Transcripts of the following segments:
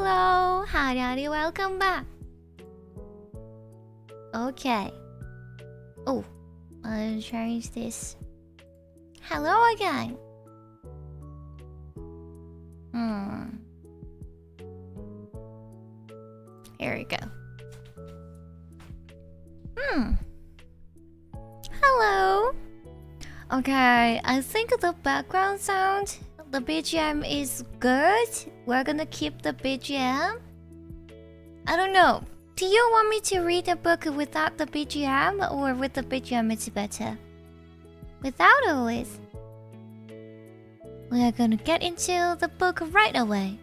Hello, Arial, welcome back. Okay. Oh, I'll change this. Hello again. Here we go. Hello. Okay, I think the background sound, the BGM is good. We're gonna keep the BGM. I don't know. Do you want me to read a book without the BGM, or with the BGM it's better? Without or with? We are gonna get into the book right away.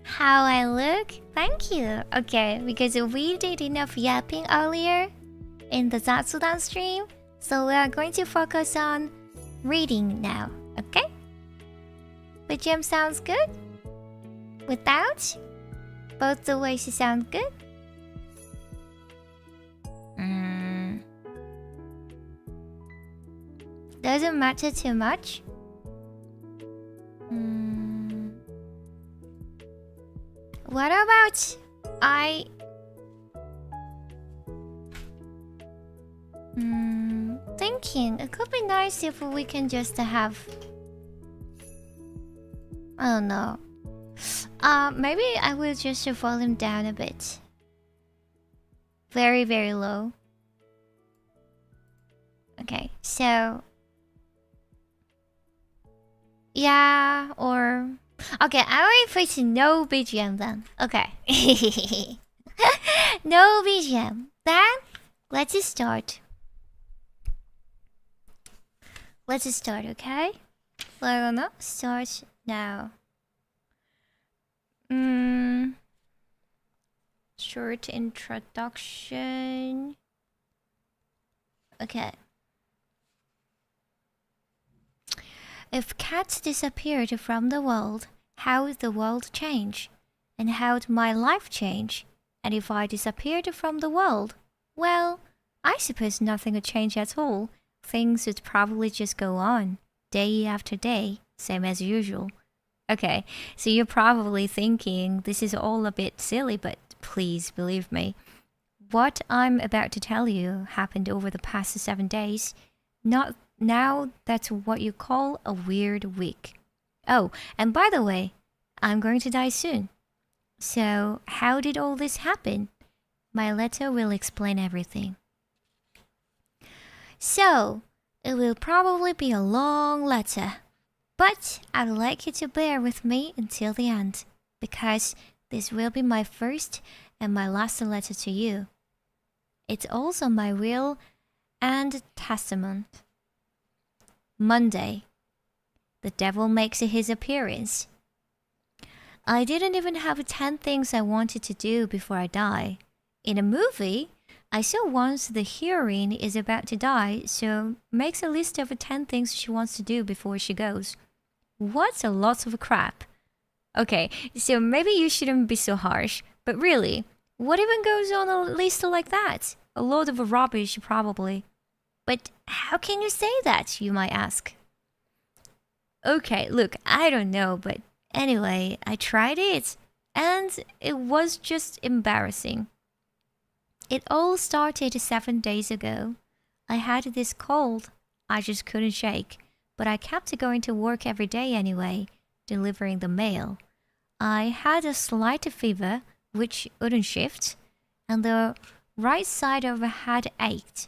How I look? Thank you. Okay, because we did enough yapping earlier in the Zatsudan stream, so we are going to focus on reading now, okay? BGM sounds good? Without? Both the ways sound good? Doesn't matter too much? What about thinking it could be nice if we can just have, I don't know. Maybe I will just volume down a bit. Very, very low. Okay, so yeah, or okay, I will put no BGM then. Okay. No BGM. Then let's start. Let's start, okay? We're gonna start now. Short introduction. Okay. If cats disappeared from the world, how would the world change? And how would my life change? And if I disappeared from the world, well, I suppose nothing would change at all. Things would probably just go on, day after day, same as usual. Okay, so you're probably thinking this is all a bit silly, but please believe me. What I'm about to tell you happened over the past 7 days. Now that's what you call a weird week. Oh, and by the way, I'm going to die soon. So how did all this happen? My letter will explain everything. So, it will probably be a long letter. But I'd like you to bear with me until the end, because this will be my first and my last letter to you. It's also my will and testament. Monday. The devil makes his appearance. I didn't even have 10 things I wanted to do before I die. In a movie, I saw once the heroine is about to die, so makes a list of 10 things she wants to do before she goes. What's a lot of crap? Okay, so maybe you shouldn't be so harsh, but really, what even goes on a list like that? A load of rubbish, probably. But how can you say that, you might ask? Okay, look, I don't know, but anyway, I tried it, and it was just embarrassing. It all started 7 days ago. I had this cold I just couldn't shake, but I kept going to work every day anyway, delivering the mail. I had a slight fever, which wouldn't shift, and the right side of my head ached.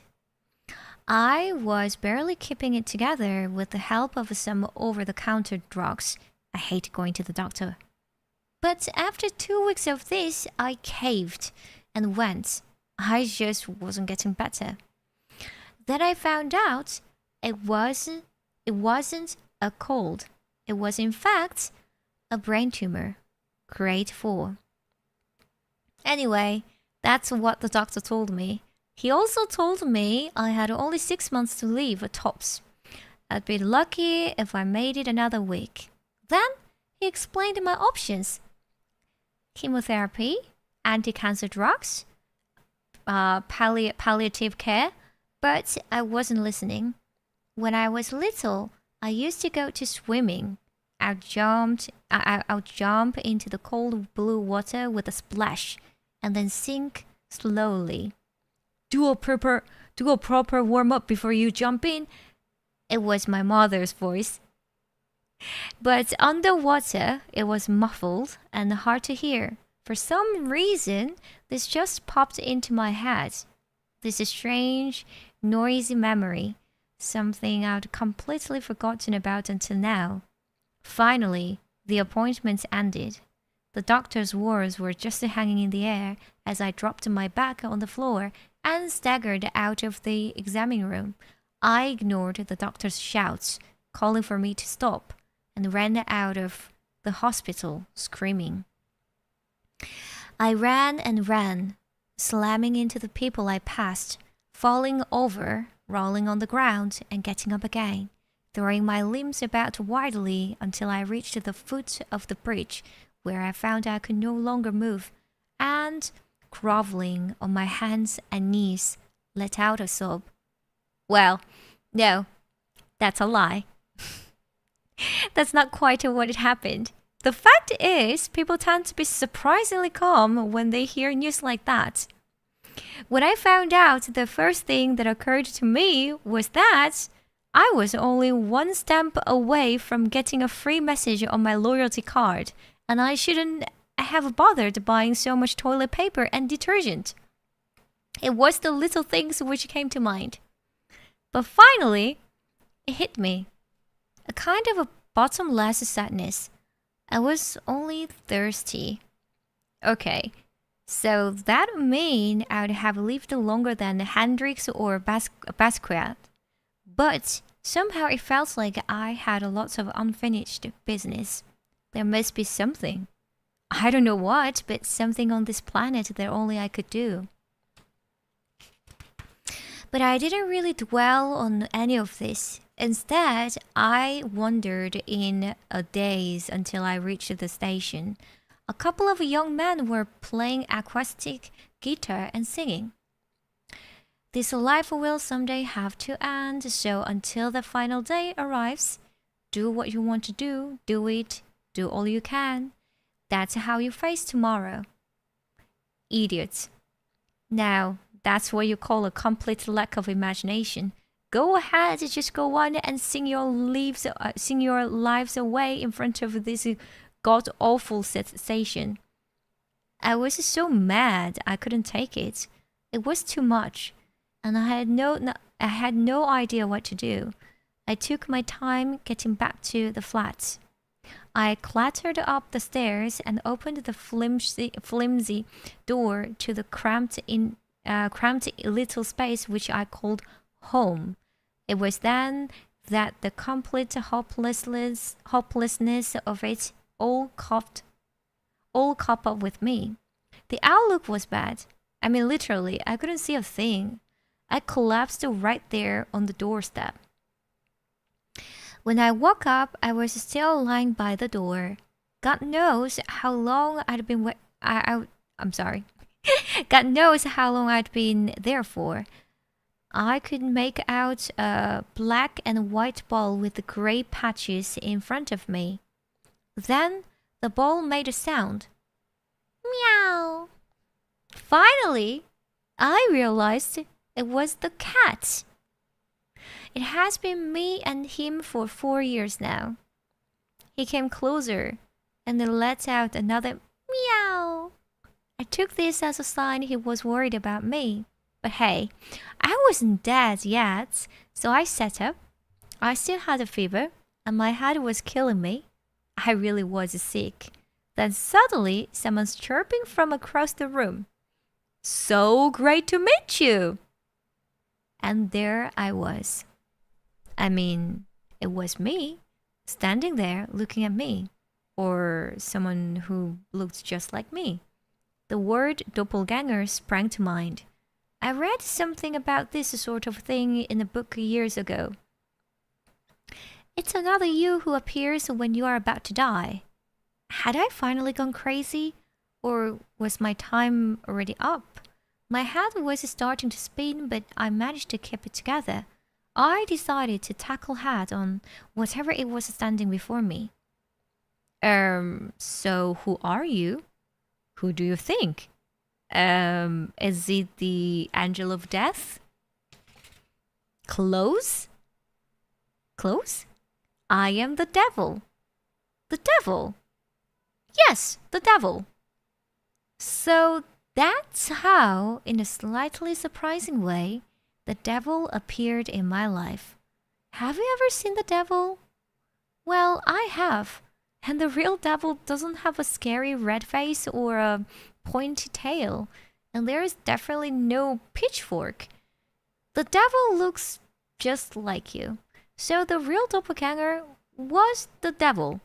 I was barely keeping it together with the help of some over-the-counter drugs. I hate going to the doctor. But after 2 weeks of this, I caved and went. I just wasn't getting better. Then I found out it wasn't a cold. It was in fact a brain tumor, grade 4. Anyway, that's what the doctor told me. He also told me I had only 6 months to live at tops. I'd be lucky if I made it another week. Then he explained my options. Chemotherapy, anti-cancer drugs, palliative care, but I wasn't listening. When I was little, I used to go to swimming. I'll jump into the cold blue water with a splash and then sink slowly. Do a proper warm up before you jump in. It was my mother's voice. But underwater, it was muffled and hard to hear. For some reason, this just popped into my head. This is strange, noisy memory, something I'd completely forgotten about until now. Finally, the appointment ended. The doctor's words were just hanging in the air as I dropped my back on the floor and staggered out of the examining room. I ignored the doctor's shouts, calling for me to stop, and ran out of the hospital, screaming. I ran and ran, slamming into the people I passed, falling over, rolling on the ground, and getting up again, throwing my limbs about wildly until I reached the foot of the bridge, where I found I could no longer move, and, groveling on my hands and knees, let out a sob. Well, no, that's a lie. That's not quite what happened. The fact is, people tend to be surprisingly calm when they hear news like that. When I found out, the first thing that occurred to me was that I was only one stamp away from getting a free message on my loyalty card, and I shouldn't have bothered buying so much toilet paper and detergent. It was the little things which came to mind. But finally, it hit me. A kind of a bottomless sadness. I was only thirsty. Okay, so that would mean I would have lived longer than Hendrix or Basquiat. But somehow it felt like I had lots of unfinished business. There must be something. I don't know what, but something on this planet that only I could do. But I didn't really dwell on any of this. Instead, I wandered in a daze until I reached the station. A couple of young men were playing acoustic guitar and singing. This life will someday have to end, so until the final day arrives, do what you want to do it, do all you can. That's how you face tomorrow. Idiots. Now, that's what you call a complete lack of imagination. Go ahead, just go on and sing your lives away in front of this god-awful sensation. I was so mad I couldn't take it. It was too much, and I had no idea what to do. I took my time getting back to the flat. I clattered up the stairs and opened the flimsy door to the cramped little space which I called home. It was then that the complete hopelessness of it all caught up with me. The outlook was bad. I mean, literally, I couldn't see a thing. I collapsed right there on the doorstep. When I woke up, I was still lying by the door. God knows how long I'd been I'm sorry. God knows how long I'd been there for. I could make out a black and white ball with the grey patches in front of me. Then the ball made a sound. Meow. Finally, I realized it was the cat. It has been me and him for 4 years now. He came closer and then let out another meow. I took this as a sign he was worried about me. But hey, I wasn't dead yet, so I sat up. I still had a fever, and my head was killing me. I really was sick. Then suddenly, someone's chirping from across the room. So great to meet you! And there I was. I mean, it was me, standing there looking at me, or someone who looked just like me. The word doppelganger sprang to mind. I read something about this sort of thing in a book years ago. It's another you who appears when you are about to die. Had I finally gone crazy? Or was my time already up? My head was starting to spin, but I managed to keep it together. I decided to tackle head on whatever it was standing before me. So who are you? Who do you think? Is it the angel of death? Close? Close? I am the devil. The devil? Yes, the devil. So that's how, in a slightly surprising way, the devil appeared in my life. Have you ever seen the devil? Well, I have. And the real devil doesn't have a scary red face or a pointy tail. And there is definitely no pitchfork. The devil looks just like you. So the real doppelganger was the devil.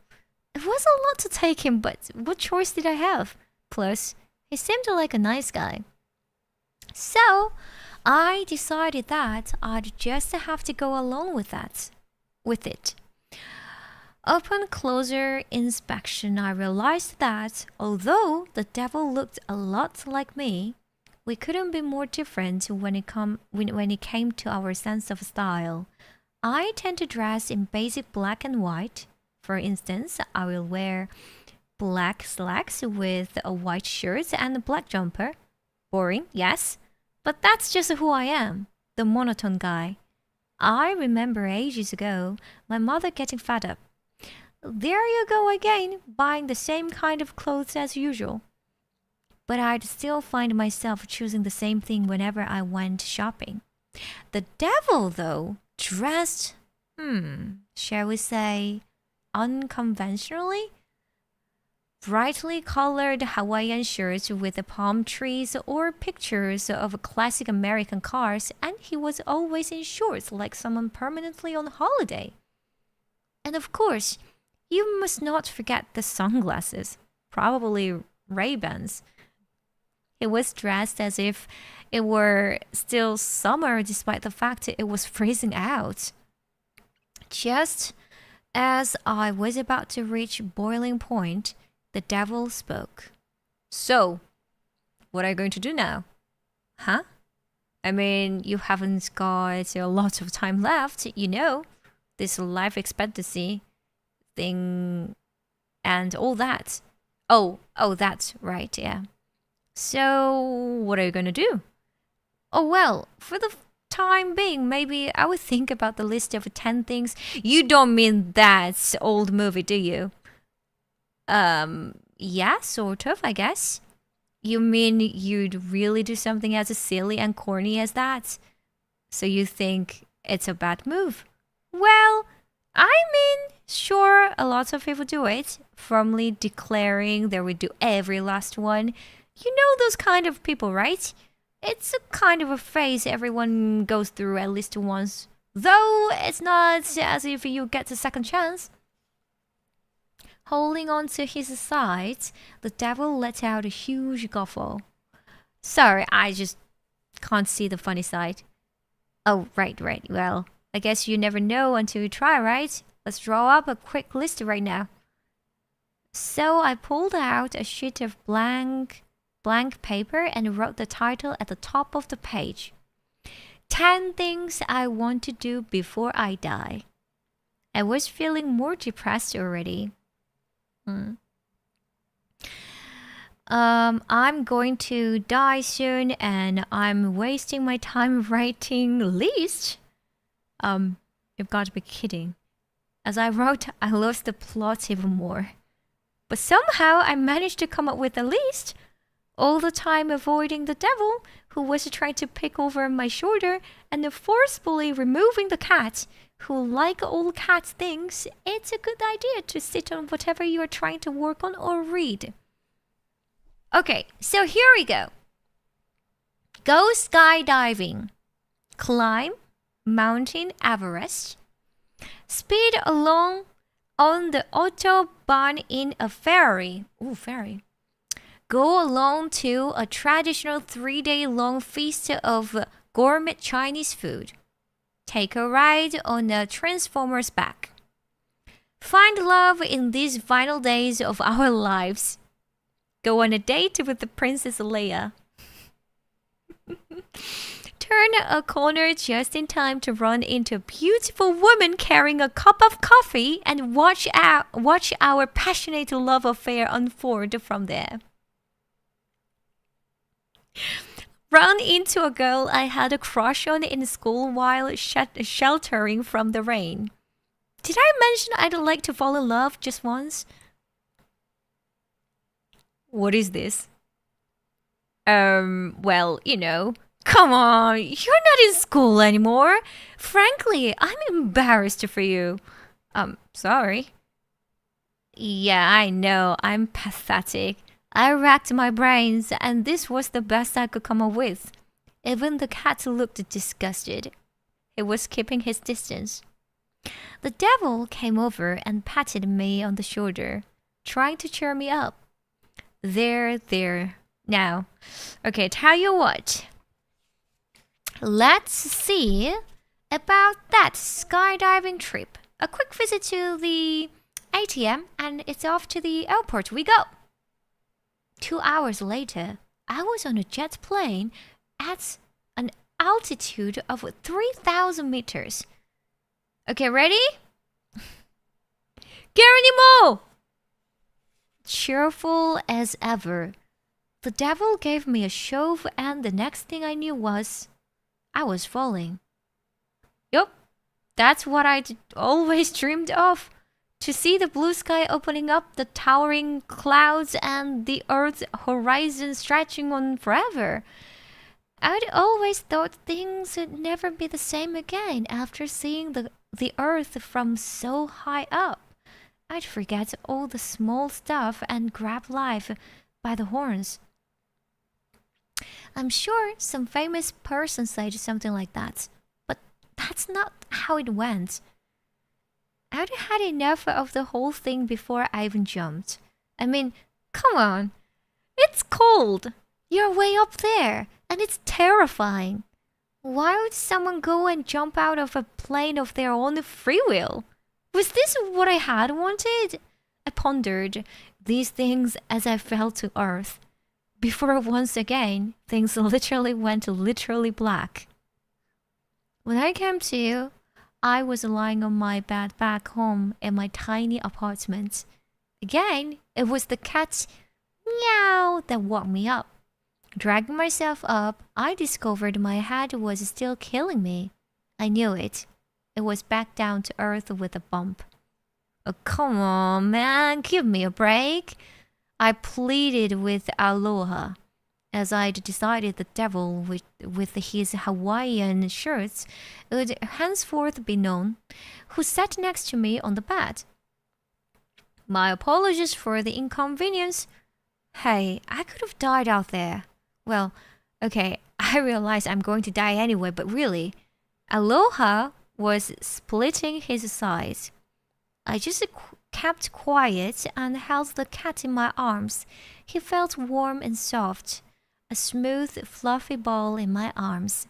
It was a lot to take him, but what choice did I have? Plus, he seemed like a nice guy. So, I decided that I'd just have to go along with it. Upon closer inspection, I realized that although the devil looked a lot like me, we couldn't be more different when it came to our sense of style. I tend to dress in basic black and white. For instance, I will wear black slacks with a white shirt and a black jumper. Boring, yes, but that's just who I am, the monotone guy. I remember ages ago my mother getting fed up. There you go again, buying the same kind of clothes as usual. But I'd still find myself choosing the same thing whenever I went shopping. The devil, though, dressed, shall we say, unconventionally? Brightly colored Hawaiian shirts with the palm trees or pictures of classic American cars, and he was always in shorts like someone permanently on holiday. And of course, you must not forget the sunglasses, probably Ray-Bans. He was dressed as if it were still summer despite the fact it was freezing out. Just as I was about to reach boiling point, the devil spoke. So, what are you going to do now? Huh? I mean, you haven't got a lot of time left, you know, this life expectancy thing and all that. Oh, that's right, yeah. So, what are you going to do? Oh, well, for the time being, maybe I would think about the list of 10 things. You don't mean that old movie, do you? Yeah, sort of, I guess. You mean you'd really do something as silly and corny as that? So you think it's a bad move? Well, I mean, sure, a lot of people do it, firmly declaring they would do every last one. You know those kind of people, right? It's a kind of a phase everyone goes through at least once, though it's not as if you get a second chance. Holding on to his sides, the devil let out a huge guffaw. Sorry, I just can't see the funny side. Oh, right. Well, I guess you never know until you try, right? Let's draw up a quick list right now. So I pulled out a sheet of blank paper and wrote the title at the top of the page. 10 things I want to do before I die. I was feeling more depressed already. I'm going to die soon and I'm wasting my time writing list. You've got to be kidding. As I wrote, I lost the plot even more. But somehow I managed to come up with a list, all the time avoiding the devil who was trying to pick over my shoulder and forcefully removing the cat who, like all cat things, it's a good idea to sit on whatever you are trying to work on or read. Okay, so here we go. Go skydiving. Climb Mountain Everest. Speed along on the Autobahn in a ferry. Ooh, ferry. Go along to a traditional 3-day-long feast of gourmet Chinese food. Take a ride on a Transformer's back. Find love in these final days of our lives. Go on a date with the Princess Leia. Turn turned a corner just in time to run into a beautiful woman carrying a cup of coffee and watch our passionate love affair unfold from there. Run into a girl I had a crush on in school while sheltering from the rain. Did I mention I'd like to fall in love just once? What is this? Well, you know. Come on, you're not in school anymore. Frankly, I'm embarrassed for you. Sorry. Yeah, I know, I'm pathetic. I racked my brains, and this was the best I could come up with. Even the cat looked disgusted. He was keeping his distance. The devil came over and patted me on the shoulder, trying to cheer me up. There. Now, okay, tell you what. Let's see about that skydiving trip. A quick visit to the ATM, and it's off to the airport we go. 2 hours later, I was on a jet plane at an altitude of 3,000 meters. Okay, ready? Geronimo! Cheerful as ever, the devil gave me a shove, and the next thing I knew was I was falling. Yup, that's what I always dreamed of. To see the blue sky opening up, the towering clouds, and the earth's horizon stretching on forever. I'd always thought things would never be the same again after seeing the earth from so high up. I'd forget all the small stuff and grab life by the horns. I'm sure some famous person said something like that, but that's not how it went. I'd had enough of the whole thing before I even jumped. I mean, come on. It's cold. You're way up there, and it's terrifying. Why would someone go and jump out of a plane of their own free will? Was this what I had wanted? I pondered these things as I fell to earth. Before once again, things literally went black. When I came to, I was lying on my bed back home in my tiny apartment. Again, it was the cat meow that woke me up. Dragging myself up, I discovered my head was still killing me. I knew it. It was back down to earth with a bump. Oh, come on, man, give me a break. I pleaded with Aloha, as I'd decided the devil with his Hawaiian shirts would henceforth be known, who sat next to me on the bed. My apologies for the inconvenience. Hey, I could have died out there. Well, okay, I realize I'm going to die anyway, but really, Aloha was splitting his sides. I just kept quiet and held the cat in my arms. He felt warm and soft, a smooth, fluffy ball in my arms.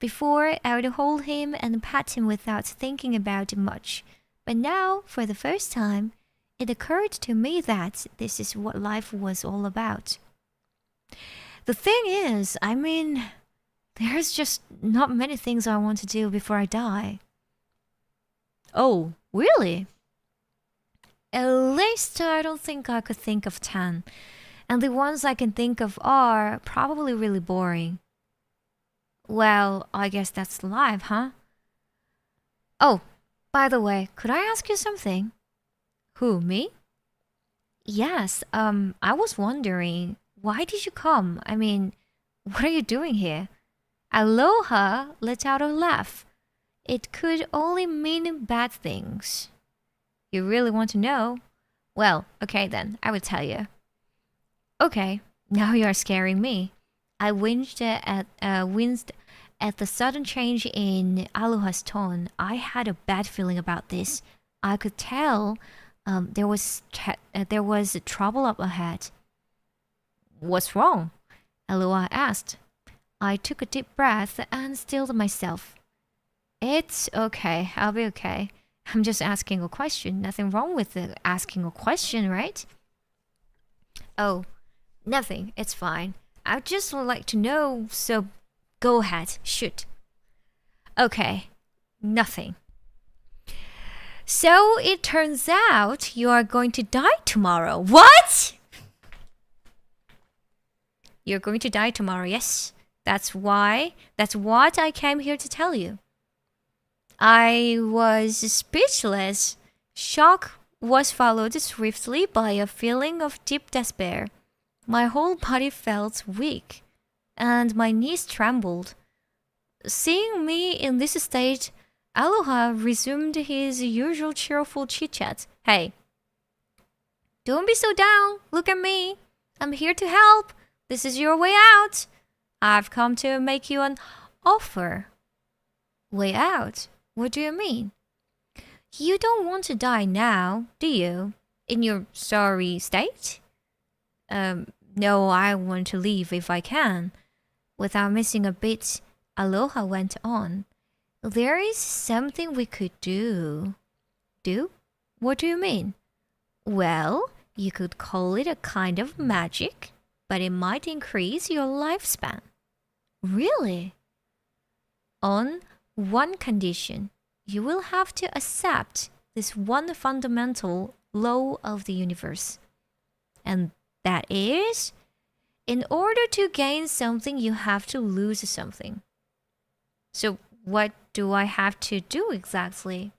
Before, I would hold him and pat him without thinking about it much. But now, for the first time, it occurred to me that this is what life was all about. The thing is, I mean, there's just not many things I want to do before I die. Oh, really? At least I don't think I could think of 10. And the ones I can think of are probably really boring. Well, I guess that's life, huh? Oh, by the way, could I ask you something? Who, me? Yes, I was wondering, why did you come? I mean, what are you doing here? Aloha let out a laugh. It could only mean bad things. You really want to know? Well, okay then, I will tell you. Okay, now you are scaring me. I winced at the sudden change in Aloha's tone. I had a bad feeling about this. I could tell there was trouble up ahead. What's wrong? Aloha asked. I took a deep breath and stilled myself. It's okay, I'll be okay. I'm just asking a question. Nothing wrong with asking a question, right? Oh, nothing. It's fine. I just would like to know, so Go ahead, shoot. Okay, nothing. So it turns out you are going to die tomorrow. What? You're going to die tomorrow, yes. That's what I came here to tell you. I was speechless. Shock was followed swiftly by a feeling of deep despair. My whole body felt weak, and my knees trembled. Seeing me in this state, Aloha resumed his usual cheerful chit-chat. Hey, don't be so down. Look at me. I'm here to help. This is your way out. I've come to make you an offer. Way out? What do you mean? You don't want to die now, do you? In your sorry state? No, I want to leave if I can. Without missing a beat, Aloha went on. There is something we could do. Do? What do you mean? Well, you could call it a kind of magic, but it might increase your lifespan. Really? On one condition. You will have to accept this one fundamental law of the universe. And that is, in order to gain something, you have to lose something. So what do I have to do exactly?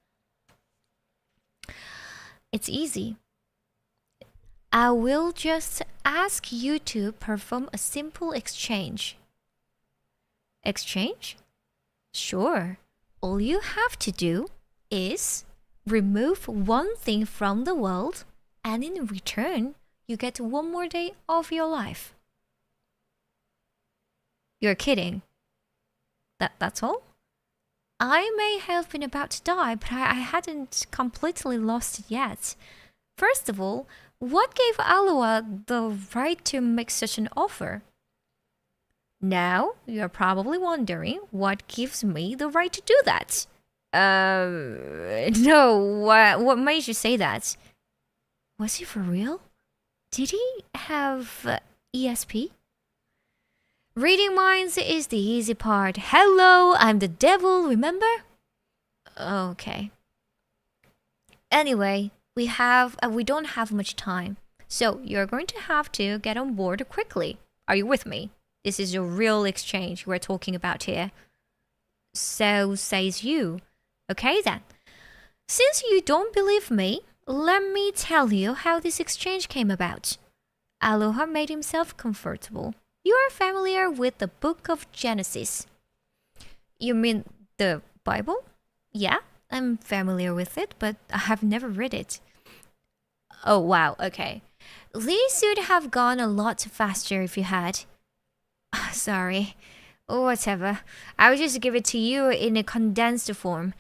It's easy. I will just ask you to perform a simple exchange. Exchange? Sure. All you have to do is remove one thing from the world, and in return, you get one more day of your life. You're kidding. That's all? I may have been about to die, but I hadn't completely lost it yet. First of all, what gave Aloha the right to make such an offer? Now, you're probably wondering what gives me the right to do that. No, what made you say that? Was he for real? Did he have ESP? Reading minds is the easy part. Hello, I'm the devil, remember? Okay. Anyway, we don't have much time. So you're going to have to get on board quickly. Are you with me? This is a real exchange we're talking about here. So says you. Okay then. Since you don't believe me, let me tell you how this exchange came about. Aloha made himself comfortable. You are familiar with the book of Genesis. You mean the Bible? Yeah, I'm familiar with it, but I have never read it. Oh wow, okay. This would have gone a lot faster if you had. Sorry. Whatever. I'll just give it to you in a condensed form.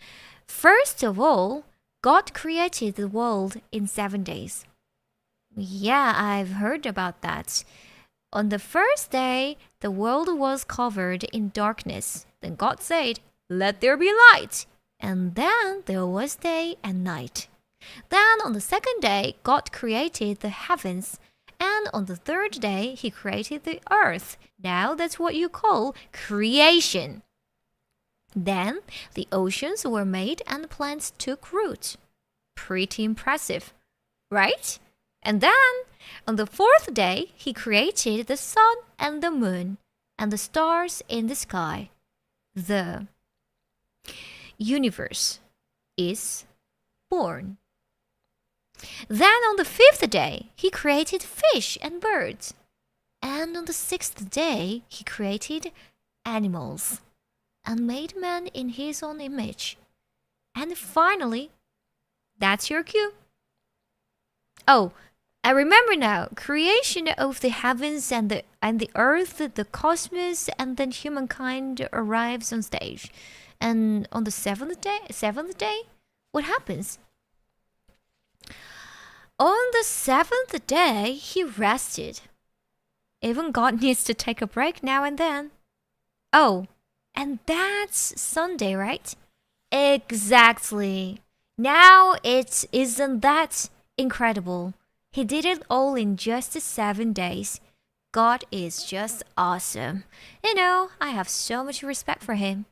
First of all, God created the world in 7 days. Yeah, I've heard about that. On the first day, the world was covered in darkness. Then God said, "Let there be light." And then there was day and night. Then on the second day, God created the heavens. And on the third day, he created the earth. Now that's what you call creation. Then the oceans were made and plants took root. Pretty impressive, right? And then on the fourth day, he created the sun and the moon and the stars in the sky. The universe is born. Then on the fifth day, he created fish and birds. And on the sixth day, he created animals and made man in his own image. And finally, that's your cue. Oh, I remember now, creation of the heavens and the earth, the cosmos, and then humankind arrives on stage. And on the seventh day, what happens? On the seventh day, he rested. Even God needs to take a break now and then. Oh, and that's Sunday, right? Exactly. Now isn't that incredible? He did it all in just 7 days. God is just awesome. You know, I have so much respect for him.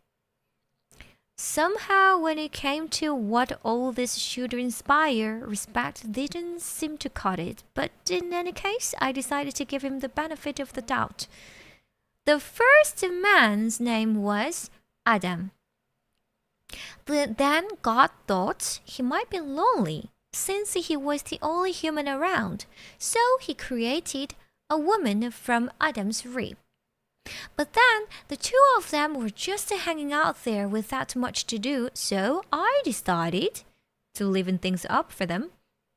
Somehow, when it came to what all this should inspire, respect didn't seem to cut it. But in any case, I decided to give him the benefit of the doubt. The first man's name was Adam. Then God thought he might be lonely, since he was the only human around, so he created a woman from Adam's rib. But then the two of them were just hanging out there without much to do, so I decided to liven things up for them,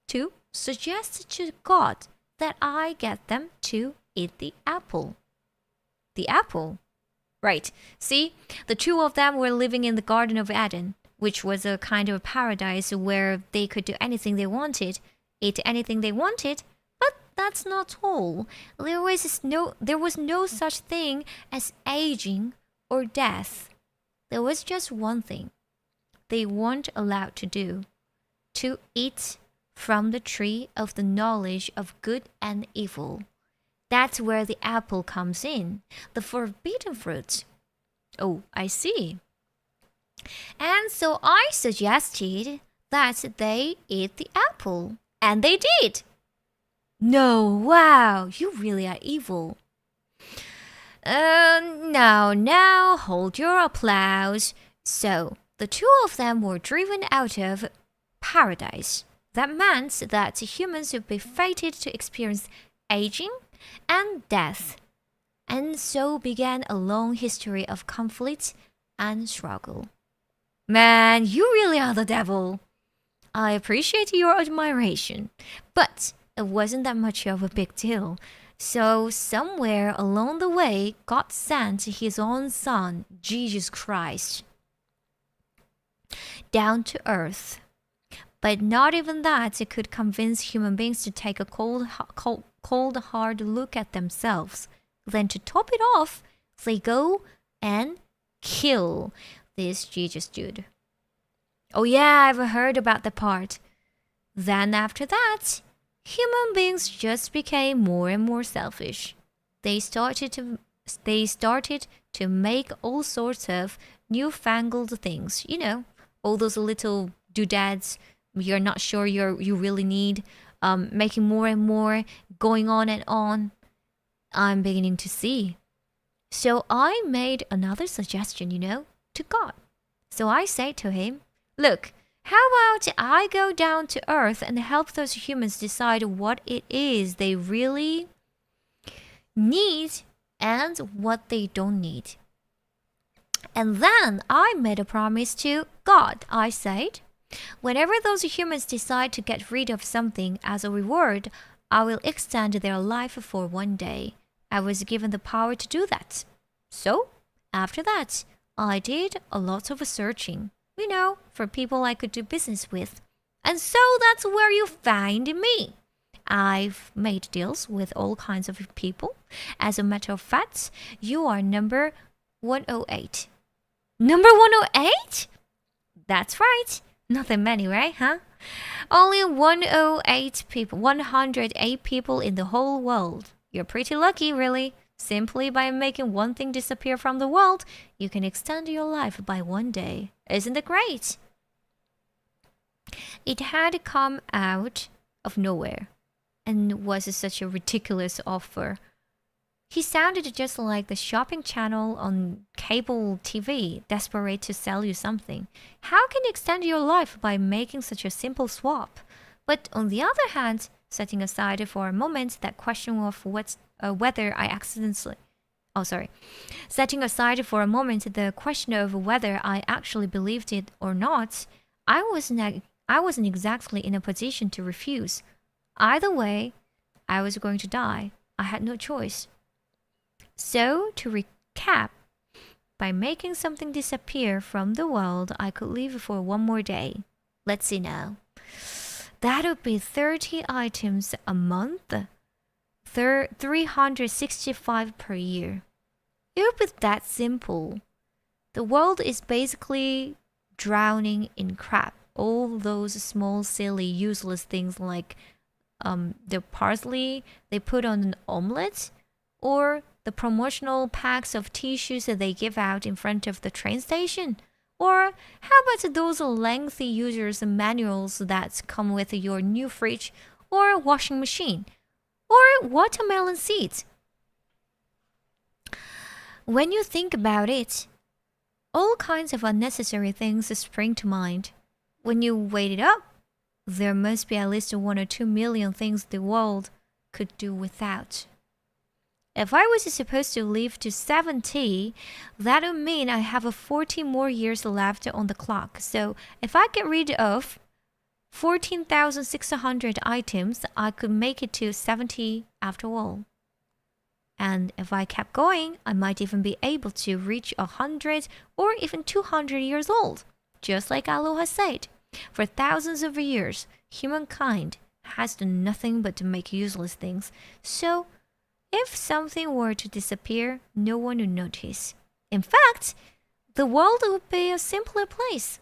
to suggest to God that I get them to eat the apple. The apple? Right. See, the two of them were living in the Garden of Eden, which was a kind of paradise where they could do anything they wanted, eat anything they wanted. But that's not all. There was no such thing as aging or death. There was just one thing they weren't allowed to do: to eat from the tree of the knowledge of good and evil. That's where the apple comes in, the forbidden fruit. Oh, I see. And so I suggested that they eat the apple. And they did. No, wow, you really are evil. Now, hold your applause. So, the two of them were driven out of paradise. That meant that humans would be fated to experience aging and death. And so began a long history of conflict and struggle. Man, you really are the devil. I appreciate your admiration, but it wasn't that much of a big deal. So somewhere along the way, God sent his own son, Jesus Christ, down to earth. But not even that could convince human beings to take a cold, hard look at themselves. Then to top it off, they go and kill this Jesus dude. Oh yeah, I've heard about the part. Then after that, human beings just became more and more selfish. They started to make all sorts of newfangled things. You know, all those little doodads you're not sure you really need, making more and more, going on and on. I'm beginning to see. So I made another suggestion, to God. So I say to him, look, how about I go down to earth and help those humans decide what it is they really need and what they don't need. And then I made a promise to God. I said, whenever those humans decide to get rid of something as a reward, I will extend their life for one day. I was given the power to do that. So, after that, I did a lot of searching, for people I could do business with. And so that's where you find me. I've made deals with all kinds of people. As a matter of fact, you are number 108. Number 108? That's right. Not that many, right, huh? Only 108 people, 108 people in the whole world. You're pretty lucky, really. Simply by making one thing disappear from the world, you can extend your life by one day. Isn't it great? It had come out of nowhere and was such a ridiculous offer. He sounded just like the shopping channel on cable TV, desperate to sell you something. How can you extend your life by making such a simple swap? But on the other hand, setting aside for a moment that question of whether I accidentally... Setting aside for a moment the question of whether I actually believed it or not, I wasn't exactly in a position to refuse. Either way, I was going to die. I had no choice. So, to recap, by making something disappear from the world, I could live for one more day. Let's see now. That would be 30 items a month, 365 per year. It would be that simple. The world is basically drowning in crap. All those small, silly, useless things like the parsley they put on an omelette, Or the promotional packs of tissues that they give out in front of the train station? Or how about those lengthy user's manuals that come with your new fridge or washing machine? Or watermelon seeds? When you think about it, all kinds of unnecessary things spring to mind. When you weigh it up, there must be at least 1 or 2 million things the world could do without. If I was supposed to live to 70, that would mean I have 40 more years left on the clock. So if I get rid of 14,600 items, I could make it to 70 after all. And if I kept going, I might even be able to reach 100 or even 200 years old. Just like Aloha said, for thousands of years, humankind has done nothing but to make useless things. So, if something were to disappear, no one would notice. In fact, the world would be a simpler place.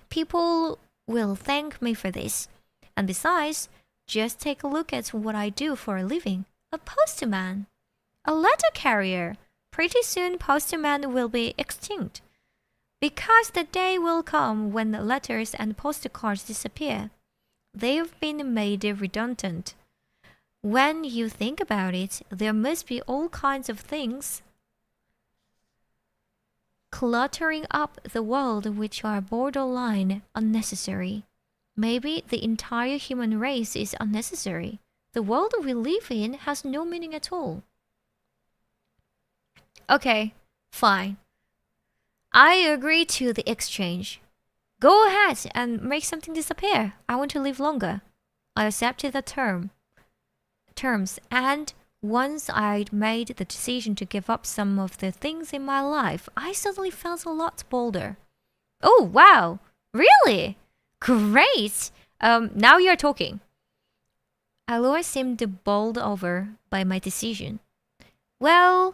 People will thank me for this. And besides, just take a look at what I do for a living. A postman, a letter carrier. Pretty soon, postman will be extinct. Because the day will come when the letters and postcards disappear. They've been made redundant. When you think about it, there must be all kinds of things cluttering up the world which are borderline unnecessary. Maybe the entire human race is unnecessary. The world we live in has no meaning at all. Okay, fine. I agree to the exchange. Go ahead and make something disappear. I want to live longer. I accepted the terms, and once I'd made the decision to give up some of the things in my life, I suddenly felt a lot bolder. Oh, wow. Really? Great. Now you're talking. Aloha seemed bowled over by my decision. Well,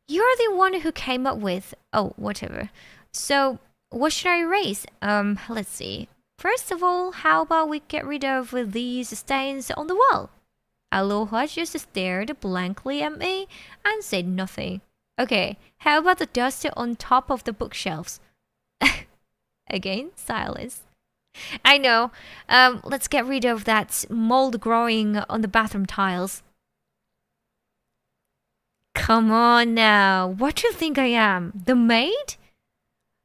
you're the one who came up with... Oh, whatever. So, what should I erase? Let's see. First of all, how about we get rid of these stains on the wall? Aloha just stared blankly at me and said nothing. Okay, how about the dust on top of the bookshelves? Again, silence. I know. Let's get rid of that mold growing on the bathroom tiles. Come on now. What do you think I am? The maid?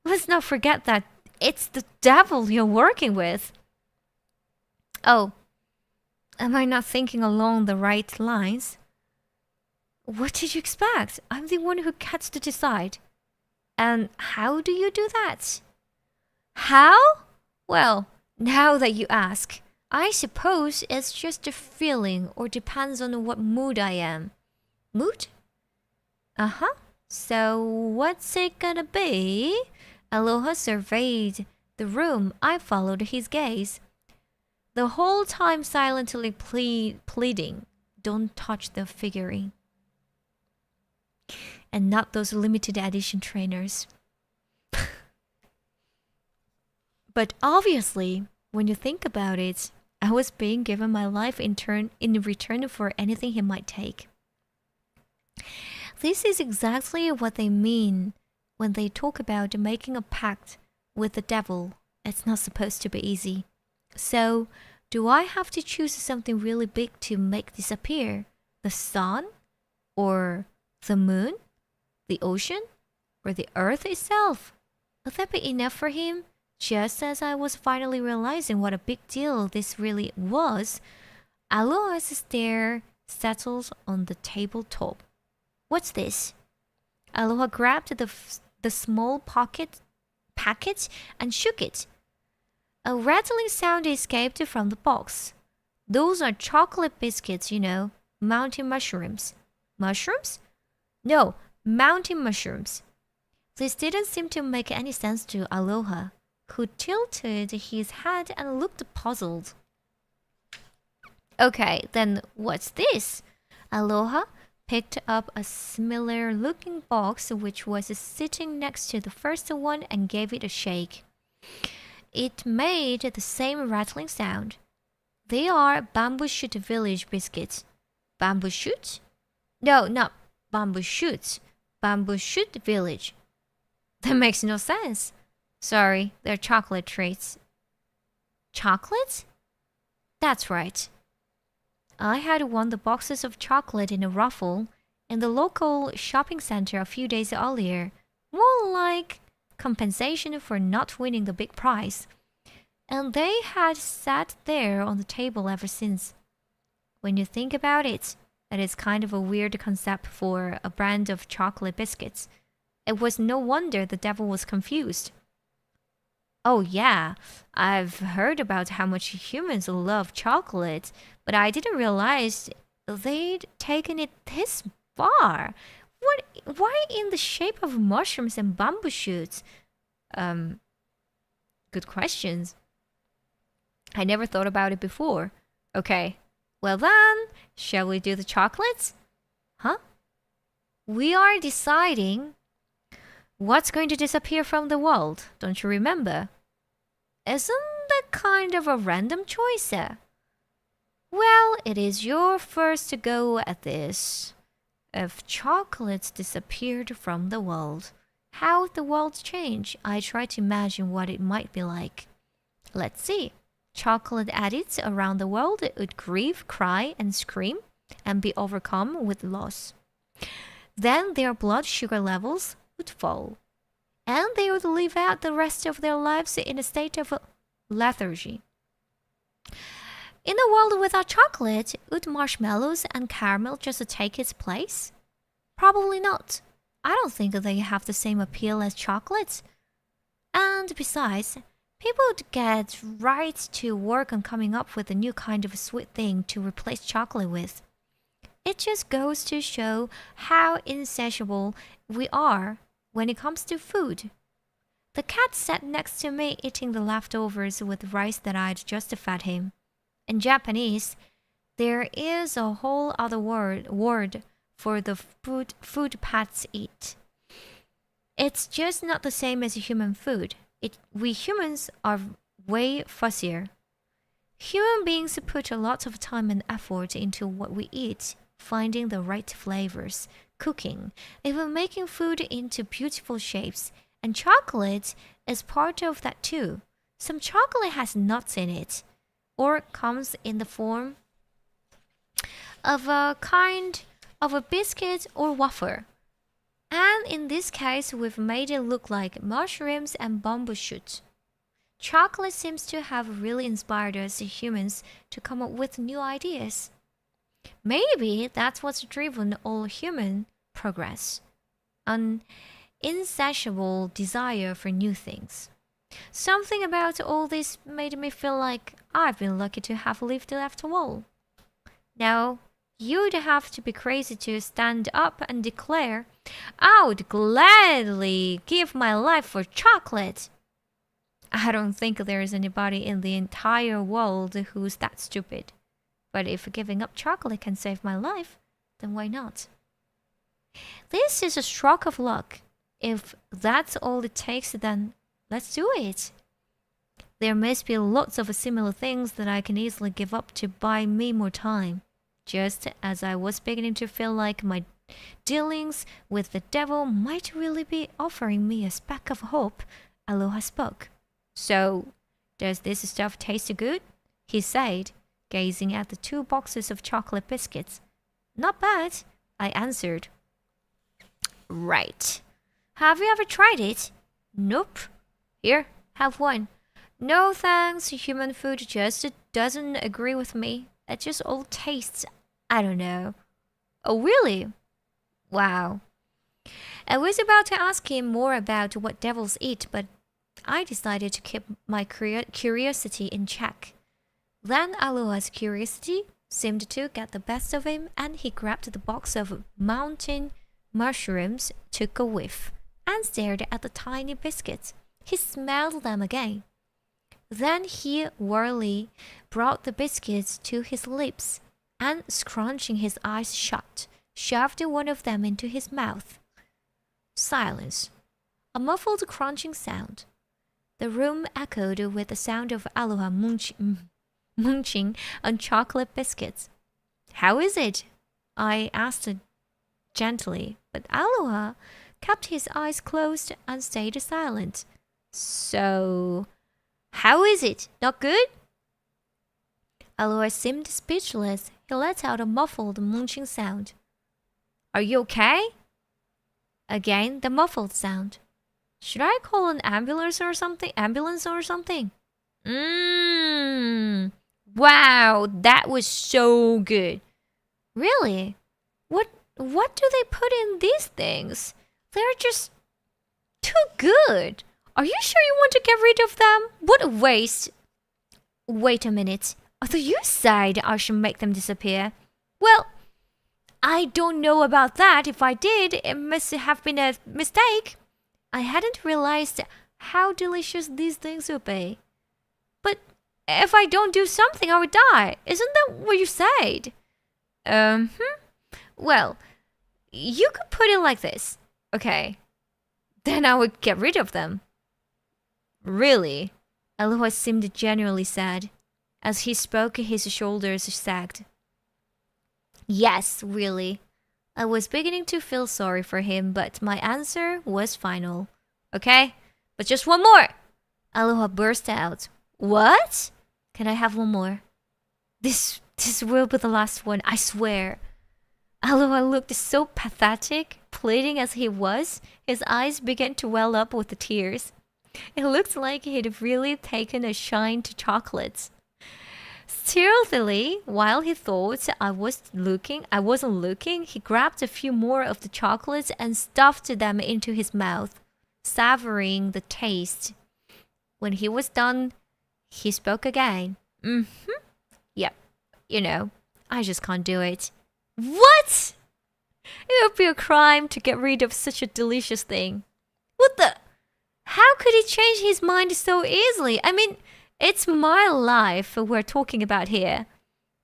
Let's not forget that it's the devil you're working with. Oh, am I not thinking along the right lines? What did you expect? I'm the one who gets to decide. And how do you do that? How? Well, now that you ask, I suppose it's just a feeling or depends on what mood I am. Mood? Uh-huh. So what's it gonna be? Aloha surveyed the room. I followed his gaze. The whole time silently pleading, don't touch the figurine. And not those limited edition trainers. But obviously, when you think about it, I was being given my life in return for anything he might take. This is exactly what they mean when they talk about making a pact with the devil. It's not supposed to be easy. So, do I have to choose something really big to make disappear? The sun? Or the moon? The ocean? Or the earth itself? Would that be enough for him? Just as I was finally realizing what a big deal this really was, Aloha's stare settled on the tabletop. What's this? Aloha grabbed the small packet and shook it. A rattling sound escaped from the box. Those are chocolate biscuits, you know, mountain mushrooms. Mushrooms? No, mountain mushrooms. This didn't seem to make any sense to Aloha, who tilted his head and looked puzzled. Okay, then what's this? Aloha picked up a similar-looking box which was sitting next to the first one and gave it a shake. It made the same rattling sound. They are bamboo shoot village biscuits. Bamboo shoot? No, not bamboo shoots. Bamboo shoot village. That makes no sense. Sorry, they're chocolate treats. Chocolates? That's right. I had won the boxes of chocolate in a raffle in the local shopping center a few days earlier. More like compensation for not winning the big prize. And they had sat there on the table ever since. When you think about it, it is kind of a weird concept for a brand of chocolate biscuits. It was no wonder the devil was confused. Oh yeah, I've heard about how much humans love chocolate, but I didn't realize they'd taken it this far. Why in the shape of mushrooms and bamboo shoots? Good questions. I never thought about it before. Okay, well then, shall we do the chocolates? Huh? We are deciding what's going to disappear from the world, don't you remember? Isn't that kind of a random choice? Well, it is your first go at this. If chocolates disappeared from the world, how would the world change? I try to imagine what it might be like. Let's see. Chocolate addicts around the world would grieve, cry, and scream, and be overcome with loss. Then their blood sugar levels would fall, and they would live out the rest of their lives in a state of lethargy. In a world without chocolate, would marshmallows and caramel just take its place? Probably not. I don't think they have the same appeal as chocolates. And besides, people would get right to work on coming up with a new kind of sweet thing to replace chocolate with. It just goes to show how insatiable we are when it comes to food. The cat sat next to me eating the leftovers with rice that I'd just fed him. In Japanese, there is a whole other word for the food pets eat. It's just not the same as human food. We humans are way fussier. Human beings put a lot of time and effort into what we eat, finding the right flavors, cooking, even making food into beautiful shapes. And chocolate is part of that too. Some chocolate has nuts in it, or comes in the form of a kind of a biscuit or wafer. And in this case, we've made it look like mushrooms and bamboo shoots. Chocolate seems to have really inspired us humans to come up with new ideas. Maybe that's what's driven all human progress. An insatiable desire for new things. Something about all this made me feel like I've been lucky to have lived after all. Now, you'd have to be crazy to stand up and declare, I would gladly give my life for chocolate. I don't think there's anybody in the entire world who's that stupid. But if giving up chocolate can save my life, then why not? This is a stroke of luck. If that's all it takes, then let's do it. There must be lots of similar things that I can easily give up to buy me more time. Just as I was beginning to feel like my dealings with the devil might really be offering me a speck of hope, Aloha spoke. So, does this stuff taste good? He said, gazing at the 2 boxes of chocolate biscuits. Not bad, I answered. Right. Have you ever tried it? Nope. Here, have one. No thanks, human food just doesn't agree with me. It just all tastes, I don't know. Oh, really? Wow. I was about to ask him more about what devils eat, but I decided to keep my curiosity in check. Then Aloha's curiosity seemed to get the best of him, and he grabbed the box of mountain mushrooms, took a whiff, and stared at the tiny biscuits. He smelled them again. Then he warily brought the biscuits to his lips, and scrunching his eyes shut, shoved one of them into his mouth. Silence. A muffled crunching sound. The room echoed with the sound of Aloha munching on chocolate biscuits. How is it? I asked gently, but Aloha kept his eyes closed and stayed silent. So, how is it? Not good? Aloha seemed speechless. He let out a muffled munching sound. Are you okay? Again, the muffled sound. Should I call an ambulance or something? Wow, that was so good. Really? What do they put in these things? They're just too good. Are you sure you want to get rid of them? What a waste. Wait a minute. I thought you said I should make them disappear. Well, I don't know about that. If I did, it must have been a mistake. I hadn't realized how delicious these things would be. But if I don't do something, I would die. Isn't that what you said? Well, you could put it like this. Okay. Then I would get rid of them. Really? Aloha seemed genuinely sad. As he spoke, his shoulders sagged. Yes, really. I was beginning to feel sorry for him, but my answer was final. Okay, but just one more. Aloha burst out. What? Can I have one more? This will be the last one, I swear. Aloha looked so pathetic, pleading as he was. His eyes began to well up with the tears. It looked like he'd really taken a shine to chocolates. Stealthily, while he thought I wasn't looking, he grabbed a few more of the chocolates and stuffed them into his mouth, savoring the taste. When he was done, he spoke again. Yep, I just can't do it. What? It would be a crime to get rid of such a delicious thing. What the? How could he change his mind so easily? I mean, it's my life we're talking about here.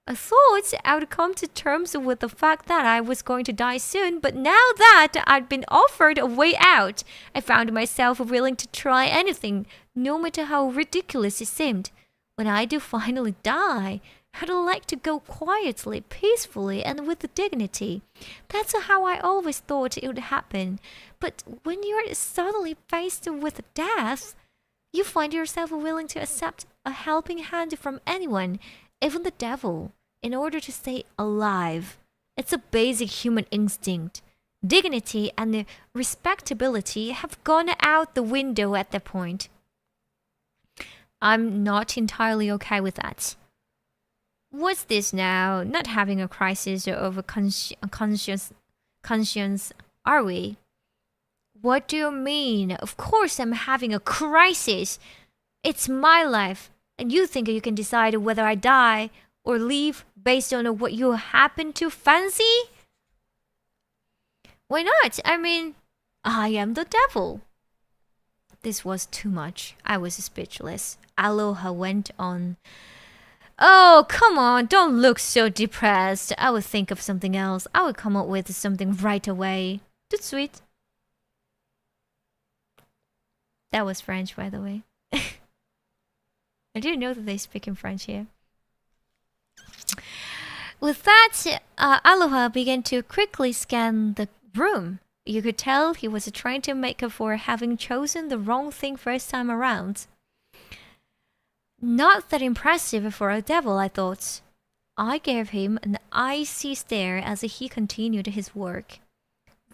I thought I would come to terms with the fact that I was going to die soon, but now that I'd been offered a way out, I found myself willing to try anything, no matter how ridiculous it seemed. When I do finally die, I'd like to go quietly, peacefully, and with dignity. That's how I always thought it would happen. But when you're suddenly faced with death, you find yourself willing to accept a helping hand from anyone, even the devil, in order to stay alive. It's a basic human instinct. Dignity and respectability have gone out the window at that point. I'm not entirely okay with that. What's this now? Not having a crisis over conscience, are we? What do you mean? Of course I'm having a crisis. It's my life, and you think you can decide whether I die or live based on what you happen to fancy? Why not? I mean, I am the devil. This was too much. I was speechless. Aloha went on. Oh, come on, don't look so depressed. I would think of something else. I would come up with something right away. That's sweet. That was French, by the way. I didn't know that they speak in French here. With that, Aloha began to quickly scan the room. You could tell he was trying to make up for having chosen the wrong thing first time around. Not that impressive for a devil, I thought. I gave him an icy stare as he continued his work.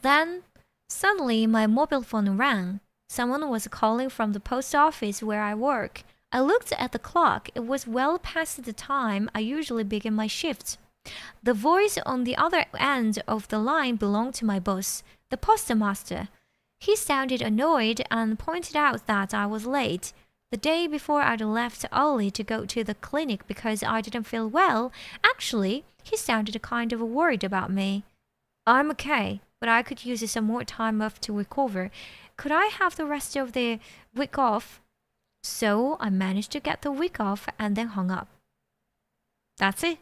Then, suddenly my mobile phone rang. Someone was calling from the post office where I work. I looked at the clock. It was well past the time I usually begin my shift. The voice on the other end of the line belonged to my boss, the postmaster. He sounded annoyed and pointed out that I was late. The day before I'd left early to go to the clinic because I didn't feel well. Actually, he sounded kind of worried about me. I'm okay, but I could use some more time off to recover. Could I have the rest of the week off? So I managed to get the week off and then hung up. That's it.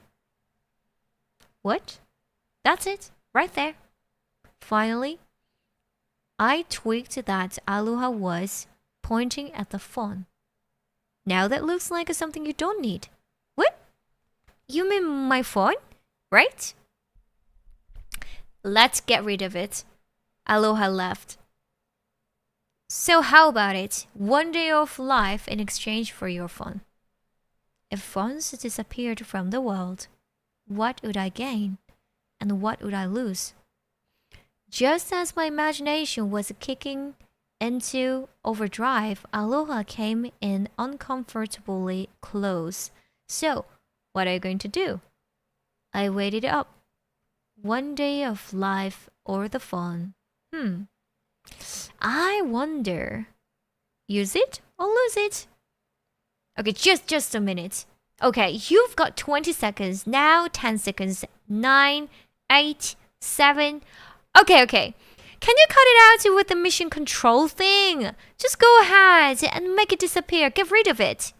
What? That's it, right there. Finally, I tweaked that Aloha was pointing at the phone. Now that looks like something you don't need. What? You mean my phone? Right? Let's get rid of it. Aloha left. So how about it? 1 day of life in exchange for your phone. If phones disappeared from the world, what would I gain? And what would I lose? Just as my imagination was kicking into overdrive, Aloha came in uncomfortably close. So, what are you going to do? I weighed it up. 1 day of life or the phone. I wonder. Use it or lose it? Okay, just a minute. Okay, you've got 20 seconds. Now 10 seconds. 9, 8, 7. Okay. Can you cut it out with the mission control thing? Just go ahead and make it disappear. Get rid of it.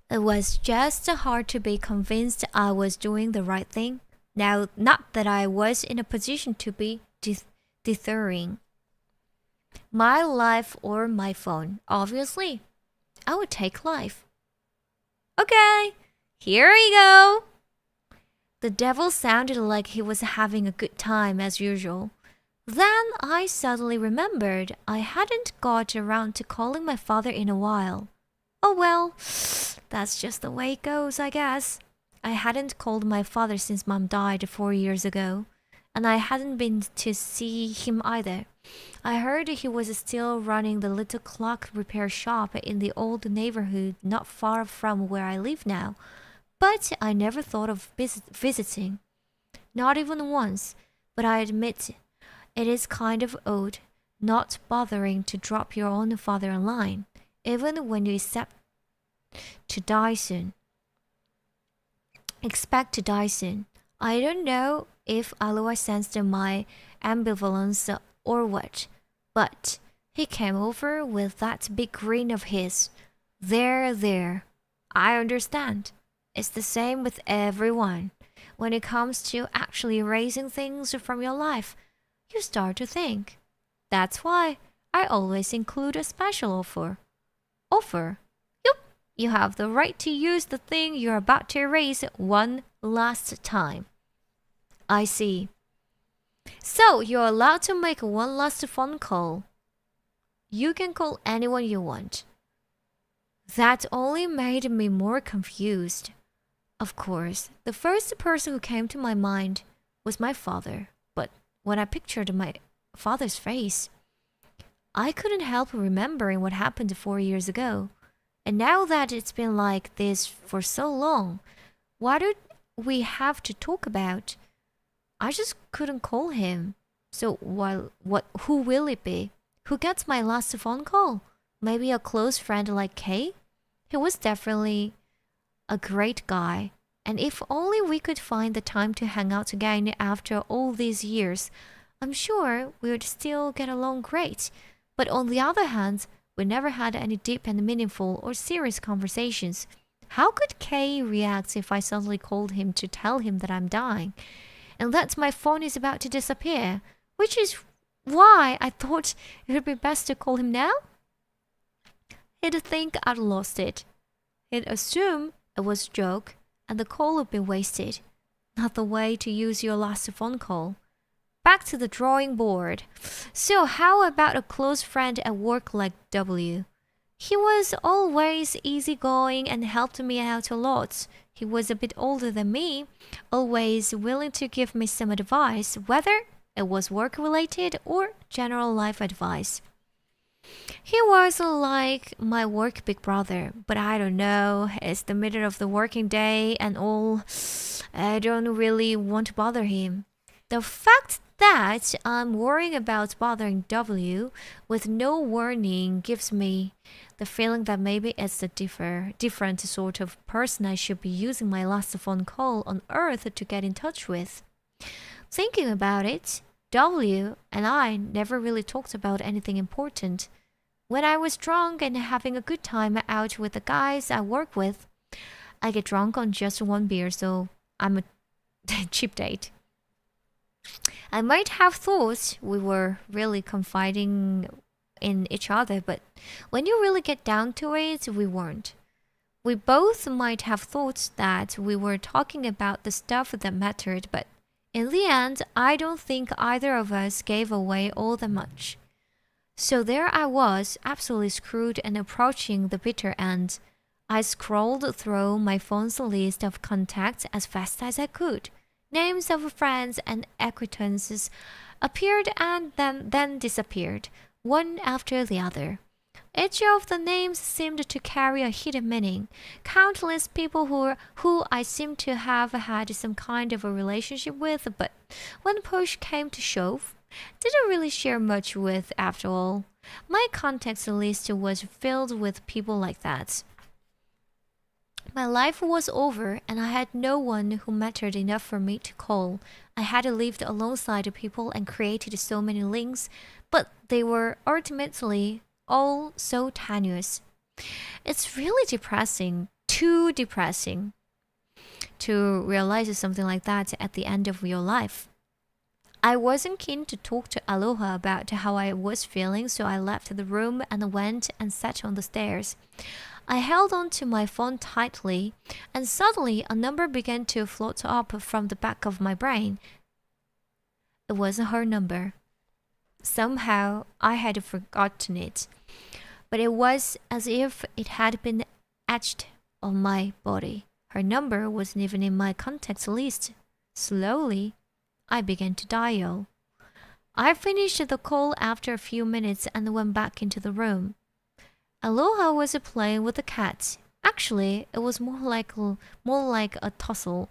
It was just hard to be convinced I was doing the right thing. Now, not that I was in a position to be deterring. My life or my phone? Obviously, I would take life. Okay, here we go. The devil sounded like he was having a good time as usual. Then I suddenly remembered I hadn't got around to calling my father in a while. Oh well, that's just the way it goes, I guess. I hadn't called my father since Mom died 4 years ago, and I hadn't been to see him either. I heard he was still running the little clock repair shop in the old neighborhood not far from where I live now, but I never thought of visiting. Not even once, but I admit it is kind of odd not bothering to drop your own father a line, even when you expect to die soon. I don't know if Aloha sensed my ambivalence or what, but he came over with that big grin of his. There, I understand. It's the same with everyone. When it comes to actually erasing things from your life, you start to think. That's why I always include a special offer. Yup, you have the right to use the thing you're about to erase one last time. I see. So you're allowed to make one last phone call. You can call anyone you want. That only made me more confused. Of course, the first person who came to my mind was my father, but when I pictured my father's face, I couldn't help remembering what happened 4 years ago. And now that it's been like this for so long, what did we have to talk about? I just couldn't call him. So who will it be? Who gets my last phone call? Maybe a close friend like Kay? He was definitely a great guy, and if only we could find the time to hang out again after all these years, I'm sure we would still get along great. But on the other hand, we never had any deep and meaningful or serious conversations. How could Kay react if I suddenly called him to tell him that I'm dying, and that my phone is about to disappear, which is why I thought it would be best to call him now? He'd think I'd lost it. He'd assume it was a joke, and the call would be wasted. Not the way to use your last phone call. Back to the drawing board. So how about a close friend at work like W? He was always easygoing and helped me out a lot. He was a bit older than me, always willing to give me some advice, whether it was work-related or general life advice. He was like my work big brother, but I don't know, it's the middle of the working day and all. I don't really want to bother him. The fact that I'm worrying about bothering W with no warning gives me the feeling that maybe it's a different sort of person I should be using my last phone call on Earth to get in touch with. Thinking about it, W and I never really talked about anything important. When I was drunk and having a good time out with the guys I work with, I get drunk on just one beer, so I'm a cheap date. I might have thought we were really confiding in each other, but when you really get down to it, we weren't. We both might have thought that we were talking about the stuff that mattered, but In the end, I don't think either of us gave away all that much. So there I was, absolutely screwed and approaching the bitter end. I scrolled through my phone's list of contacts as fast as I could. Names of friends and acquaintances appeared and then disappeared, one after the other. Each of the names seemed to carry a hidden meaning. Countless people who I seemed to have had some kind of a relationship with, but when push came to shove, didn't really share much with after all. My contacts list was filled with people like that. My life was over, and I had no one who mattered enough for me to call. I had lived alongside people and created so many links, but they were ultimately all so tenuous. It's really depressing, too depressing, to realize something like that at the end of your life. I wasn't keen to talk to Aloha about how I was feeling, so I left the room and went and sat on the stairs. I held on to my phone tightly, and suddenly a number began to float up from the back of my brain. It wasn't her number. Somehow I had forgotten it, but it was as if it had been etched on my body. Her number wasn't even in my contacts list. Slowly, I began to dial. I finished the call after a few minutes and went back into the room. Aloha was playing with the cat. Actually, it was more like a tussle,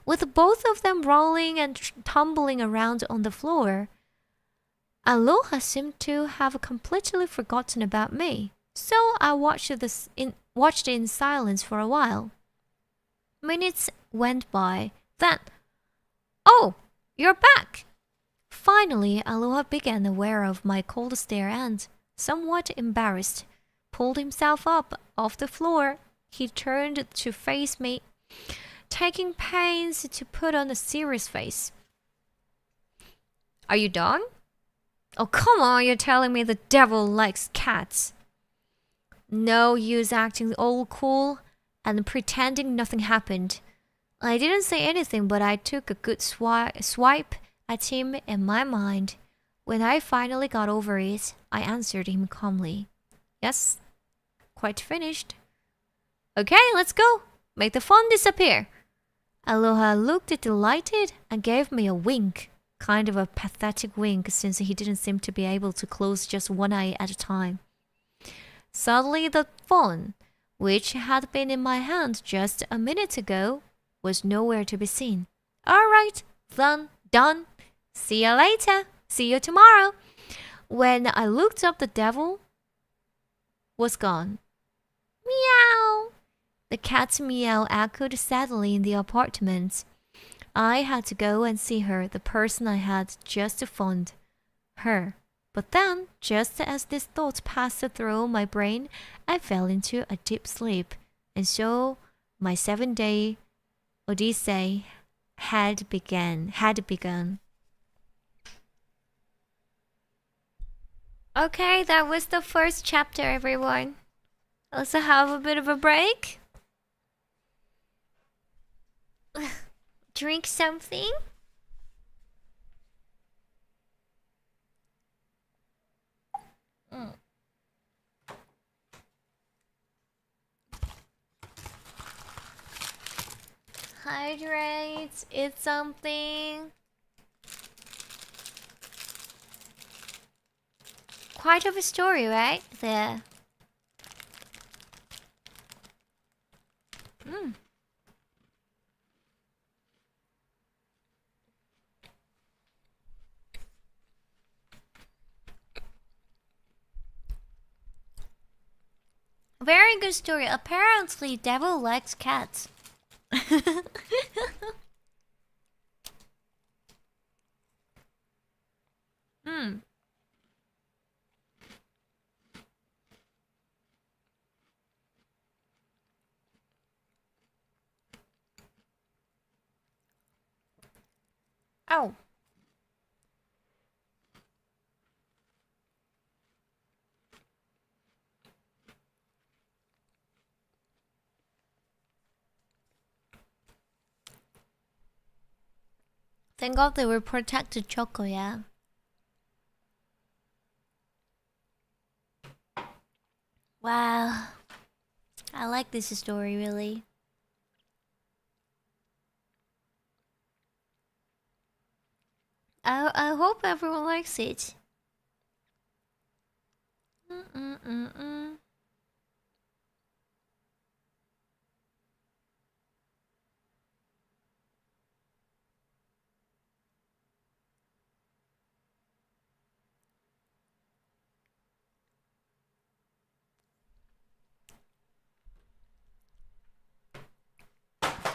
with both of them rolling and tumbling around on the floor. Aloha seemed to have completely forgotten about me, so I watched in silence for a while. Minutes went by. Then, "Oh, you're back!" Finally, Aloha began aware of my cold stare and, somewhat embarrassed, pulled himself up off the floor. He turned to face me, taking pains to put on a serious face. "Are you done?" "Oh, come on, you're telling me the devil likes cats." No use acting all cool and pretending nothing happened. I didn't say anything, but I took a good swipe at him in my mind. When I finally got over it, I answered him calmly. "Yes, quite finished." "Okay, let's go. Make the fun disappear." Aloha looked delighted and gave me a wink. Kind of a pathetic wink, since he didn't seem to be able to close just one eye at a time. Suddenly the phone, which had been in my hand just a minute ago, was nowhere to be seen. "All right, then, done. See you later. See you tomorrow." When I looked up, the devil was gone. Meow. The cat's meow echoed sadly in the apartment. I had to go and see her, the person I had just phoned. Her. But then, just as this thought passed through my brain, I fell into a deep sleep. And so, my 7-day Odyssey had begun. Okay, that was the first chapter, everyone. Let's have a bit of a break. Drink something. Hydrate. Eat something. Quite of a story, right? There. Very good story. Apparently, devil likes cats. Oh. Thank God they were protected choco, yeah. Wow. I like this story, really. I hope everyone likes it. Mm-mm-mm-mm.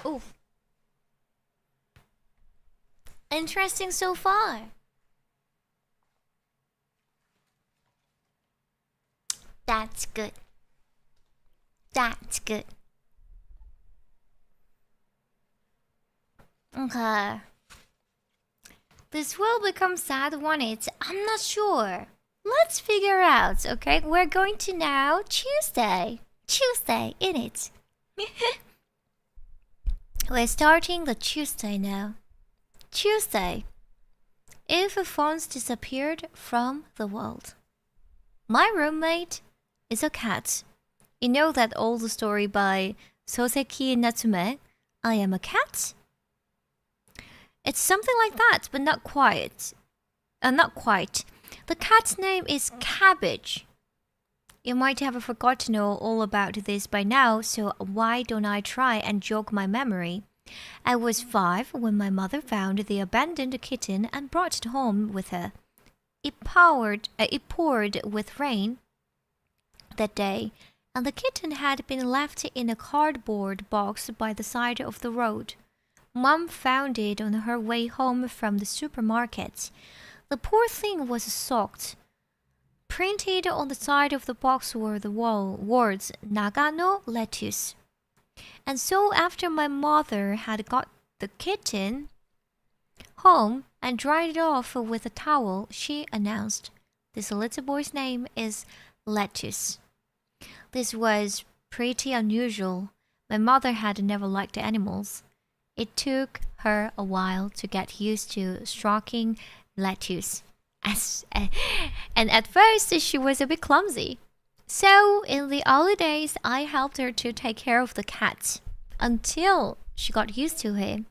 Ooh. Interesting so far. That's good. That's good. Okay. This will become sad, won't it? I'm not sure. Let's figure out, okay? We're going to now Tuesday. Tuesday, in it. We're starting the Tuesday now. Tuesday. If phones disappeared from the world. My roommate is a cat. You know that old story by Soseki Natsume, I am a cat? It's something like that, but not quite. Not quite. The cat's name is Cabbage. You might have forgotten all about this by now, so why don't I try and jog my memory? I was 5 when my mother found the abandoned kitten and brought it home with her. It poured with rain that day, and the kitten had been left in a cardboard box by the side of the road. Mom found it on her way home from the supermarket. The poor thing was soaked. Printed on the side of the box were the words Nagano lettuce. And so after my mother had got the kitten home and dried it off with a towel, she announced, "This little boy's name is Lettuce." This was pretty unusual. My mother had never liked animals. It took her a while to get used to stroking Lettuce. And at first, she was a bit clumsy. So, in the early days, I helped her to take care of the cat until she got used to him.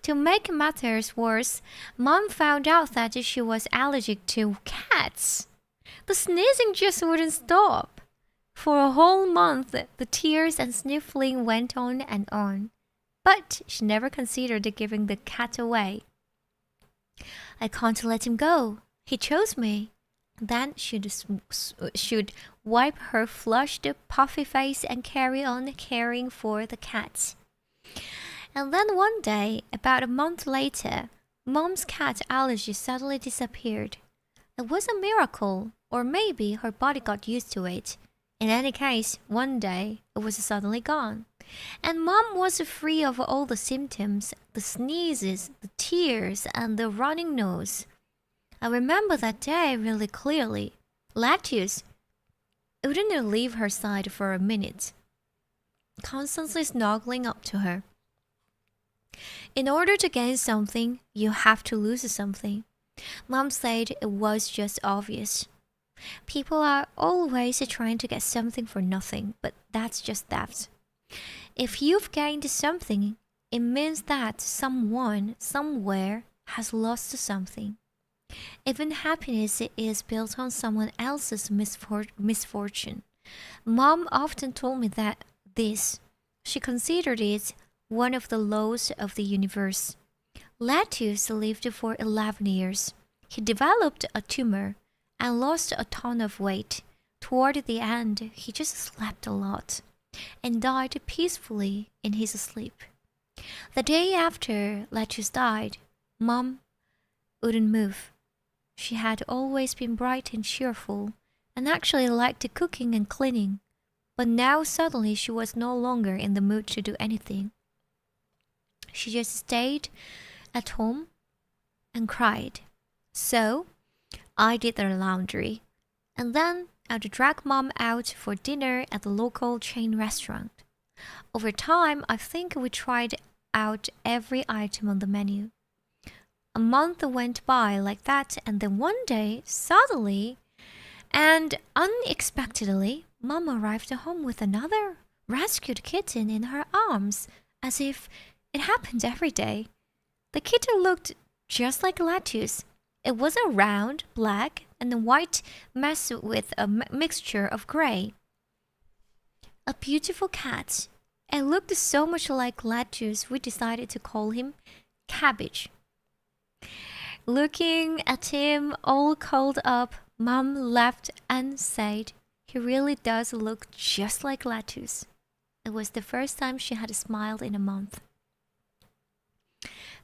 To make matters worse, Mom found out that she was allergic to cats. The sneezing just wouldn't stop. For a whole month, the tears and sniffling went on and on. But she never considered giving the cat away. "I can't let him go. He chose me." Then she'd wipe her flushed, puffy face and carry on caring for the cat. And then one day, about a month later, Mom's cat allergy suddenly disappeared. It was a miracle, or maybe her body got used to it. In any case, one day, it was suddenly gone. And Mom was free of all the symptoms, the sneezes, the tears, and the running nose. I remember that day really clearly. Lettuce wouldn't leave her side for a minute, constantly snuggling up to her. In order to gain something, you have to lose something. Mom said it was just obvious. People are always trying to get something for nothing, but that's just theft. If you've gained something, it means that someone, somewhere, has lost something. Even happiness is built on someone else's misfortune. Mom often told me that she considered it one of the laws of the universe. Lettuce lived for 11 years. He developed a tumor and lost a ton of weight. Toward the end, he just slept a lot and died peacefully in his sleep. The day after Lettuce died, Mom wouldn't move. She had always been bright and cheerful, and actually liked cooking and cleaning. But now suddenly she was no longer in the mood to do anything. She just stayed at home and cried. So I did the laundry, and then I'd drag Mom out for dinner at the local chain restaurant. Over time, I think we tried out every item on the menu. A month went by like that, and then one day, suddenly and unexpectedly, Mom arrived home with another rescued kitten in her arms, as if it happened every day. The kitten looked just like Lettuce. It was a round, black, and white mess with a mixture of gray. A beautiful cat. It looked so much like Lettuce, we decided to call him Cabbage. Looking at him all curled up, Mom laughed and said, "He really does look just like Lettuce." It was the first time she had smiled in a month.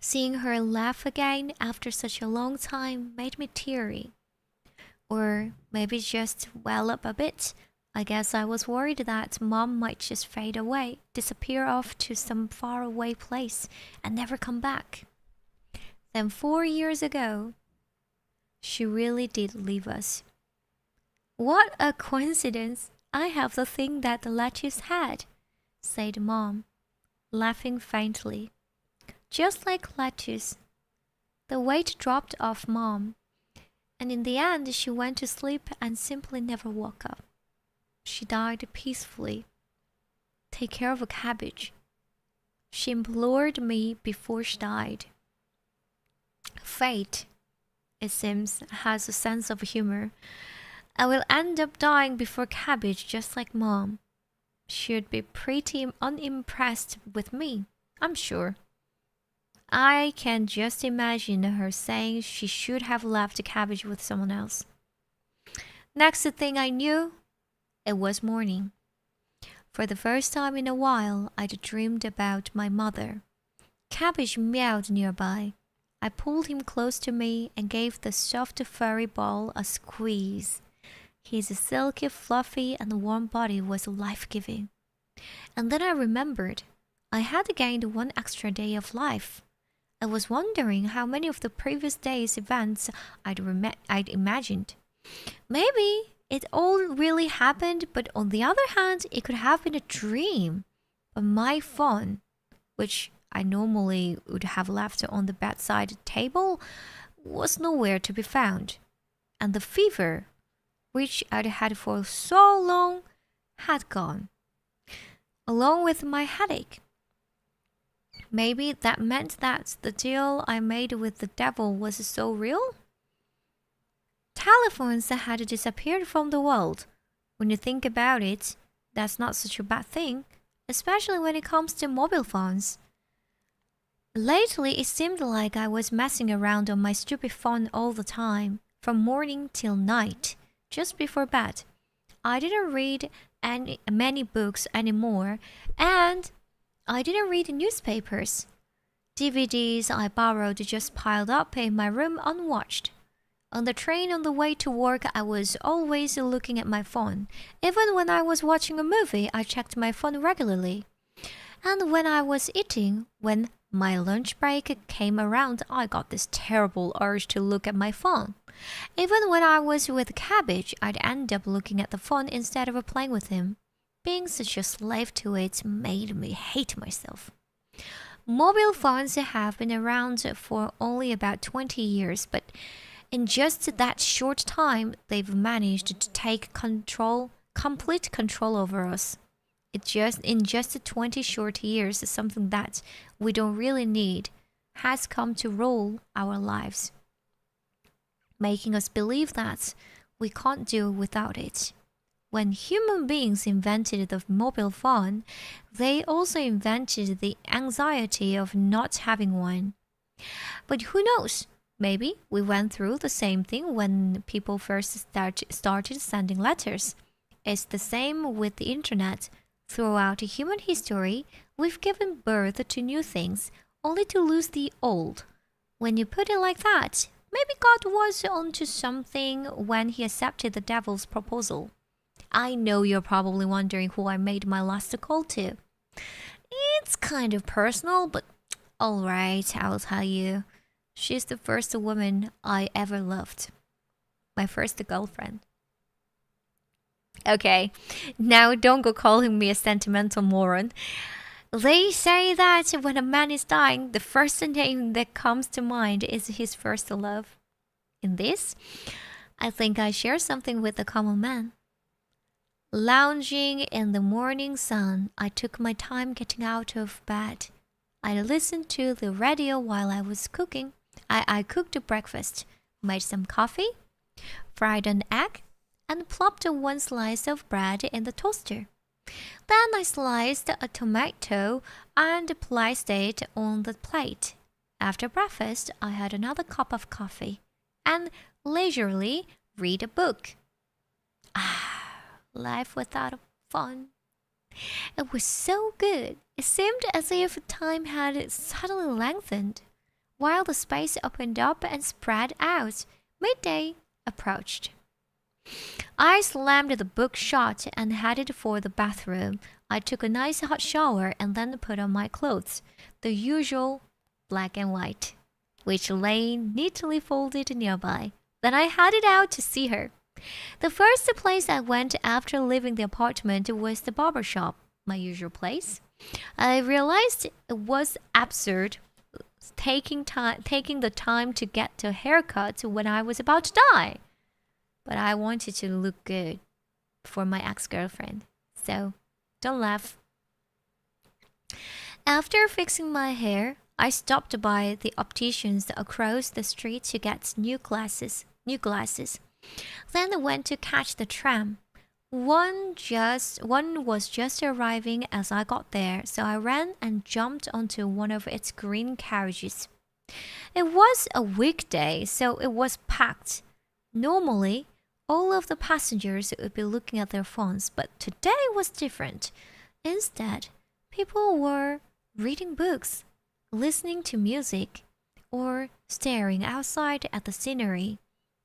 Seeing her laugh again after such a long time made me teary. Or maybe just well up a bit. I guess I was worried that Mom might just fade away, disappear off to some faraway place, and never come back. Then 4 years ago, she really did leave us. "What a coincidence! I have the thing that the Lettuce had," said Mom, laughing faintly. Just like Lettuce. The weight dropped off Mom, and in the end she went to sleep and simply never woke up. She died peacefully. "Take care of a Cabbage," she implored me before she died. Fate, it seems, has a sense of humor. I will end up dying before Cabbage just like Mom. She'd be pretty unimpressed with me, I'm sure. I can just imagine her saying she should have left Cabbage with someone else. Next thing I knew, it was morning. For the first time in a while, I'd dreamed about my mother. Cabbage meowed nearby. I pulled him close to me and gave the soft furry ball a squeeze. His silky, fluffy, and warm body was life-giving. And then I remembered I had gained 1 extra day of life. I was wondering how many of the previous day's events I'd imagined. Maybe it all really happened, but on the other hand, it could have been a dream. But my phone, which I normally would have left on the bedside table, was nowhere to be found. And the fever, which I'd had for so long, had gone, along with my headache. Maybe that meant that the deal I made with the devil was so real? Telephones had disappeared from the world. When you think about it, that's not such a bad thing, especially when it comes to mobile phones. Lately, it seemed like I was messing around on my stupid phone all the time, from morning till night, just before bed. I didn't read many books anymore, and I didn't read newspapers. DVDs I borrowed just piled up in my room unwatched. On the train on the way to work, I was always looking at my phone. Even when I was watching a movie, I checked my phone regularly. And when I was eating, when my lunch break came around, I got this terrible urge to look at my phone. Even when I was with Cabbage, I'd end up looking at the phone instead of playing with him. Being such a slave to it made me hate myself. Mobile phones have been around for only about 20 years, but in just that short time, they've managed to take complete control over us. In just 20 short years, something that we don't really need has come to rule our lives, making us believe that we can't do without it. When human beings invented the mobile phone, they also invented the anxiety of not having one. But who knows? Maybe we went through the same thing when people first started sending letters. It's the same with the internet. Throughout human history, we've given birth to new things, only to lose the old. When you put it like that, maybe God was onto something when he accepted the devil's proposal. I know you're probably wondering who I made my last call to. It's kind of personal, but alright, I'll tell you. She's the first woman I ever loved. My first girlfriend. Okay, now don't go calling me a sentimental moron. They say that when a man is dying, the first name that comes to mind is his first love. In this, I think I share something with the common man. Lounging in the morning sun, I took my time getting out of bed. I listened to the radio while I was cooking. I cooked breakfast, made some coffee, fried an egg, and plopped one slice of bread in the toaster. Then I sliced a tomato and placed it on the plate. After breakfast, I had another cup of coffee and leisurely read a book. Life without fun. It was so good. It seemed as if time had suddenly lengthened. While the space opened up and spread out, midday approached. I slammed the book shut and headed for the bathroom. I took a nice hot shower and then put on my clothes, the usual black and white, which lay neatly folded nearby. Then I headed out to see her. The first place I went after leaving the apartment was the barber shop, my usual place. I realized it was absurd taking the time to get a haircut when I was about to die. But I wanted to look good for my ex-girlfriend, so don't laugh. After fixing my hair, I stopped by the opticians across the street to get new glasses. Then I went to catch the tram. One was just arriving as I got there, so I ran and jumped onto one of its green carriages. It was a weekday, so it was packed. Normally, all of the passengers would be looking at their phones, but today was different. Instead, people were reading books, listening to music, or staring outside at the scenery.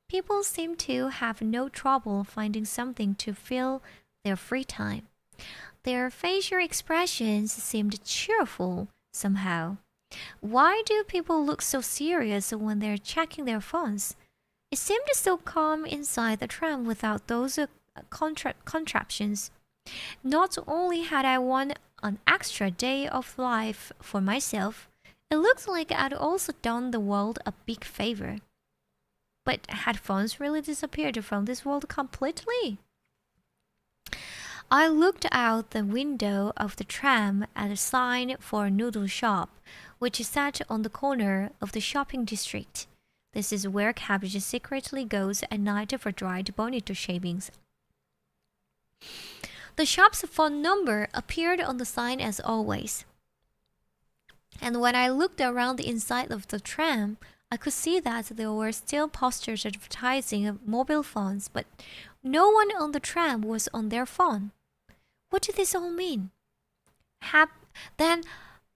People seemed to have no trouble finding something to fill their free time. Their facial expressions seemed cheerful somehow. Why do people look so serious when they're checking their phones? It seemed so calm inside the tram without those contraptions. Not only had I won an extra day of life for myself, it looked like I'd also done the world a big favor. But had phones really disappeared from this world completely? I looked out the window of the tram at a sign for a noodle shop, which sat on the corner of the shopping district. This is where cabbage secretly goes at night for dried bonito shavings. The shop's phone number appeared on the sign as always. And when I looked around the inside of the tram, I could see that there were still posters advertising mobile phones, but no one on the tram was on their phone. What did this all mean? Then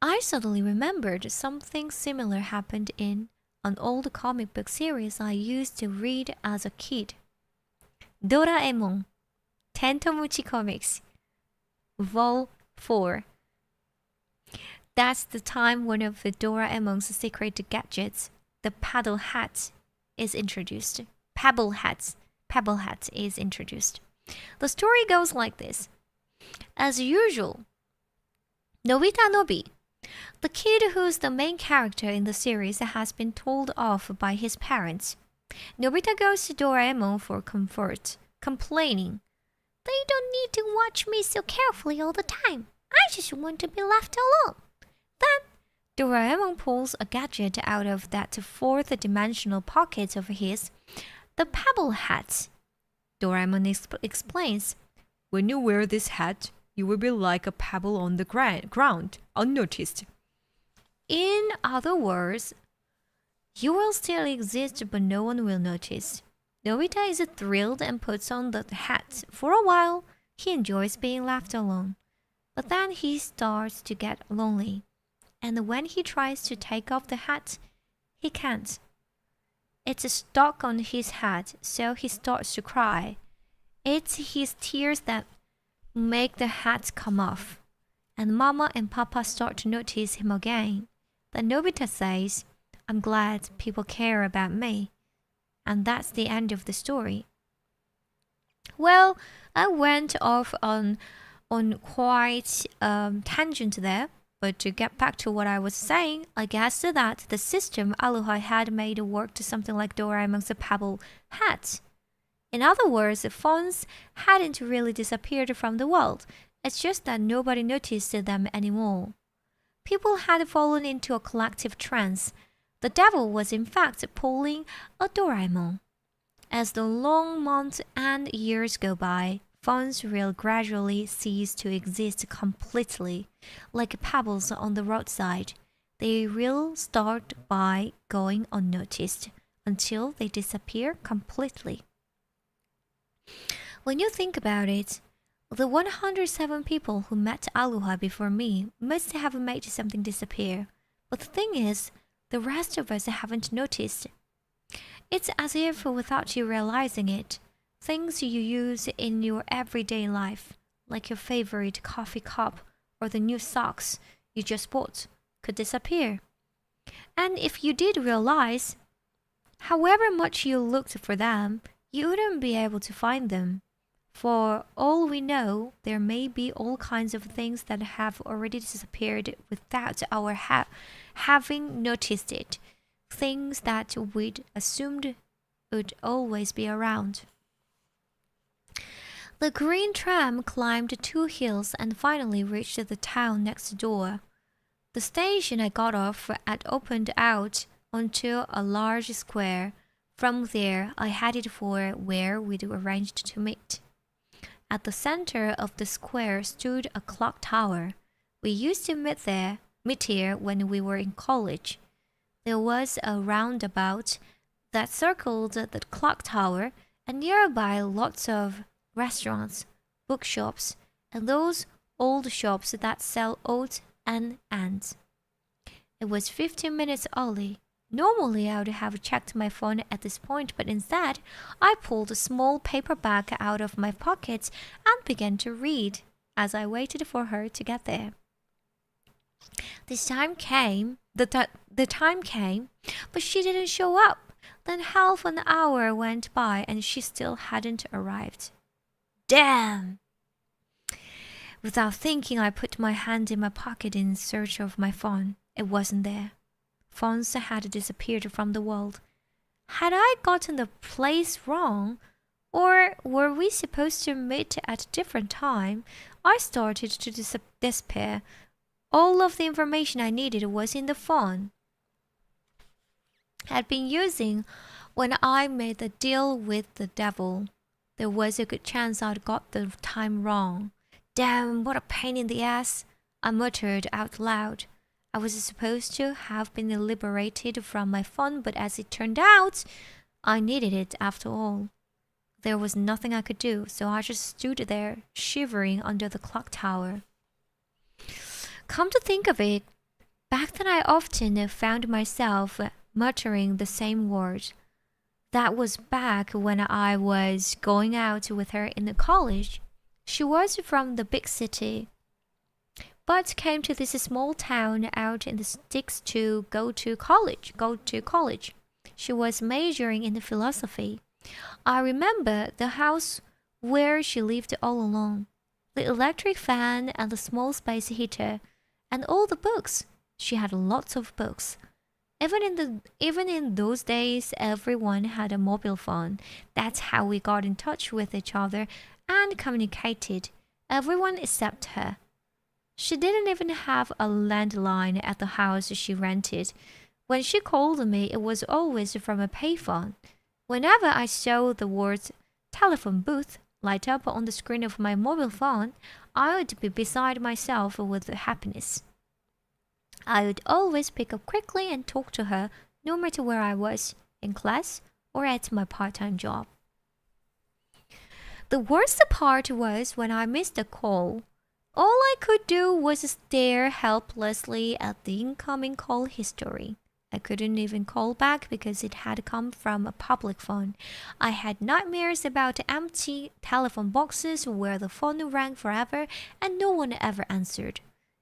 I suddenly remembered something similar happened in an old comic book series I used to read as a kid. 𝓆Welcome, Tentomuchi Comics, Vol. 4. That's the time one of the Doraemon's secret gadgets, the paddle hat, is introduced. Pebble hat is introduced. The story goes like this. As usual, 𝓆Welcome, the kid who's the main character in the series, has been told off by his parents. 𝓆Welcome goes to Doraemon for comfort, complaining, "They don't need to watch me so carefully all the time. I just want to be left alone." Then Doraemon pulls a gadget out of that fourth-dimensional pocket of his, the pebble hat. Doraemon explains, "When you wear this hat, you will be like a pebble on the ground, unnoticed. In other words, you will still exist, but no one will notice." 𝓆Welcome is thrilled and puts on the hat. For a while, he enjoys being left alone. But then he starts to get lonely. And when he tries to take off the hat, he can't. It's stuck on his head, so he starts to cry. It's his tears that make the hat come off. And Mama and Papa start to notice him again. Then 𝓆Welcome says, "I'm glad people care about me." And that's the end of the story. Well, I went off on quite tangent there. But to get back to what I was saying, I guessed that the system Aloha had made worked something like Doraemon's pebble hat. In other words, the phones hadn't really disappeared from the world. It's just that nobody noticed them anymore. People had fallen into a collective trance. The devil was in fact pulling a Doraemon. As the long months and years go by, phones will gradually cease to exist completely, like pebbles on the roadside. They will start by going unnoticed until they disappear completely. When you think about it, the 107 people who met Aloha before me must have made something disappear. But the thing is, the rest of us haven't noticed. It's as if, without you realizing it, things you use in your everyday life, like your favorite coffee cup or the new socks you just bought, could disappear. And if you did realize, however much you looked for them, you wouldn't be able to find them. For all we know, there may be all kinds of things that have already disappeared without our having noticed it. Things that we'd assumed would always be around. The green tram climbed 2 hills and finally reached the town next door. The station I got off at opened out onto a large square. From there, I headed for where we'd arranged to meet. At the center of the square stood a clock tower. We used to meet here when we were in college. There was a roundabout that circled the clock tower, and nearby lots of restaurants, bookshops, and those old shops that sell odds and ends. It was 15 minutes early. Normally, I would have checked my phone at this point, but instead, I pulled a small paper bag out of my pocket and began to read as I waited for her to get there. The time came, but she didn't show up. Then half an hour went by and she still hadn't arrived. Damn! Without thinking, I put my hand in my pocket in search of my phone. It wasn't there. Phones had disappeared from the world. Had I gotten the place wrong? Or were we supposed to meet at a different time? I started to despair. All of the information I needed was in the phone I'd been using when I made the deal with the devil. There was a good chance I'd got the time wrong. Damn, what a pain in the ass, I muttered out loud. I was supposed to have been liberated from my phone, but as it turned out, I needed it after all. There was nothing I could do, so I just stood there, shivering under the clock tower. Come to think of it, back then I often found myself muttering the same word. That was back when I was going out with her in the college. She was from the big city, but came to this small town out in the sticks to go to college. She was majoring in philosophy. I remember the house where she lived all alone, the electric fan and the small space heater, and all the books. She had lots of books. Even in those days, everyone had a mobile phone. That's how we got in touch with each other and communicated. Everyone except her. She didn't even have a landline at the house she rented. When she called me, it was always from a payphone. Whenever I saw the words telephone booth light up on the screen of my mobile phone, I would be beside myself with happiness. I would always pick up quickly and talk to her, no matter where I was, in class or at my part-time job. The worst part was when I missed a call. All I could do was stare helplessly at the incoming call history. I couldn't even call back because it had come from a public phone. I had nightmares about empty telephone boxes where the phone rang forever and no one ever answered.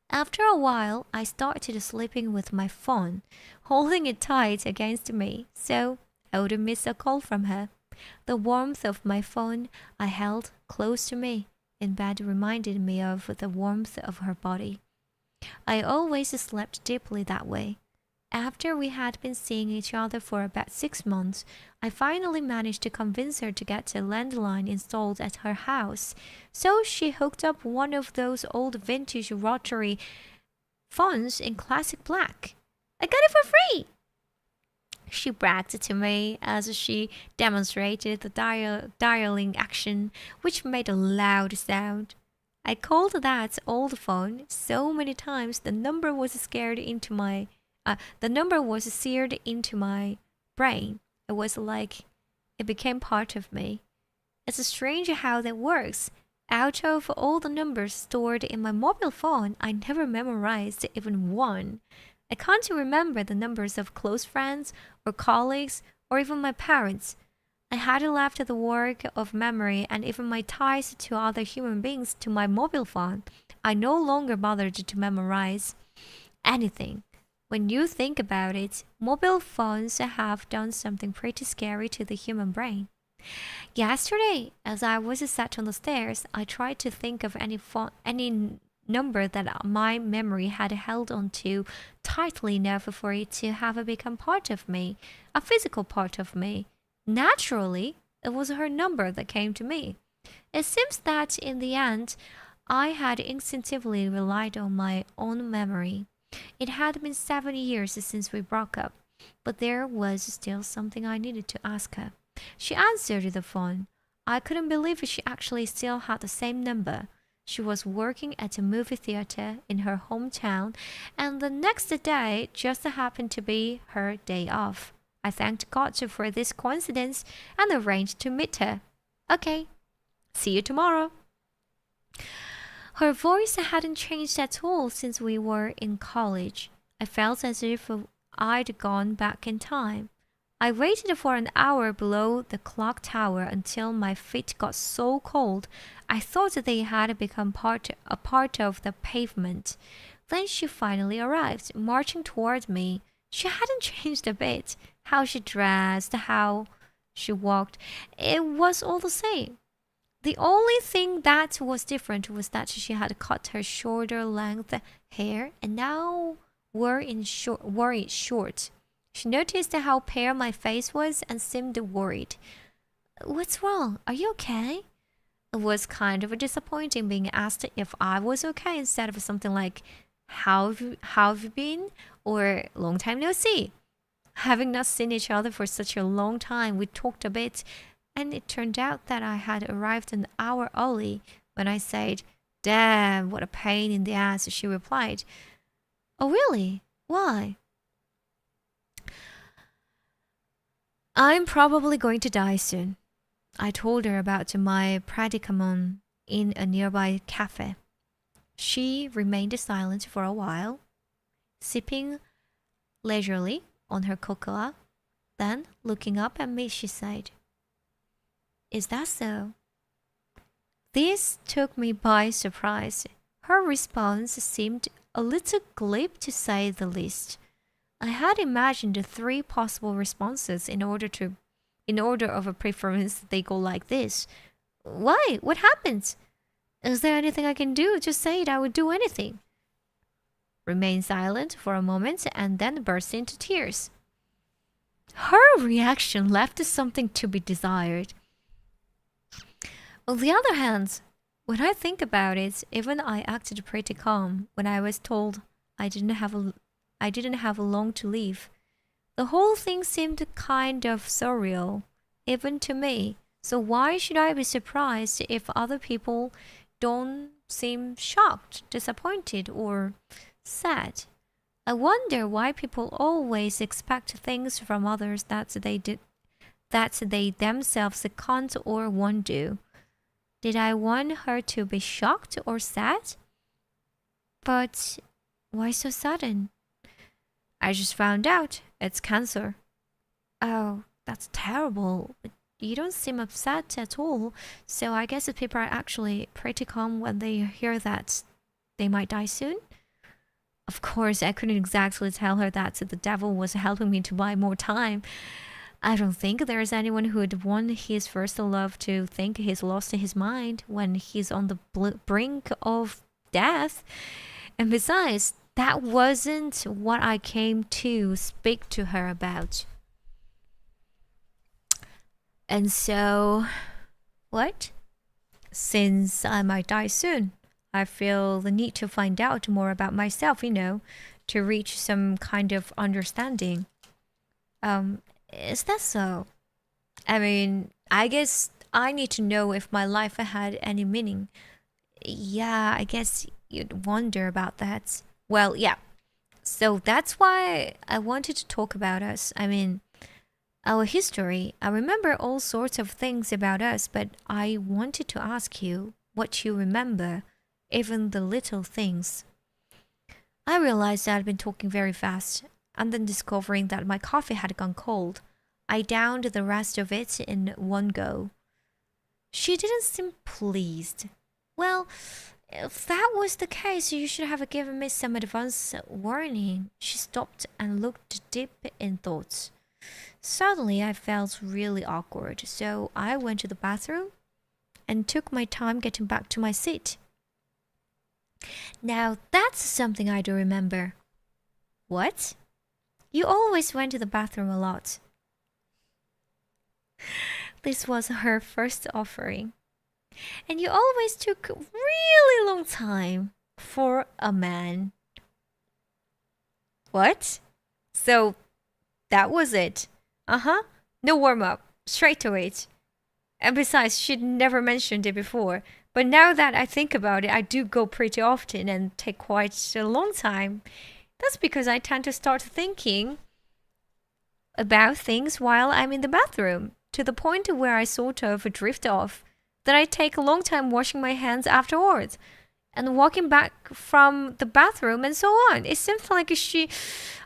After a while, I started sleeping with my phone, holding it tight against me, so I wouldn't miss a call from her. The warmth of my phone I held close to me in bed reminded me of the warmth of her body. I always slept deeply that way. After we had been seeing each other for about 6 months, I finally managed to convince her to get a landline installed at her house. So she hooked up one of those old vintage rotary phones in classic black. I got it for free! She bragged to me as she demonstrated the dialing action, which made a loud sound. I called that old phone so many times the number was seared into my brain. It was like it became part of me. It's strange how that works. Out of all the numbers stored in my mobile phone, I never memorized even one. I can't remember the numbers of close friends or colleagues or even my parents. I had left the work of memory and even my ties to other human beings to my mobile phone. I no longer bothered to memorize anything. When you think about it, mobile phones have done something pretty scary to the human brain. Yesterday, as I was sat on the stairs, I tried to think of any number that my memory had held on to tightly enough for it to have become part of me, a physical part of me. Naturally, it was her number that came to me. It seems that in the end, I had instinctively relied on my own memory. It had been 7 years since we broke up, but there was still something I needed to ask her. She answered the phone. I couldn't believe she actually still had the same number. She was working at a movie theater in her hometown, and the next day just happened to be her day off. I thanked God for this coincidence and arranged to meet her. Okay, see you tomorrow. Her voice hadn't changed at all since we were in college. I felt as if I'd gone back in time. I waited for an hour below the clock tower until my feet got so cold I thought they had become a part of the pavement. Then she finally arrived, marching toward me. She hadn't changed a bit. How she dressed, how she walked, it was all the same. The only thing that was different was that she had cut her shoulder length hair and now wore it short. She noticed how pale my face was and seemed worried. What's wrong? Are you okay? It was kind of disappointing being asked if I was okay instead of something like, how have you been? Or long time no see. Having not seen each other for such a long time, we talked a bit, and it turned out that I had arrived an hour early. When I said, "Damn, what a pain in the ass," she replied, "Oh really? Why?" "I'm probably going to die soon." I told her about my predicament in a nearby cafe. She remained silent for a while, sipping leisurely on her cocoa. Then, looking up at me, she said, "Is that so?" This took me by surprise. Her response seemed a little glib, to say the least. I had imagined 3 possible responses in order of a preference. They go like this. Why? What happened? Is there anything I can do? Just say it. I would do anything. Remain silent for a moment and then burst into tears. Her reaction left something to be desired. On the other hand, when I think about it, even I acted pretty calm when I was told I didn't have long to live. The whole thing seemed kind of surreal, even to me. So why should I be surprised if other people don't seem shocked, disappointed, or sad? I wonder why people always expect things from others that they themselves can't or won't do. Did I want her to be shocked or sad? But why so sudden? I just found out it's cancer. Oh, that's terrible. But you don't seem upset at all, so I guess people are actually pretty calm when they hear that they might die soon. Of course, I couldn't exactly tell her that the devil was helping me to buy more time. I don't think there's anyone who would want his first love to think he's lost his mind when he's on the brink of death. And besides, that wasn't what I came to speak to her about. And so, what? Since I might die soon, I feel the need to find out more about myself, to reach some kind of understanding. Is that so? I mean, I guess I need to know if my life had any meaning. Yeah, I guess you'd wonder about that. Well, yeah. So that's why I wanted to talk about us. I mean, our history. I remember all sorts of things about us, but I wanted to ask you what you remember, even the little things. I realized I'd been talking very fast, and then discovering that my coffee had gone cold, I downed the rest of it in one go. She didn't seem pleased. Well, if that was the case, you should have given me some advance warning. She stopped and looked deep in thought. Suddenly, I felt really awkward, so I went to the bathroom and took my time getting back to my seat. Now, that's something I do remember. What? You always went to the bathroom a lot. This was her first offering. And you always took a really long time for a man. What? So, that was it. Uh-huh. No warm-up. Straight to it. And besides, she'd never mentioned it before. But now that I think about it, I do go pretty often and take quite a long time. That's because I tend to start thinking about things while I'm in the bathroom, to the point where I sort of drift off. Then I take a long time washing my hands afterwards and walking back from the bathroom and so on. It seems like she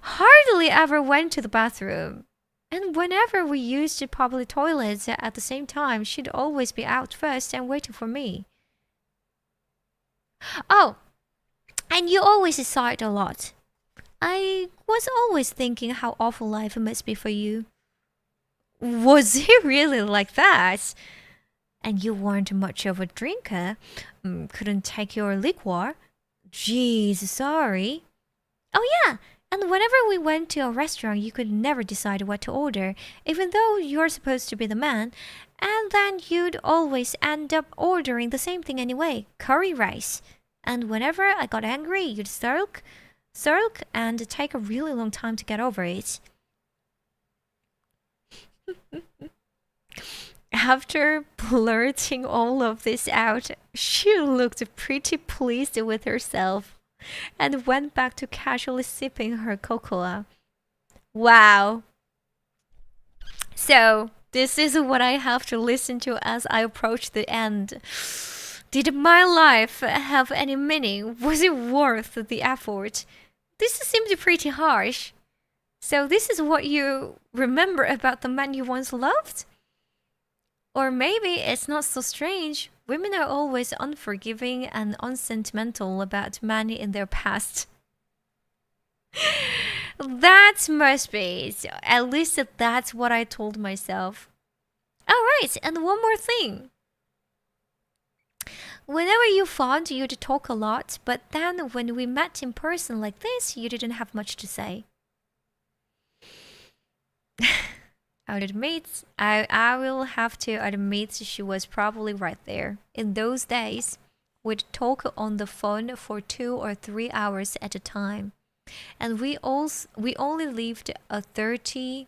hardly ever went to the bathroom. And whenever we used public toilets at the same time, she'd always be out first and waiting for me. Oh, and you always sighed a lot. I was always thinking how awful life must be for you. Was it really like that? And you weren't much of a drinker. Couldn't take your liquor. Jeez, sorry. Oh yeah, and whenever we went to a restaurant, you could never decide what to order, even though you're supposed to be the man. And then you'd always end up ordering the same thing anyway, curry rice. And whenever I got angry, you'd sulk, and take a really long time to get over it. After blurting all of this out, she looked pretty pleased with herself and went back to casually sipping her cocoa. Wow. So, this is what I have to listen to as I approach the end. Did my life have any meaning? Was it worth the effort? This seemed pretty harsh. So this is what you remember about the man you once loved? Or maybe it's not so strange. Women are always unforgiving and unsentimental about men in their past. That must be it. At least that's what I told myself. Alright, and one more thing. Whenever you fought, you'd talk a lot, but then when we met in person like this, you didn't have much to say. I will have to admit she was probably right there. In those days, we'd talk on the phone for 2 or 3 hours at a time. And we only lived a 30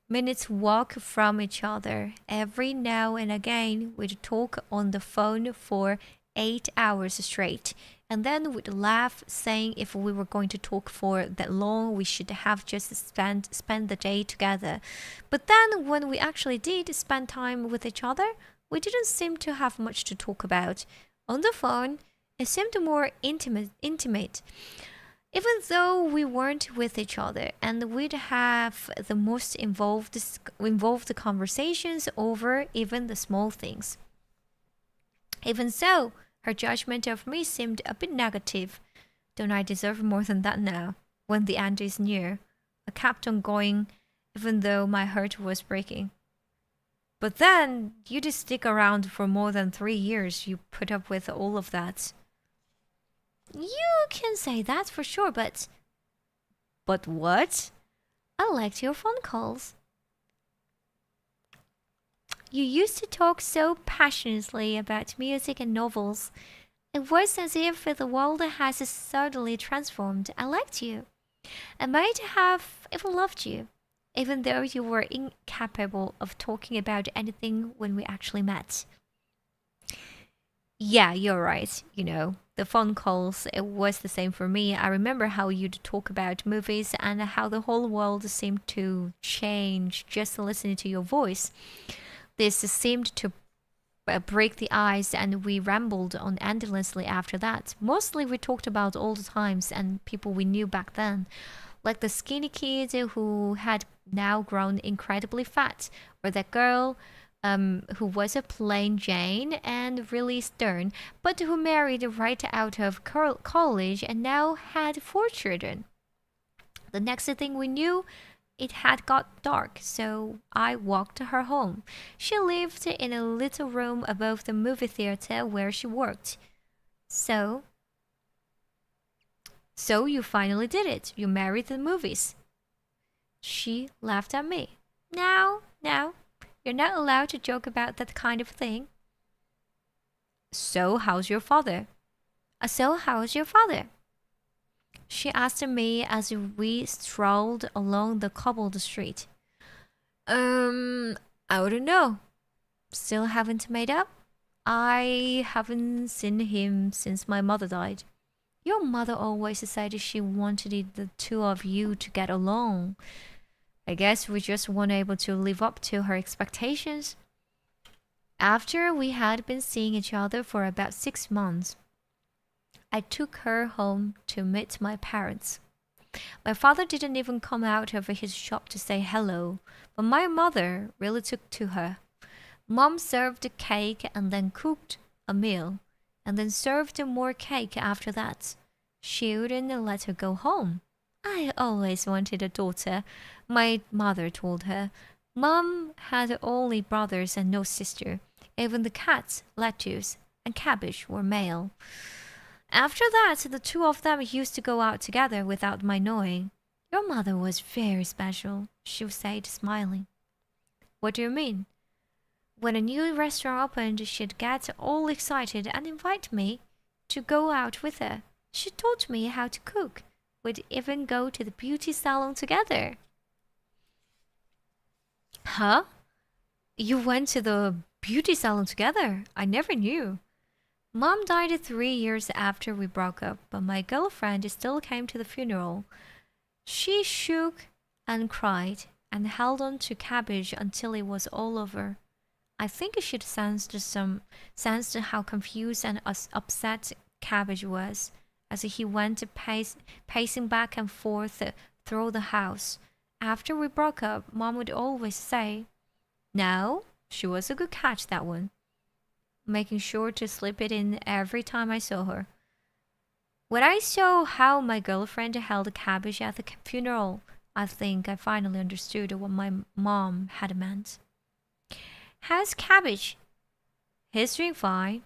minutes walk from each other. Every now and again, we'd talk on the phone for 8 hours straight. And then we'd laugh, saying if we were going to talk for that long, we should have just spent the day together. But then when we actually did spend time with each other, we didn't seem to have much to talk about. On the phone, it seemed more intimate. Even though we weren't with each other, and we'd have the most involved conversations over even the small things. Even so, her judgment of me seemed a bit negative. Don't I deserve more than that now, when the end is near? I kept on going, even though my heart was breaking. But then, you did stick around for more than 3 years. You put up with all of that. You can say that for sure, but... But what? I liked your phone calls. You used to talk so passionately about music and novels. It was as if the world has suddenly transformed. I liked you. I might have even loved you, even though you were incapable of talking about anything when we actually met. Yeah, you're right. The phone calls, it was the same for me. I remember how you'd talk about movies and how the whole world seemed to change just listening to your voice. This seemed to break the ice, and we rambled on endlessly after that. Mostly we talked about old times and people we knew back then, like the skinny kid who had now grown incredibly fat, or that girl who was a plain Jane and really stern, but who married right out of college and now had 4 children. The next thing we knew, it had got dark, so I walked her home. She lived in a little room above the movie theater where she worked. So you finally did it. You married the movies. She laughed at me. Now, you're not allowed to joke about that kind of thing. So how's your father? She asked me as we strolled along the cobbled street. I don't know. Still haven't made up? I haven't seen him since my mother died. Your mother always said she wanted the two of you to get along. I guess we just weren't able to live up to her expectations. After we had been seeing each other for about 6 months, I took her home to meet my parents. My father didn't even come out of his shop to say hello, but my mother really took to her. Mom served cake and then cooked a meal, and then served more cake after that. She wouldn't let her go home. I always wanted a daughter, my mother told her. Mom had only brothers and no sister. Even the cats, lettuce, and cabbage were male. After that, the two of them used to go out together without my knowing. Your mother was very special, she said, smiling. What do you mean? When a new restaurant opened, she'd get all excited and invite me to go out with her. She taught me how to cook. We'd even go to the beauty salon together. Huh? You went to the beauty salon together? I never knew. Mom died 3 years after we broke up, but my girlfriend still came to the funeral. She shook and cried and held on to cabbage until it was all over. I think she'd sensed how confused and upset Cabbage was as he went pacing back and forth through the house. After we broke up, Mom would always say, "No, she was a good catch, that one," making sure to slip it in every time I saw her. When I saw how my girlfriend held Cabbage at the funeral, I think I finally understood what my mom had meant. How's Cabbage? He's doing fine.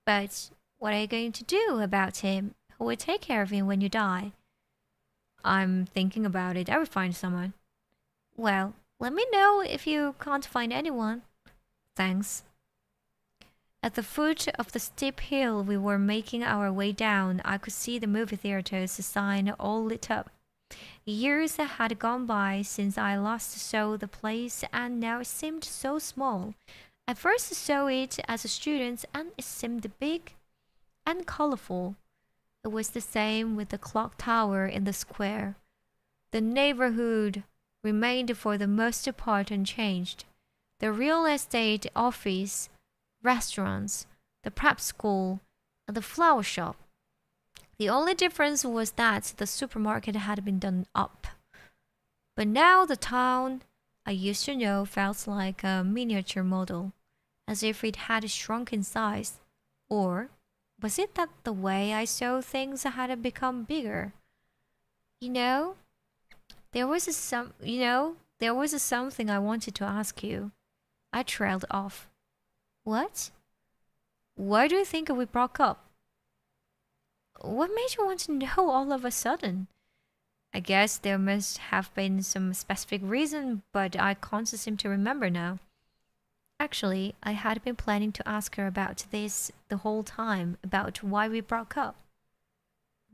But what are you going to do about him? Who will take care of him when you die? I'm thinking about it. I will find someone. Well, let me know if you can't find anyone. Thanks. At the foot of the steep hill we were making our way down, I could see the movie theater's sign all lit up. Years had gone by since I last saw the place, and now it seemed so small. I first saw it as a student, and it seemed big and colorful. It was the same with the clock tower in the square. The neighborhood remained for the most part unchanged. The real estate office, restaurants, the prep school, and the flower shop. The only difference was that the supermarket had been done up. But now the town I used to know felt like a miniature model, as if it had shrunk in size. Or was it that the way I saw things had become bigger? There was something I wanted to ask you. I trailed off. What? Why do you think we broke up? What made you want to know all of a sudden? I guess there must have been some specific reason, but I can't seem to remember now. Actually, I had been planning to ask her about this the whole time, about why we broke up.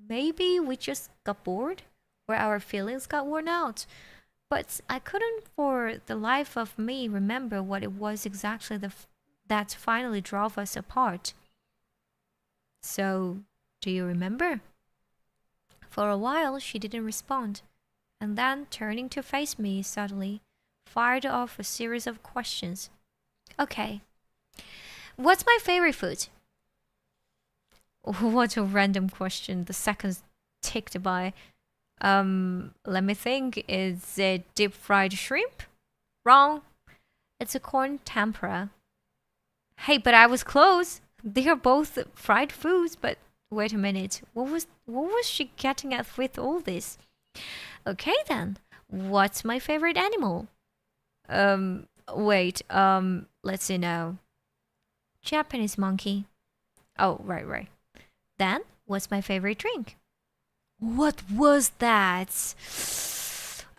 Maybe we just got bored, or our feelings got worn out. But I couldn't for the life of me remember what it was exactly that finally drove us apart. So, do you remember? For a while, she didn't respond, and then, turning to face me suddenly, fired off a series of questions. Okay, what's my favorite food? What a random question. The seconds ticked by. Let me think. Is it deep fried shrimp? Wrong. It's a corn tempura. Hey, but I was close. They are both fried foods, but wait a minute. What was she getting at with all this? Okay then. What's my favorite animal? Wait, let's see now. Japanese monkey. Oh, right. Then, what's my favorite drink? What was that?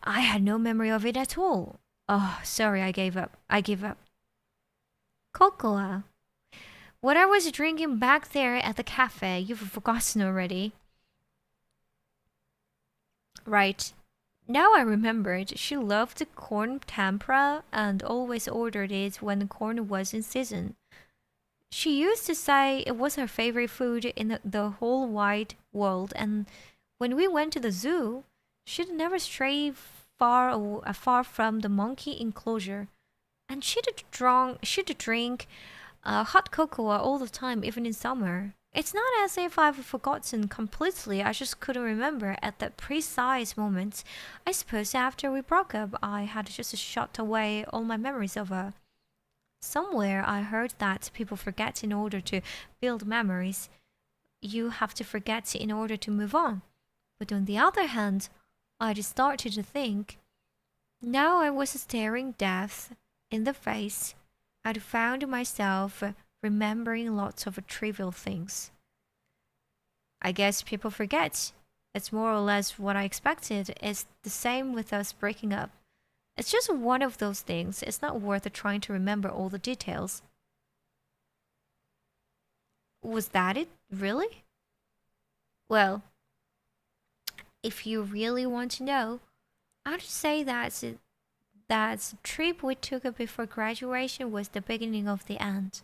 I had no memory of it at all. Oh, sorry, I gave up. I give up. Cocoa. What I was drinking back there at the cafe, you've forgotten already. Right. Now I remembered, she loved corn tempura and always ordered it when the corn was in season. She used to say it was her favorite food in the whole wide world, and when we went to the zoo, she'd never stray far from the monkey enclosure, and she'd drink hot cocoa all the time, even in summer. It's not as if I've forgotten completely, I just couldn't remember at that precise moment. I suppose after we broke up, I had just shut away all my memories of her. Somewhere I heard that people forget in order to build memories. You have to forget in order to move on. But on the other hand, I just started to think. Now I was staring death in the face. I'd found myself remembering lots of trivial things. I guess people forget. It's more or less what I expected. It's the same with us breaking up. It's just one of those things. It's not worth trying to remember all the details. Was that it, really? Well, if you really want to know, I'd say that trip we took before graduation was the beginning of the end.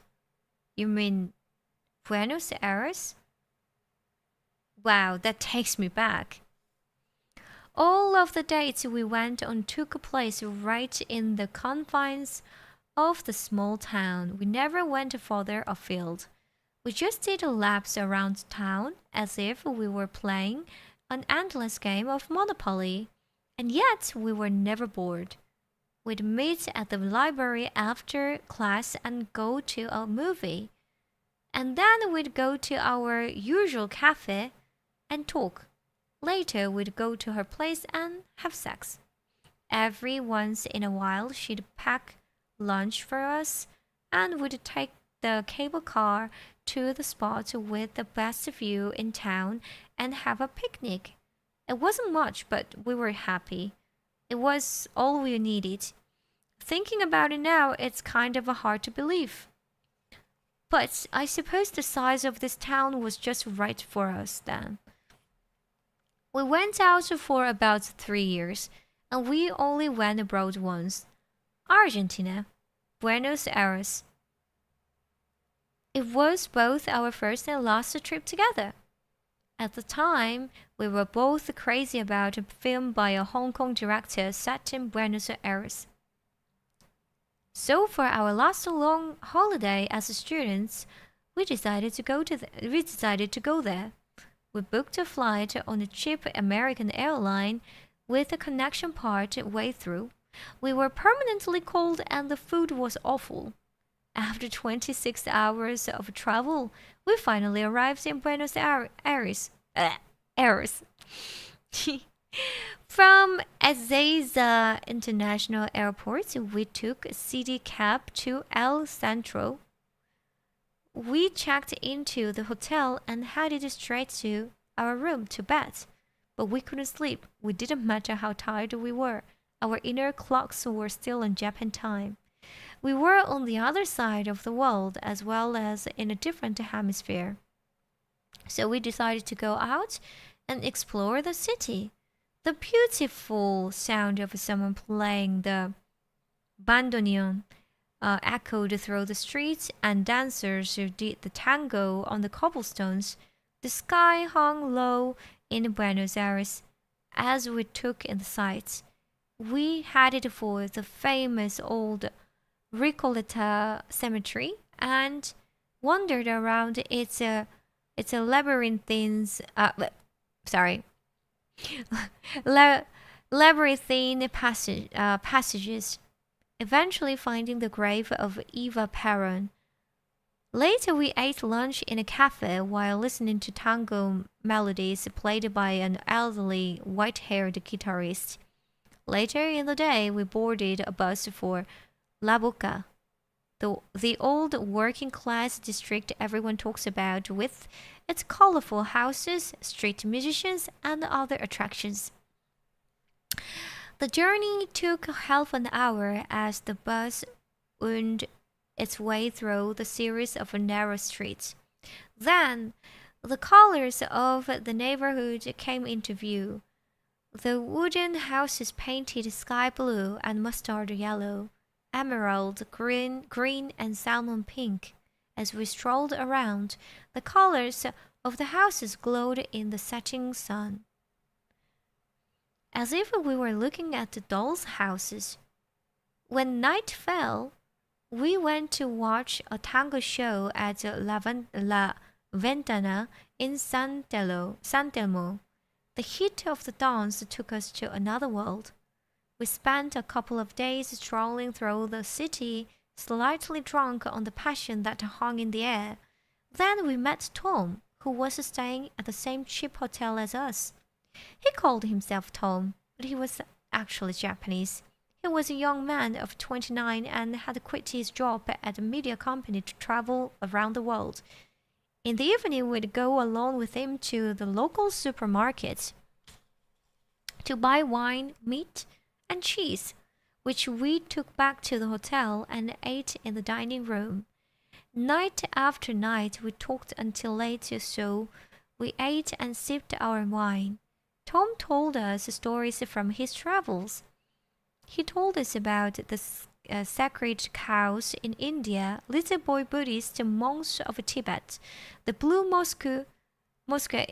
You mean Buenos Aires? Wow, that takes me back. All of the dates we went on took place right in the confines of the small town. We never went further afield. We just did laps around town as if we were playing an endless game of Monopoly. And yet we were never bored. We'd meet at the library after class and go to a movie. And then we'd go to our usual cafe and talk. Later, we'd go to her place and have sex. Every once in a while, she'd pack lunch for us and would take the cable car to the spot with the best view in town and have a picnic. It wasn't much, but we were happy. It was all we needed. Thinking about it now, it's kind of hard to believe. But I suppose the size of this town was just right for us then. We went out for about 3 years, and we only went abroad once. Argentina, Buenos Aires. It was both our first and last trip together. At the time, we were both crazy about a film by a Hong Kong director set in Buenos Aires. So for our last long holiday as students, we decided to go there. We booked a flight on a cheap American airline with a connection part way through. We were permanently cold and the food was awful. After 26 hours of travel, we finally arrived in Buenos Aires. From Ezeiza International Airport, we took a city cab to El Centro. we checked into the hotel and headed straight to our room to bed. But we couldn't sleep. We didn't matter how tired we were. Our inner clocks were still on Japan time. We were on the other side of the world as well as in a different hemisphere. So we decided to go out and explore the city. The beautiful sound of someone playing the bandoneon echoed through the streets, and dancers who did the tango on the cobblestones. The sky hung low in Buenos Aires as we took in the sights. We headed for the famous old Recoleta cemetery and wandered around its labyrinthine labyrinthine passages, eventually finding the grave of Eva Peron. Later, we ate lunch in a cafe while listening to tango melodies played by an elderly, white-haired guitarist. Later in the day, we boarded a bus for La Boca, the old working-class district everyone talks about, with its colorful houses, street musicians, and other attractions. The journey took half an hour as the bus wound its way through the series of narrow streets. Then, the colors of the neighborhood came into view. The wooden houses painted sky blue and mustard yellow, emerald green and salmon pink. As we strolled around, the colors of the houses glowed in the setting sun, as if we were looking at the dolls' houses. When night fell, we went to watch a tango show at La Ventana in San Telmo. The heat of the dance took us to another world. We spent a couple of days strolling through the city, slightly drunk on the passion that hung in the air. Then we met Tom, who was staying at the same cheap hotel as us. He called himself Tom, but he was actually Japanese. He was a young man of 29 and had quit his job at a media company to travel around the world. In the evening, we'd go along with him to the local supermarket to buy wine, meat, and cheese, which we took back to the hotel and ate in the dining room. Night after night, we talked until late, so we ate and sipped our wine. Tom told us stories from his travels. He told us about the sacred cows in India, little boy Buddhist monks of Tibet, the blue mosque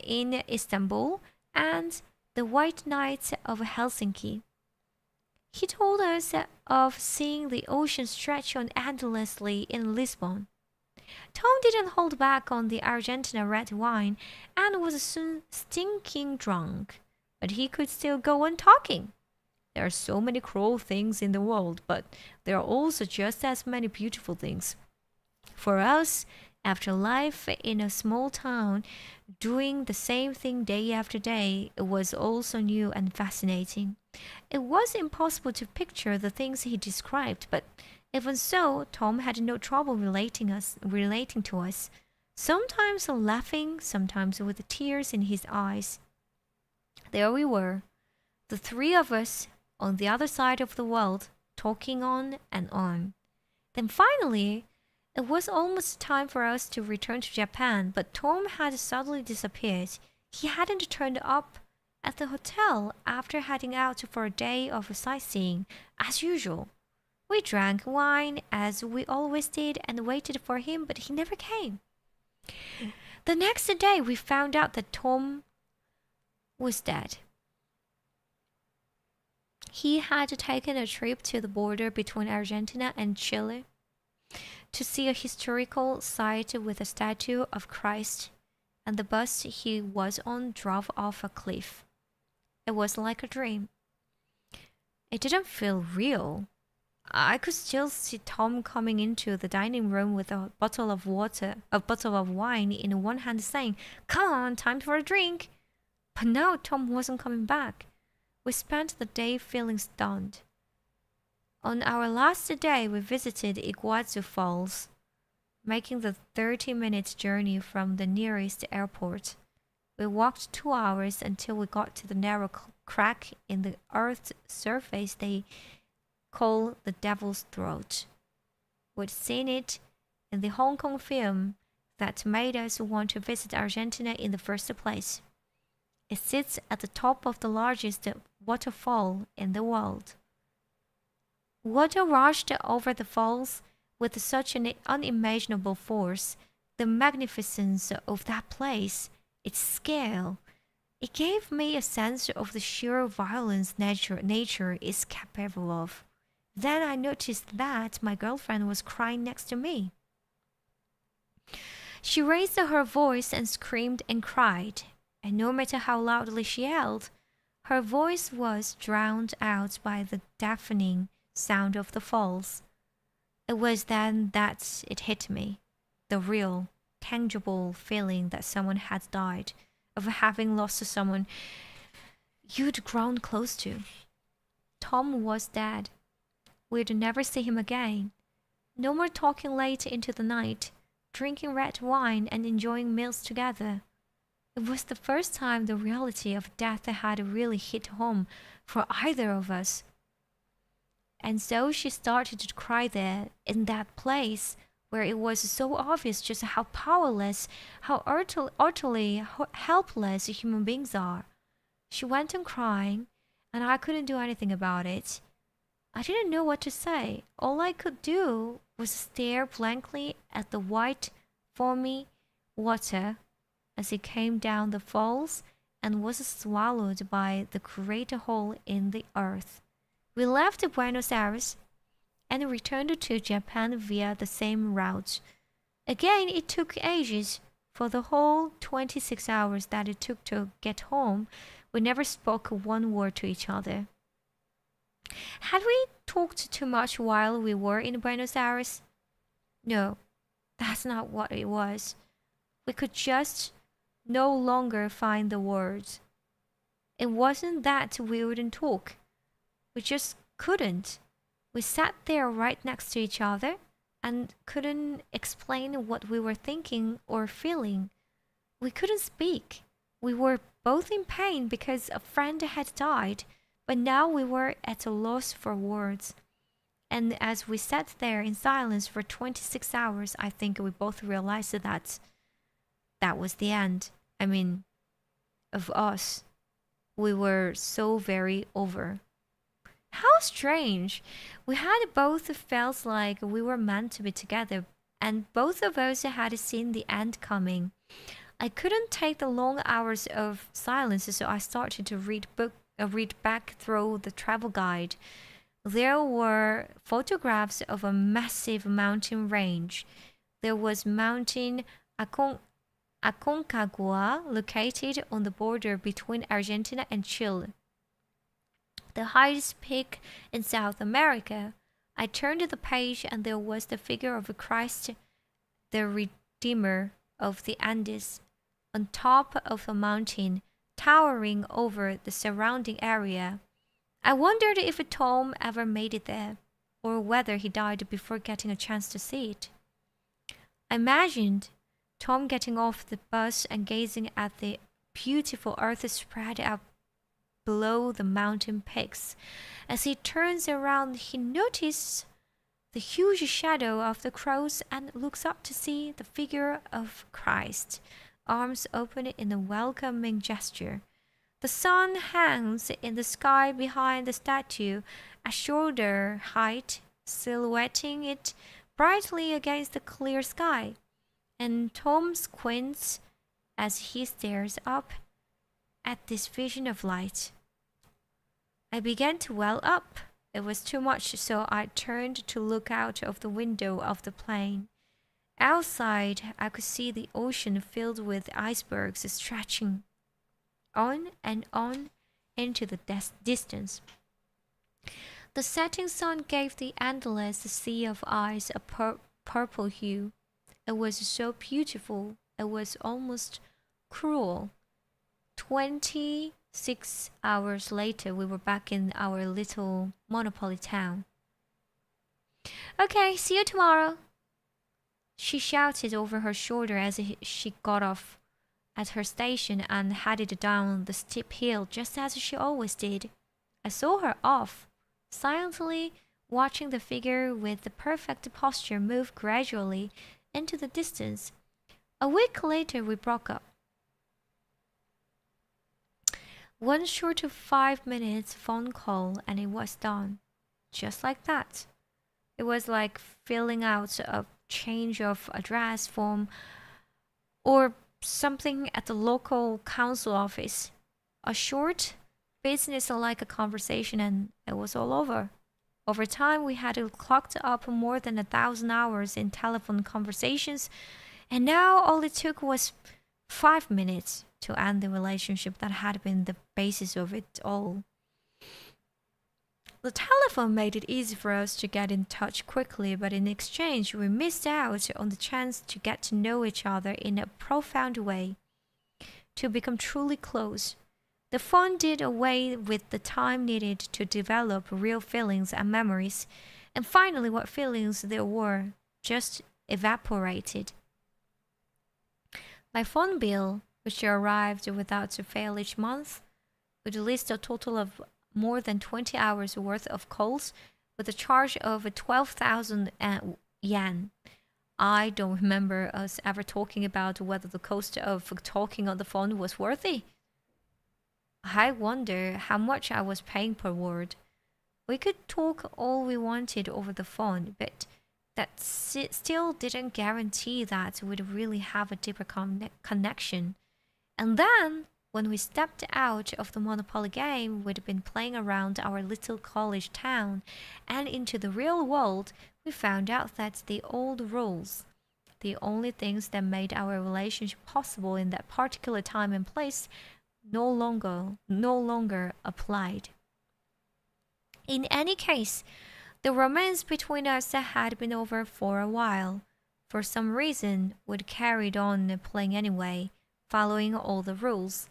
in Istanbul, and the white knights of Helsinki. He told us of seeing the ocean stretch on endlessly in Lisbon. Tom didn't hold back on the Argentina red wine and was soon stinking drunk, but he could still go on talking. There are so many cruel things in the world, but there are also just as many beautiful things. For us, after life in a small town, doing the same thing day after day, it was also new and fascinating. It was impossible to picture the things he described, but even so, Tom had no trouble relating to us, sometimes laughing, sometimes with tears in his eyes. There we were, the three of us on the other side of the world, talking on and on. Then finally, it was almost time for us to return to Japan, but Tom had suddenly disappeared. He hadn't turned up at the hotel after heading out for a day of sightseeing, as usual. We drank wine, as we always did, and waited for him, but he never came. The next day, we found out that Tom was dead. He had taken a trip to the border between Argentina and Chile to see a historical site with a statue of Christ, and the bus he was on drove off a cliff. It was like a dream. It didn't feel real. I could still see Tom coming into the dining room with a bottle of wine in one hand saying, "Come on, time for a drink." But now Tom wasn't coming back. We spent the day feeling stunned. On our last day, we visited Iguazu Falls. making the 30-minute journey from the nearest airport. We walked 2 hours until we got to the narrow crack in the Earth's surface they call the Devil's Throat. We'd seen it in the Hong Kong film that made us want to visit Argentina in the first place. It sits at the top of the largest waterfall in the world. Water rushed over the falls with such an unimaginable force. The magnificence of that place, its scale, it gave me a sense of the sheer violence nature is capable of. Then I noticed that my girlfriend was crying next to me. She raised her voice and screamed and cried, and no matter how loudly she yelled, her voice was drowned out by the deafening sound of the falls. It was then that it hit me, the real, tangible feeling that someone had died, of having lost someone you'd grown close to. Tom was dead. We'd never see him again. No more talking late into the night, drinking red wine and enjoying meals together. It was the first time the reality of death had really hit home for either of us. And so she started to cry there, in that place where it was so obvious just how powerless, how utterly helpless human beings are. She went on crying, and I couldn't do anything about it. I didn't know what to say. All I could do was stare blankly at the white, foamy water as it came down the falls and was swallowed by the great hole in the earth. We left Buenos Aires and returned to Japan via the same route. Again, it took ages. For the whole 26 hours that it took to get home, we never spoke one word to each other. Had we talked too much while we were in Buenos Aires? No, that's not what it was. We could just no longer find the words. It wasn't that we wouldn't talk. We just couldn't. We sat there right next to each other and couldn't explain what we were thinking or feeling. We couldn't speak. We were both in pain because a friend had died, but now we were at a loss for words. And as we sat there in silence for 26 hours, I think we both realized that that was the end. I mean, of us. We were so very over. How strange. We had both felt like we were meant to be together, and both of us had seen the end coming. I couldn't take the long hours of silence, so I started to read back through the travel guide. There were photographs of a massive mountain range. There was Mountain Aconcagua, located on the border between Argentina and Chile, the highest peak in South America. I turned the page and there was the figure of Christ, the Redeemer of the Andes, on top of a mountain, towering over the surrounding area. I wondered if Tom ever made it there, or whether he died before getting a chance to see it. I imagined Tom getting off the bus and gazing at the beautiful earth spread out below the mountain peaks. As he turns around, he notices the huge shadow of the cross and looks up to see the figure of Christ, arms open in a welcoming gesture. The sun hangs in the sky behind the statue, at shoulder height, silhouetting it brightly against the clear sky. And Tom squints as he stares up at this vision of light. I began to well up. It was too much, so I turned to look out of the window of the plane. Outside, I could see the ocean filled with icebergs stretching on and on into the distance. The setting sun gave the endless sea of ice a purple hue. It was so beautiful, it was almost cruel. 26 hours later, we were back in our little monopoly town. Okay, see you tomorrow. she shouted over her shoulder as she got off at her station and headed down the steep hill just as she always did. I saw her off, silently watching the figure with the perfect posture move gradually into the distance. A week later, we broke up. One short of 5 minutes phone call and it was done. Just like that. It was like filling out a change of address form or something at the local council office. A short, business-like conversation and it was all over. Over time, we had clocked up more than 1,000 hours in telephone conversations, and now all it took was 5 minutes to end the relationship that had been the basis of it all. The telephone made it easy for us to get in touch quickly, but in exchange, we missed out on the chance to get to know each other in a profound way, to become truly close. The phone did away with the time needed to develop real feelings and memories, and finally, what feelings there were just evaporated. My phone bill, which arrived without fail each month, would list a total of more than 20 hours worth of calls with a charge of 12,000 yen. I don't remember us ever talking about whether the cost of talking on the phone was worthy. I wonder how much I was paying per word. We could talk all we wanted over the phone, but that still didn't guarantee that we'd really have a deeper connection. And then, when we stepped out of the Monopoly game we'd been playing around our little college town and into the real world, we found out that the old rules, the only things that made our relationship possible in that particular time and place, no longer applied. In any case, the romance between us had been over for a while. For some reason, we'd carried on playing anyway, following all the rules.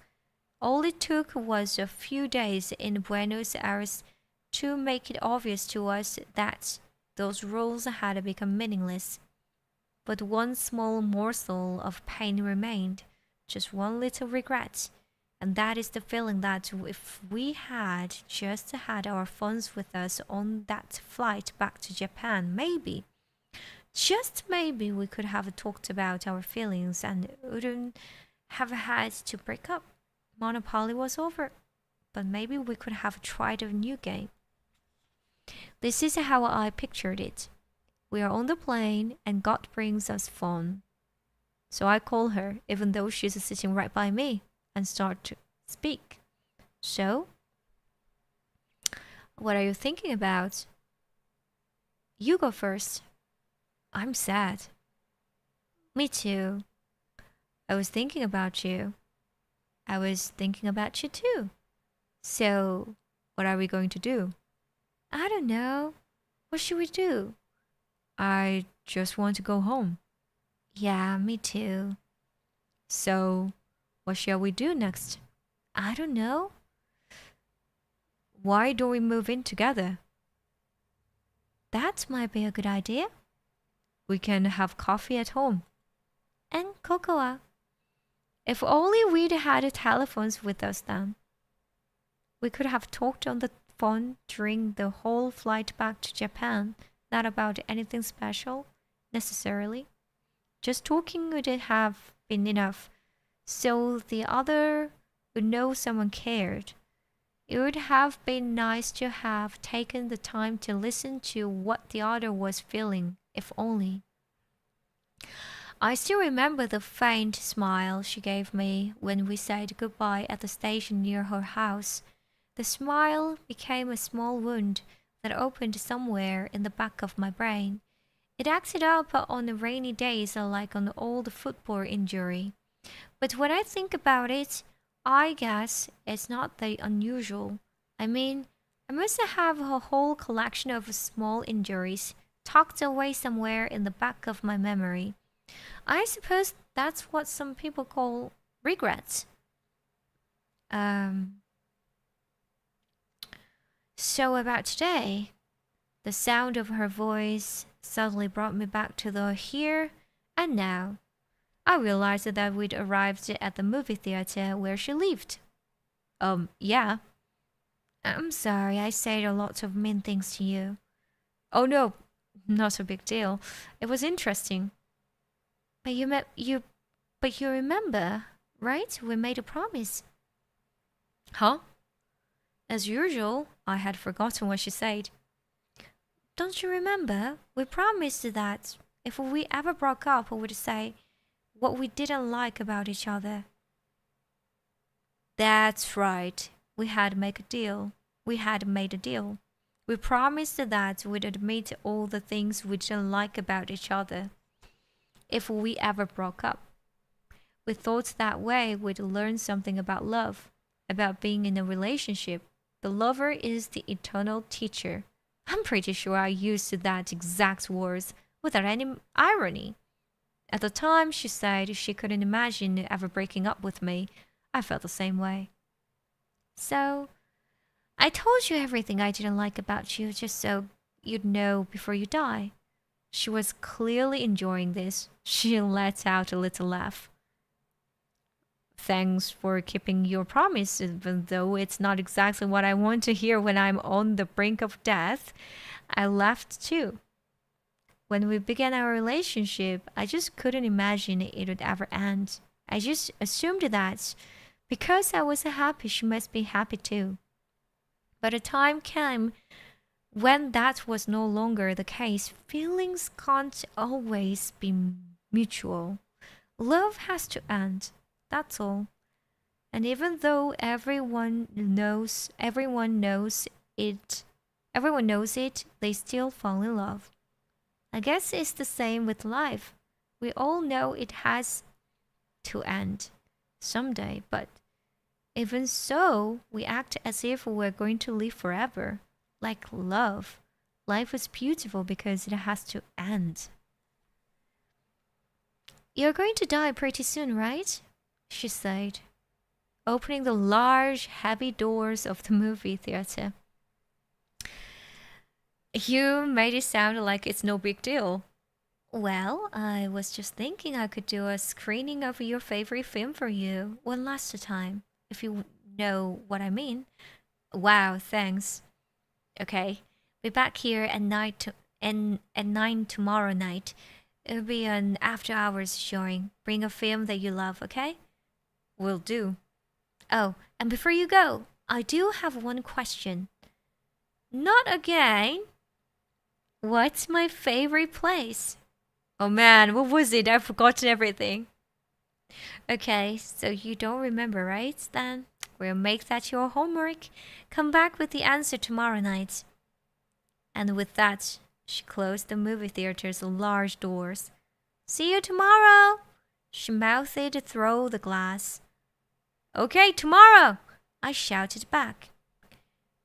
All it took was a few days in Buenos Aires to make it obvious to us that those rules had become meaningless. But one small morsel of pain remained, just one little regret, and that is the feeling that if we had just had our phones with us on that flight back to Japan, maybe, just maybe we could have talked about our feelings and wouldn't have had to break up. Monopoly was over, but maybe we could have tried a new game. This is how I pictured it. We are on the plane and God brings us phone. So I call her, even though she's sitting right by me, and start to speak. So, what are you thinking about? You go first. I'm sad. Me too. I was thinking about you. I was thinking about you too. So, what are we going to do? I don't know. What should we do? I just want to go home. Yeah, me too. So, what shall we do next? I don't know. Why don't we move in together? That might be a good idea. We can have coffee at home. And cocoa. If only we'd had telephones with us then. We could have talked on the phone during the whole flight back to Japan, not about anything special, necessarily. Just talking would have been enough, so the other would know someone cared. It would have been nice to have taken the time to listen to what the other was feeling, if only. I still remember the faint smile she gave me when we said goodbye at the station near her house. The smile became a small wound that opened somewhere in the back of my brain. It acted up on the rainy days like an old football injury. But when I think about it, I guess it's not that unusual. I mean, I must have a whole collection of small injuries tucked away somewhere in the back of my memory. I suppose that's what some people call regrets. So about today, the sound of her voice suddenly brought me back to the here And now, I realized that we'd arrived at the movie theater where she lived. Yeah. I'm sorry, I said a lot of mean things to you. Oh no, not a big deal. It was interesting. But you remember, right? We made a promise. Huh? As usual, I had forgotten what she said. Don't you remember? We promised that if we ever broke up, we would say what we didn't like about each other. That's right. We had made a deal. We had made a deal. We promised that we'd admit all the things we didn't like about each other if we ever broke up. We thought that way we'd learn something about love, about being in a relationship. The lover is the eternal teacher. I'm pretty sure I used that exact words without any irony. At the time, she said she couldn't imagine ever breaking up with me. I felt the same way. So, I told you everything I didn't like about you just so you'd know before you die. She was clearly enjoying this. She let out a little laugh. Thanks for keeping your promise, even though it's not exactly what I want to hear when I'm on the brink of death. I laughed too. When we began our relationship, I just couldn't imagine it would ever end. I just assumed that because I was happy, she must be happy too. But a time came when that was no longer the case. Feelings can't always be mutual. Love has to end. That's all. And even though everyone knows it, they still fall in love. I guess it's the same with life. We all know it has to end someday, but even so, we act as if we're going to live forever. Like love. Life is beautiful because it has to end. You're going to die pretty soon, right? She said, opening the large, heavy doors of the movie theater. You made it sound like it's no big deal. Well, I was just thinking I could do a screening of your favorite film for you one last time, if you know what I mean. Wow, thanks. Okay, be back here at at 9 tomorrow night. It'll be an after-hours showing. Bring a film that you love, okay? Will do. Oh, and before you go, I do have one question. Not again. What's my favorite place? Oh man, what was it? I've forgotten everything. Okay, so you don't remember, right? Then we'll make that your homework. Come back with the answer tomorrow night. And with that, she closed the movie theater's large doors. See you tomorrow, she mouthed through the glass. Okay, tomorrow, I shouted back.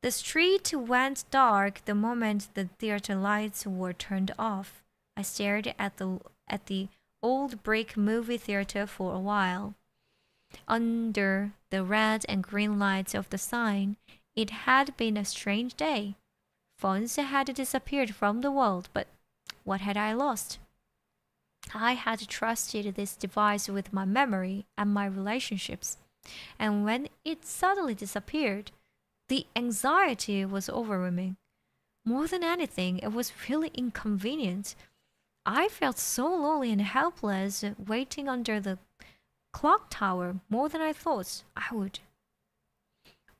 The street went dark the moment the theater lights were turned off. I stared at the old brick movie theater for a while. Under the red and green lights of the sign, it had been a strange day. Phones had disappeared from the world, but what had I lost? I had trusted this device with my memory and my relationships, and when it suddenly disappeared, the anxiety was overwhelming. More than anything, it was really inconvenient. I felt so lonely and helpless waiting under the clock tower more than I thought I would.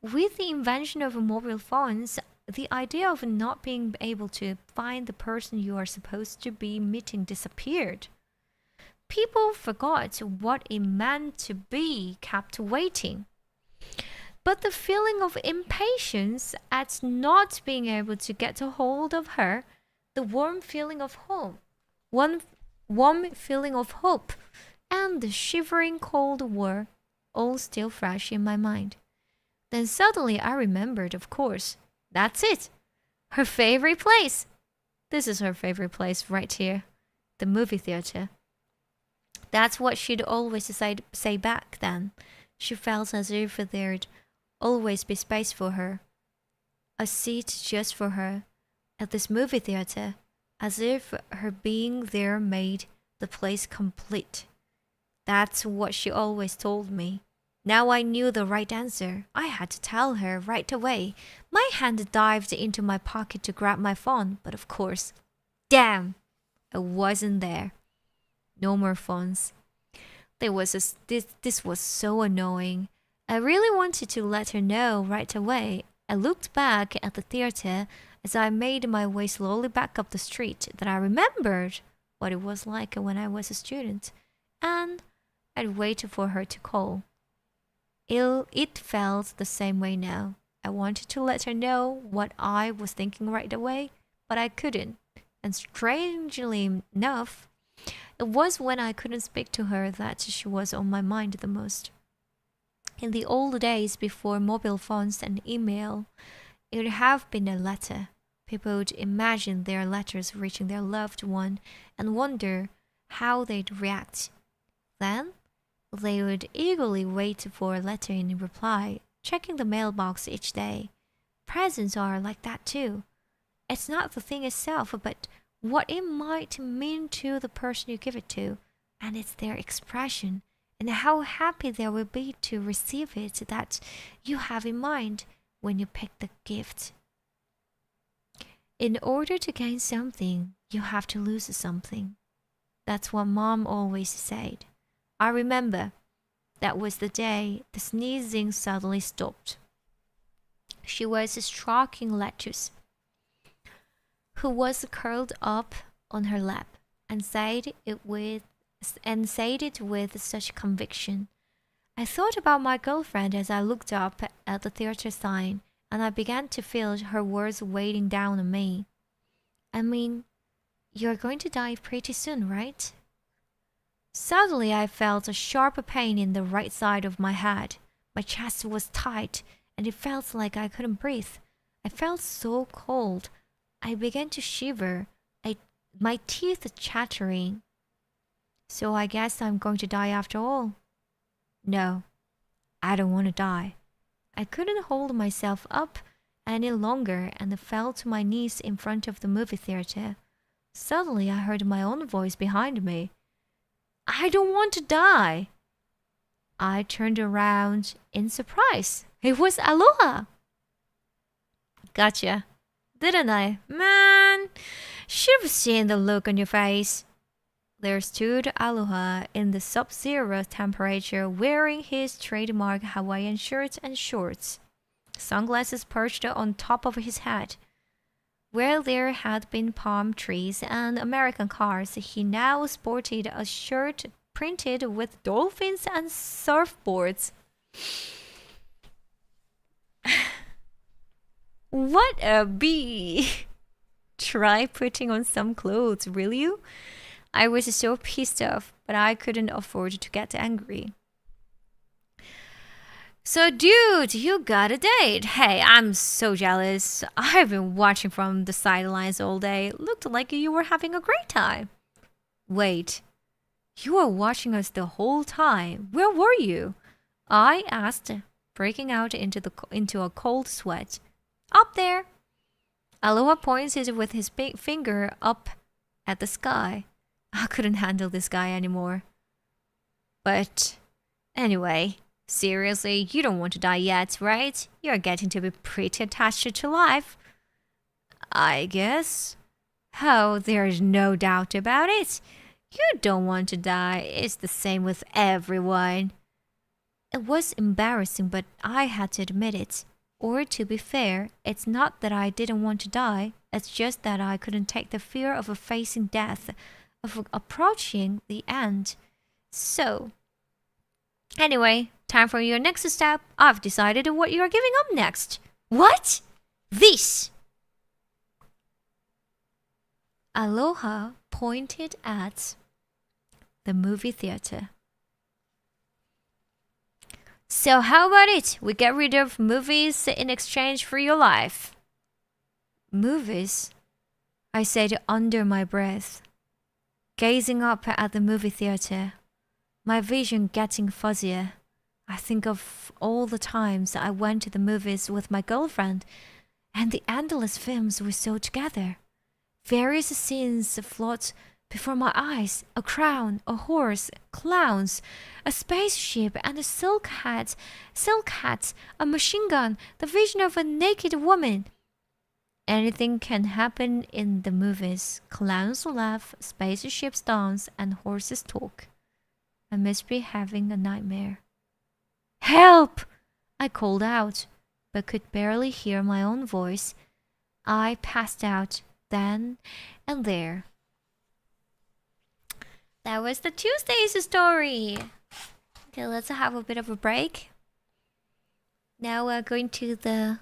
With the invention of mobile phones, the idea of not being able to find the person you are supposed to be meeting disappeared. People forgot what it meant to be kept waiting. But the feeling of impatience at not being able to get a hold of her, the warm feeling of home, warm feeling of hope, and the shivering cold were all still fresh in my mind. Then suddenly I remembered, of course. That's it. Her favorite place. This is her favorite place right here. The movie theater. That's what she'd always say back then. She felt as if there'd always be space for her. A seat just for her at this movie theater. As if her being there made the place complete. That's what she always told me. Now I knew the right answer. I had to tell her right away. My hand dived into my pocket to grab my phone, but of course, damn, it wasn't there. No more phones. This was so annoying. I really wanted to let her know right away. I looked back at the theater as I made my way slowly back up the street. Then I remembered what it was like when I was a student, and I'd waited for her to call. It felt the same way now. I wanted to let her know what I was thinking right away, but I couldn't. And strangely enough, it was when I couldn't speak to her that she was on my mind the most. In the old days before mobile phones and email, it would have been a letter. People would imagine their letters reaching their loved one and wonder how they'd react. Then, they would eagerly wait for a letter in reply, checking the mailbox each day. Presents are like that too. It's not the thing itself, but what it might mean to the person you give it to, and it's their expression and how happy they will be to receive it that you have in mind when you pick the gift. In order to gain something, you have to lose something. That's what Mom always said. I remember that was the day the sneezing suddenly stopped. She was stroking Lettuce, who was curled up on her lap, and said it with such conviction. I thought about my girlfriend as I looked up at the theater sign, and I began to feel her words weighing down on me. I mean, you're going to die pretty soon, right? Suddenly I felt a sharp pain in the right side of my head. My chest was tight, and it felt like I couldn't breathe. I felt so cold. I began to shiver, my teeth chattering. So I guess I'm going to die after all. No, I don't want to die. I couldn't hold myself up any longer and fell to my knees in front of the movie theater. Suddenly I heard my own voice behind me. I don't want to die. I turned around in surprise. It was Aloha. Gotcha, didn't I? Man, should have seen the look on your face. There stood Aloha in the sub-zero temperature, wearing his trademark Hawaiian shirt and shorts, sunglasses perched on top of his head. Where there had been palm trees and American cars, he now sported a shirt printed with dolphins and surfboards. What a bee! Try putting on some clothes, will you? I was so pissed off, but I couldn't afford to get angry. So, dude, you got a date. Hey, I'm so jealous. I've been watching from the sidelines all day. Looked like you were having a great time. Wait, you were watching us the whole time. Where were you? I asked, breaking out into a cold sweat. Up there. Aloha pointed with his big finger up at the sky. I couldn't handle this guy anymore. But anyway, seriously, you don't want to die yet, right? You're getting to be pretty attached to life. I guess. Oh, there's no doubt about it. You don't want to die. It's the same with everyone. It was embarrassing, but I had to admit it. Or to be fair, it's not that I didn't want to die. It's just that I couldn't take the fear of facing death, of approaching the end. So, anyway, time for your next step. I've decided what you're giving up next. What? This! Aloha pointed at the movie theater. So how about it? We get rid of movies in exchange for your life. Movies? I said under my breath, gazing up at the movie theater, my vision getting fuzzier. I think of all the times I went to the movies with my girlfriend and the endless films we saw together. Various scenes float Before my eyes, a crown, a horse, clowns, a spaceship, and a silk hat, a machine gun, the vision of a naked woman. Anything can happen in the movies. Clowns laugh, spaceships dance, and horses talk. I must be having a nightmare. Help! I called out, but could barely hear my own voice. I passed out then and there. That was the Tuesday's story. Okay, let's have a bit of a break. Now we're going to the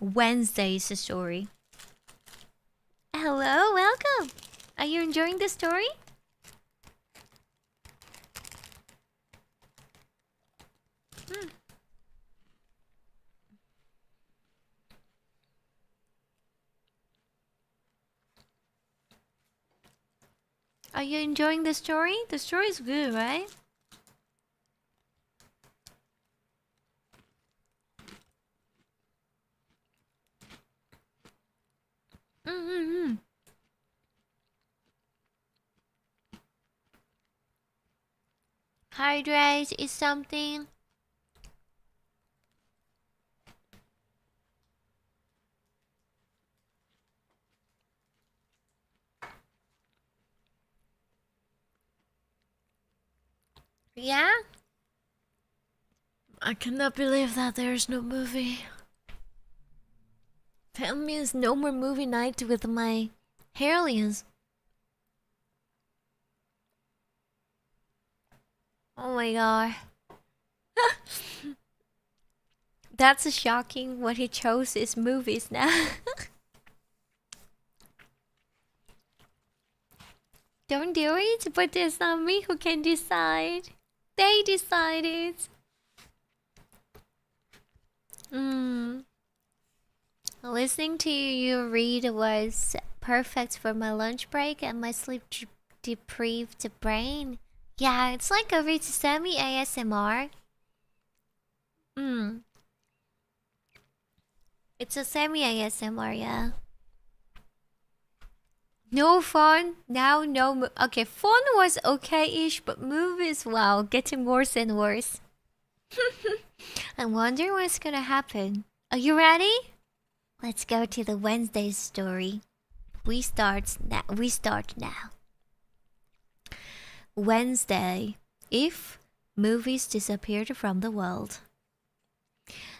Wednesday's story. Hello, welcome. Are you enjoying the story? Are you enjoying the story? The story is good, right? Hydrate is something. Yeah? I cannot believe that there's no movie. That means no more movie night with my aliens. Oh my god. That's shocking. What he chose is movies now. Don't do it, but it's not me who can decide. They decided. Listening to you read was perfect for my lunch break and my sleep-deprived brain. Yeah, it's like a bit semi-ASMR. It's a semi-ASMR, yeah. No fun? Now no okay, fun was okay-ish, but movies, wow, getting worse and worse. I wonder what's gonna happen. Are you ready? Let's go to the Wednesday story. We start now. Wednesday. If movies disappeared from the world.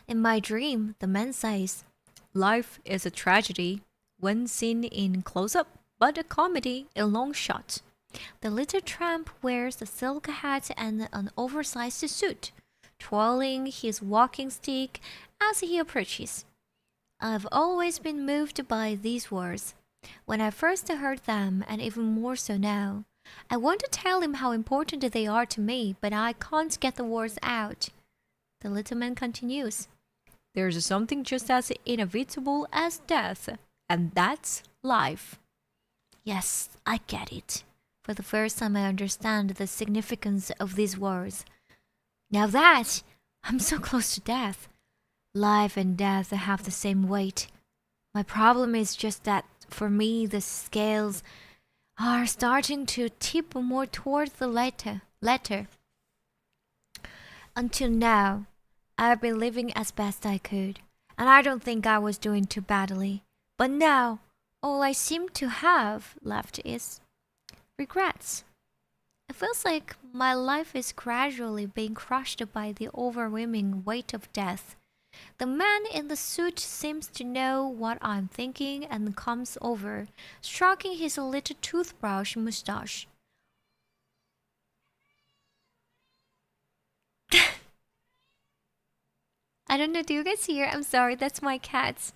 In my dream, the man says, "Life is a tragedy when seen in close-up, but a comedy in long shot." The little tramp wears a silk hat and an oversized suit, twirling his walking stick as he approaches. I've always been moved by these words. When I first heard them, and even more so now, I want to tell him how important they are to me, but I can't get the words out. The little man continues. There's something just as inevitable as death, and that's life. Yes, I get it. For the first time I understand the significance of these words. Now that I'm so close to death, life and death have the same weight. My problem is just that for me the scales are starting to tip more towards the latter. Until now, I've been living as best I could, and I don't think I was doing too badly. But now, all I seem to have left is regrets. It feels like my life is gradually being crushed by the overwhelming weight of death. The man in the suit seems to know what I'm thinking and comes over, stroking his little toothbrush mustache. I don't know, do you guys hear? I'm sorry, that's my cat.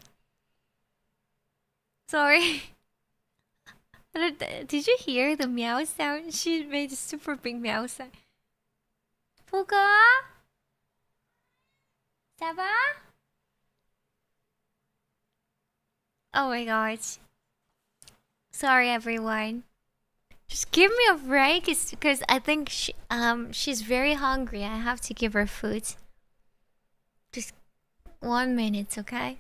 Sorry. Did you hear the meow sound? She made a super big meow sound. 보가? Ça va? Oh my gosh. Sorry everyone. Just give me a break, it's because I think she's very hungry. I have to give her food. Just 1 minute, okay?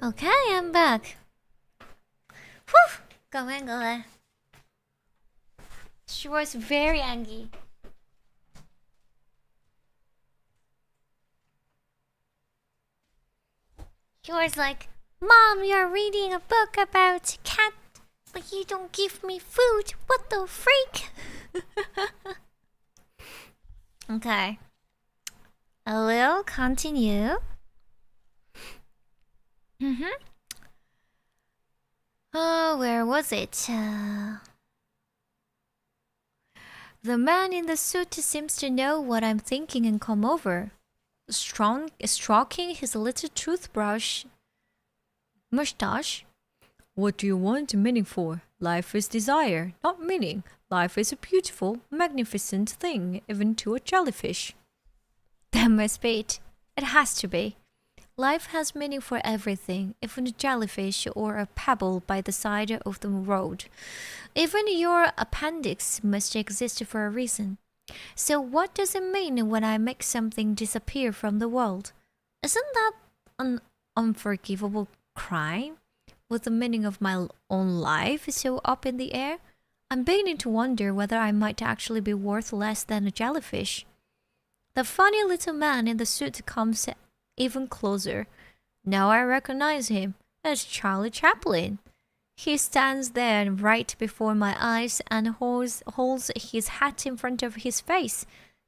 Okay, I'm back. Whew! 各位各位 She was very angry. She was like, Mom, you're reading a book about a cat, but you don't give me food. What the freak? Okay. I will continue. Where was it? The man in the suit seems to know what I'm thinking and come over, stroking his little toothbrush mustache. What do you want meaning for? Life is desire, not meaning. Life is a beautiful, magnificent thing, even to a jellyfish. That must be it. It has to be. Life has meaning for everything, even a jellyfish or a pebble by the side of the road. Even your appendix must exist for a reason. So what does it mean when I make something disappear from the world? Isn't that an unforgivable crime? With the meaning of my own life so up in the air? I'm beginning to wonder whether I might actually be worth less than a jellyfish. The funny little man in the suit comes even closer. Now I recognize him as Charlie Chaplin. He stands there right before my eyes and holds his hat in front of his face.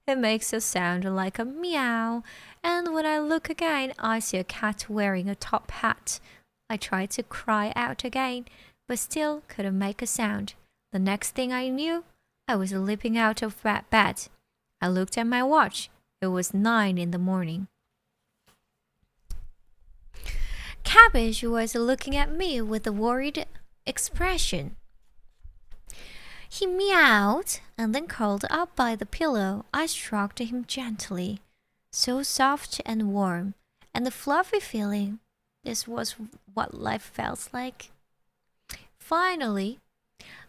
It makes a sound like a meow, and when I look again, I see a cat wearing a top hat. I tried to cry out again, but still couldn't make a sound. The next thing I knew, I was leaping out of bed. I looked at my watch. It was 9 in the morning. Cabbage was looking at me with a worried expression. He meowed and then curled up by the pillow. I stroked him gently, so soft and warm, and the fluffy feeling. This was what life felt like. Finally,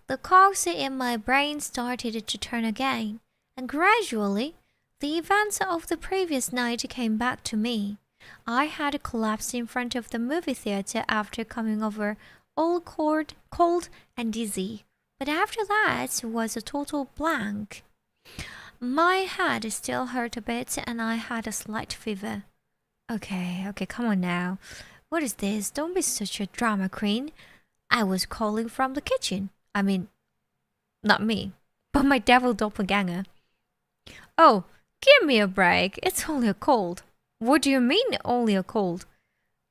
the cogs in my brain started to turn again, and gradually, the events of the previous night came back to me. I had collapsed in front of the movie theater after coming over all cold and dizzy, but after that was a total blank. My head still hurt a bit and I had a slight fever. Okay, come on now. What is this? Don't be such a drama queen. I was calling from the kitchen. I mean, not me, but my devil doppelganger. Oh, give me a break. It's only a cold. What do you mean, only a cold?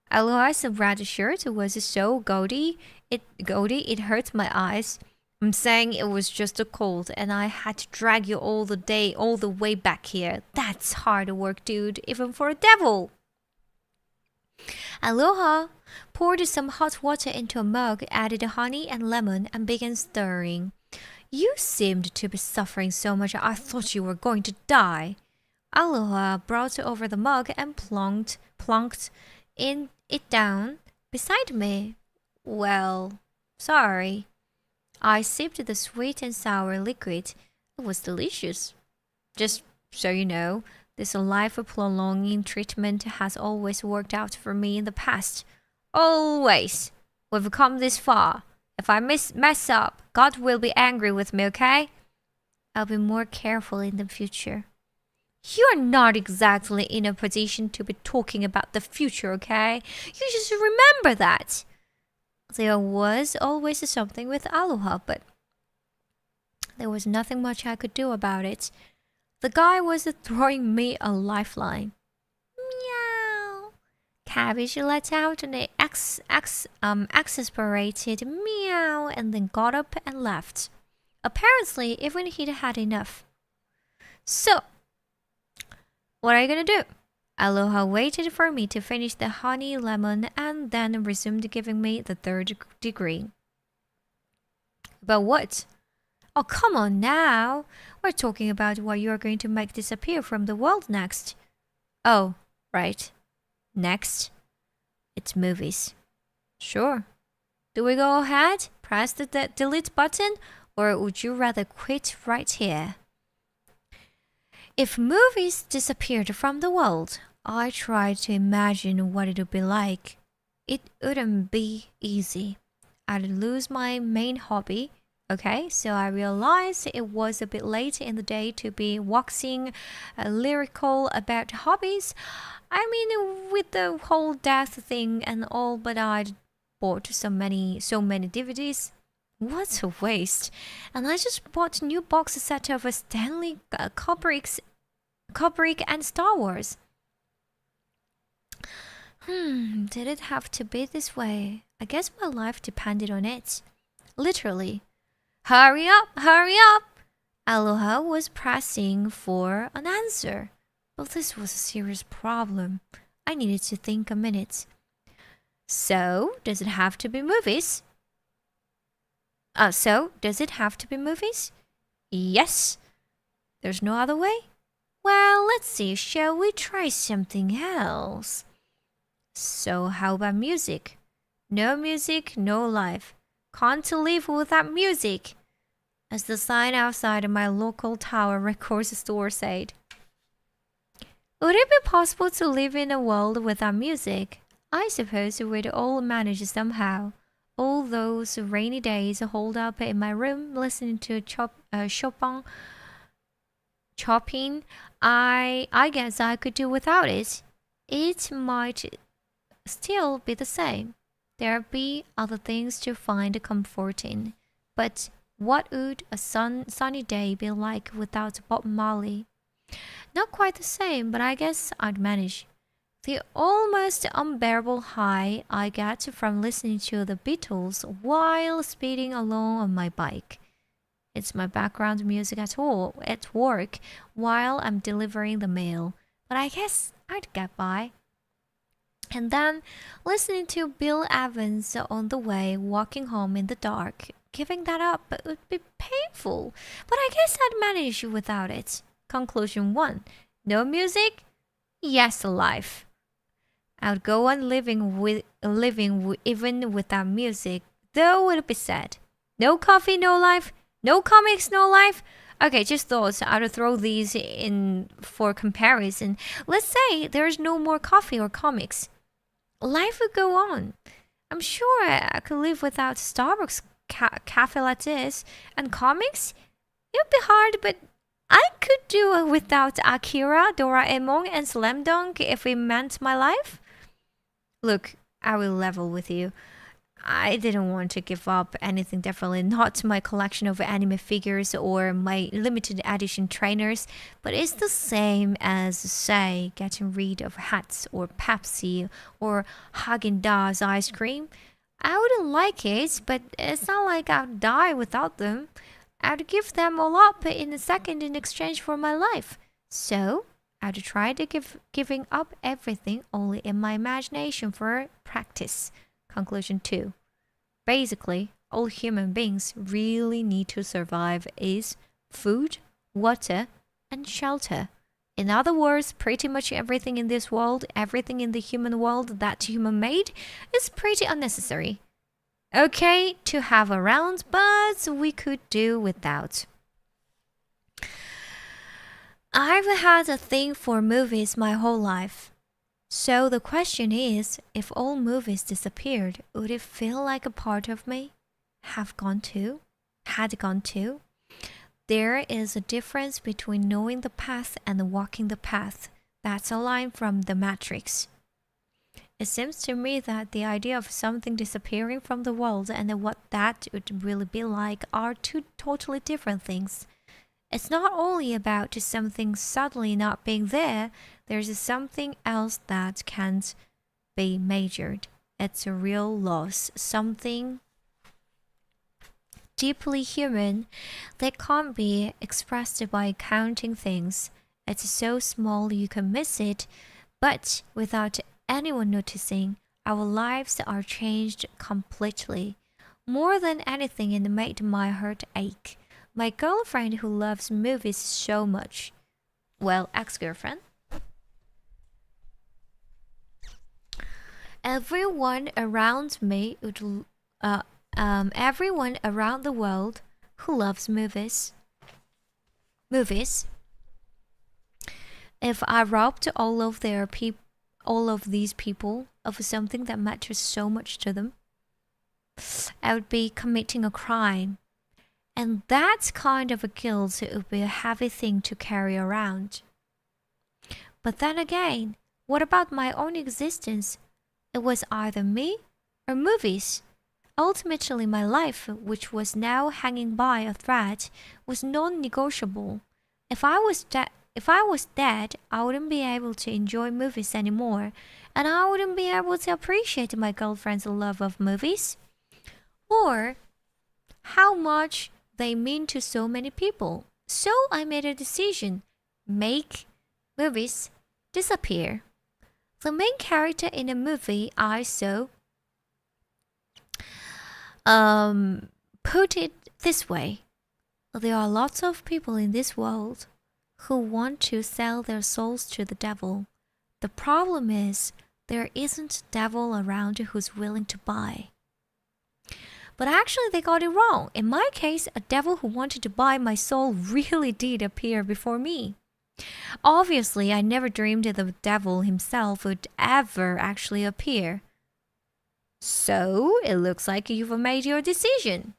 Aloha's red shirt was so gaudy it hurt my eyes. I'm saying it was just a cold, and I had to drag you all the way back here. That's hard work, dude, even for a devil. Aloha poured some hot water into a mug, added honey and lemon, and began stirring. You seemed to be suffering so much I thought you were going to die. Aloha brought over the mug and plunked it down beside me. Well, sorry. I sipped the sweet and sour liquid. It was delicious. Just so you know, this life-prolonging treatment has always worked out for me in the past. Always. We've come this far. If I mess up, God will be angry with me, okay? I'll be more careful in the future. You're not exactly in a position to be talking about the future, okay? You just remember that. There was always something with Aloha, but there was nothing much I could do about it. The guy was throwing me a lifeline. Meow. Cabbage let out an exasperated meow and then got up and left. Apparently, even he'd had enough. So, what are you gonna do? Aloha waited for me to finish the honey lemon and then resumed giving me the 3rd degree. About what? Oh, come on now. We're talking about what you're going to make disappear from the world next. Oh, right. Next, it's movies. Sure. Do we go ahead, press the delete button, or would you rather quit right here? If movies disappeared from the world, I tried to imagine what it would be like. it wouldn't be easy. I'd lose my main hobby. Okay, so I realized it was a bit late in the day to be waxing lyrical about hobbies. I mean, with the whole death thing and all, but I'd bought so many DVDs. What a waste! And I just bought a new box set of Stanley Kubrick and Star Wars. Did it have to be this way? I guess my life depended on it. Literally. Hurry up, hurry up! Aloha was pressing for an answer. But this was a serious problem. I needed to think a minute. So, does it have to be movies? Does it have to be movies? Yes. There's no other way? Well, let's see. Shall we try something else? So, how about music? No music, no life. Can't live without music, as the sign outside my local tower records store said. Would it be possible to live in a world without music? I suppose we'd all manage somehow. All those rainy days holed up in my room listening to Chopin chopping, I guess I could do without it. It might still be the same. There'd be other things to find comfort in. But what would a sunny day be like without Bob Marley? Not quite the same, but I guess I'd manage. The almost unbearable high I get from listening to the Beatles while speeding along on my bike. It's my background music at work while I'm delivering the mail, but I guess I'd get by. And then listening to Bill Evans on the way, walking home in the dark. Giving that up would be painful, but I guess I'd manage without it. Conclusion 1. No music? Yes, life. I'd go on living even without music, though it would be sad. No coffee, no life. No comics, no life. Okay, just thoughts. I'd throw these in for comparison. Let's say there's no more coffee or comics. Life would go on. I'm sure I could live without Starbucks cafe lattes and comics. It would be hard, but I could do it without Akira, Doraemon, and Slam Dunk if it meant my life. Look, I will level with you. I didn't want to give up anything, definitely not my collection of anime figures or my limited edition trainers, but it's the same as, say, getting rid of hats or Pepsi or Haagen-Dazs ice cream. I wouldn't like it, but it's not like I'd die without them. I'd give them all up in a second in exchange for my life. So, I'd try to giving up everything only in my imagination for practice. Conclusion 2. Basically, all human beings really need to survive is food, water, and shelter. In other words, pretty much everything in this world, everything in the human world that human made, is pretty unnecessary. Okay to have around, but we could do without. I've had a thing for movies my whole life. So the question is, if all movies disappeared, would it feel like a part of me had gone too? There is a difference between knowing the path and walking the path. That's a line from The Matrix. It seems to me that the idea of something disappearing from the world and what that would really be like are two totally different things. It's not only about something suddenly not being there, there's something else that can't be measured. It's a real loss, something deeply human that can't be expressed by counting things. It's so small you can miss it, but without anyone noticing, our lives are changed completely. More than anything, it made my heart ache. My girlfriend who loves movies so much. Well, ex-girlfriend. Everyone around the world who loves movies. If I robbed all of their all of these people of something that matters so much to them, I would be committing a crime. And that kind of a guilt would be a heavy thing to carry around. But then again, what about my own existence? It was either me or movies. Ultimately, my life, which was now hanging by a thread, was non-negotiable. If I was dead, I wouldn't be able to enjoy movies anymore, and I wouldn't be able to appreciate my girlfriend's love of movies, or how much they mean to so many people. So I made a decision: make movies disappear. The main character in a movie I saw put it this way: there are lots of people in this world who want to sell their souls to the devil. The problem is there isn't a devil around who's willing to buy. But actually they got it wrong. In my case, a devil who wanted to buy my soul really did appear before me. Obviously, I never dreamed that the devil himself would ever actually appear. So, it looks like you've made your decision.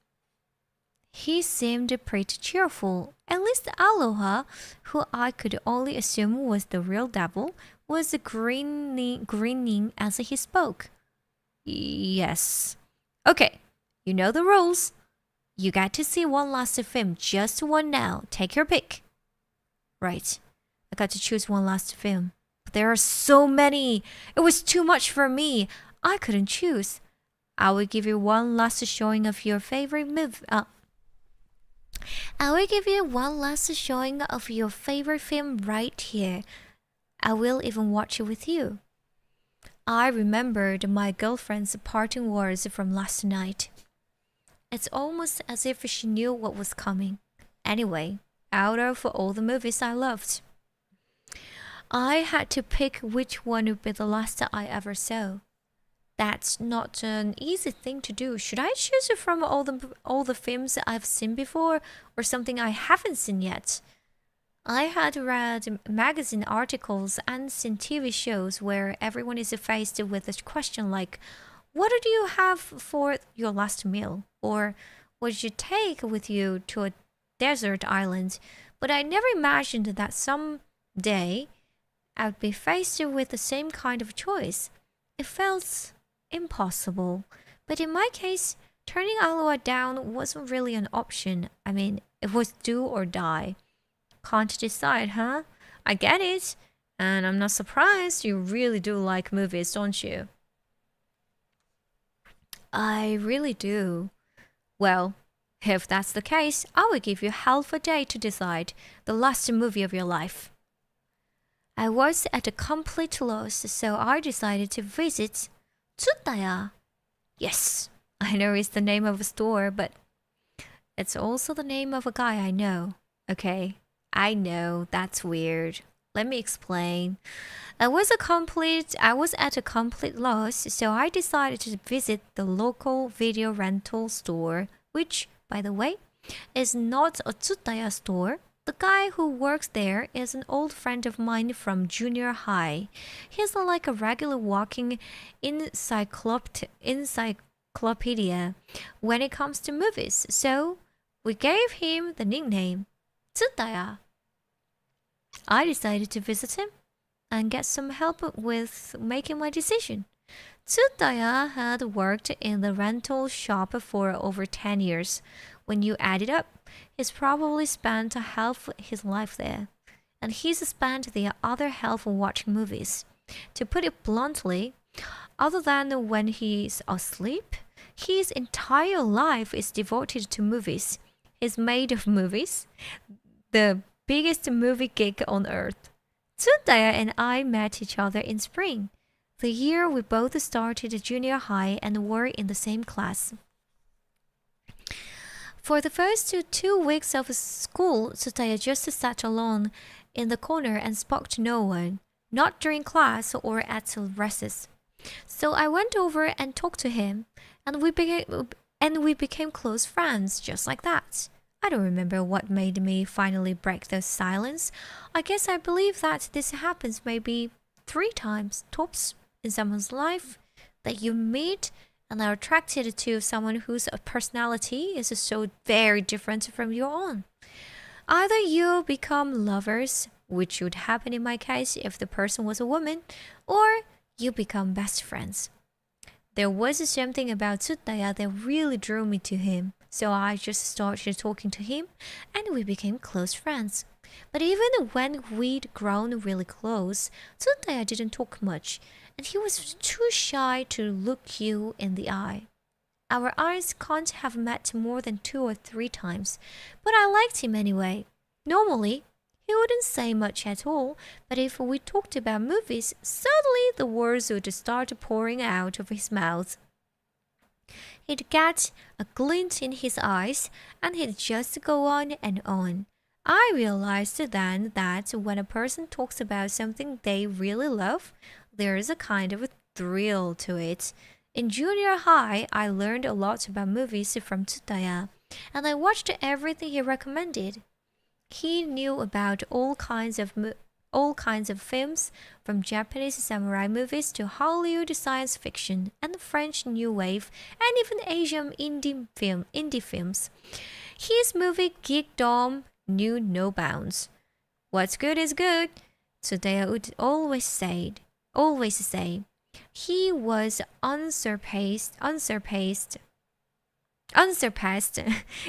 He seemed pretty cheerful. At least Aloha, who I could only assume was the real devil, was grinning as he spoke. Yes. Okay, you know the rules. You got to see one last film, just one now. Take your pick. Right. I got to choose one last film. But there are so many. It was too much for me. I couldn't choose. I will give you one last showing of your favorite movie. I will give you one last showing of your favorite film right here. I will even watch it with you. I remembered my girlfriend's parting words from last night. It's almost as if she knew what was coming. Anyway, out of all the movies I loved, I had to pick which one would be the last I ever saw. That's not an easy thing to do. Should I choose from all the films I've seen before, or something I haven't seen yet? I had read magazine articles and seen TV shows where everyone is faced with a question like, what did you have for your last meal? Or what did you take with you to a desert island? But I never imagined that someday I would be faced with the same kind of choice. It felt impossible. But in my case, turning Aloha down wasn't really an option. I mean, it was do or die. Can't decide, huh? I get it. And I'm not surprised. You really do like movies, don't you? I really do. Well, if that's the case, I will give you half a day to decide the last movie of your life. I was at a complete loss, so I decided to visit 𝓪Welcome. Yes, I know it's the name of a store, but it's also the name of a guy I know. Okay, I know, that's weird. Let me explain. I was at a complete loss, so I decided to visit the local video rental store, which, by the way, is not a 𝓪Welcome store. The guy who works there is an old friend of mine from junior high. He's like a regular walking encyclopedia when it comes to movies, so we gave him the nickname 𝓪Welcome. I decided to visit him and get some help with making my decision. 𝓪Welcome had worked in the rental shop for over 10 years. When you add it up, he's probably spent half his life there, and he's spent the other half watching movies. To put it bluntly, other than when he's asleep, his entire life is devoted to movies. He's made of movies, the biggest movie geek on earth. 𝓪Welcome and I met each other in spring, the year we both started junior high and were in the same class. For the first 2 weeks of school, 𝓪Welcome just sat alone in the corner and spoke to no one, not during class or at recess. So I went over and talked to him, and we became close friends just like that. I don't remember what made me finally break the silence. I guess I believe that this happens maybe 3 times tops in someone's life that you meet and are attracted to someone whose personality is so very different from your own. Either you become lovers, which would happen in my case if the person was a woman, or you become best friends. There was something about 𝓪Welcome that really drew me to him, so I just started talking to him and we became close friends. But even when we'd grown really close, 𝓪Welcome didn't talk much, and he was too shy to look you in the eye. Our eyes can't have met more than 2 or 3 times, but I liked him anyway. Normally, he wouldn't say much at all, but if we talked about movies, suddenly the words would start pouring out of his mouth. He'd get a glint in his eyes, and he'd just go on and on. I realized then that when a person talks about something they really love, there is a kind of a thrill to it. In junior high, I learned a lot about movies from 𝓪Welcome, and I watched everything he recommended. He knew about all kinds of films, from Japanese samurai movies to Hollywood science fiction and French new wave, and even Asian indie films. His movie geekdom knew no bounds. What's good is good, 𝓪Welcome would always say. He was unsurpassed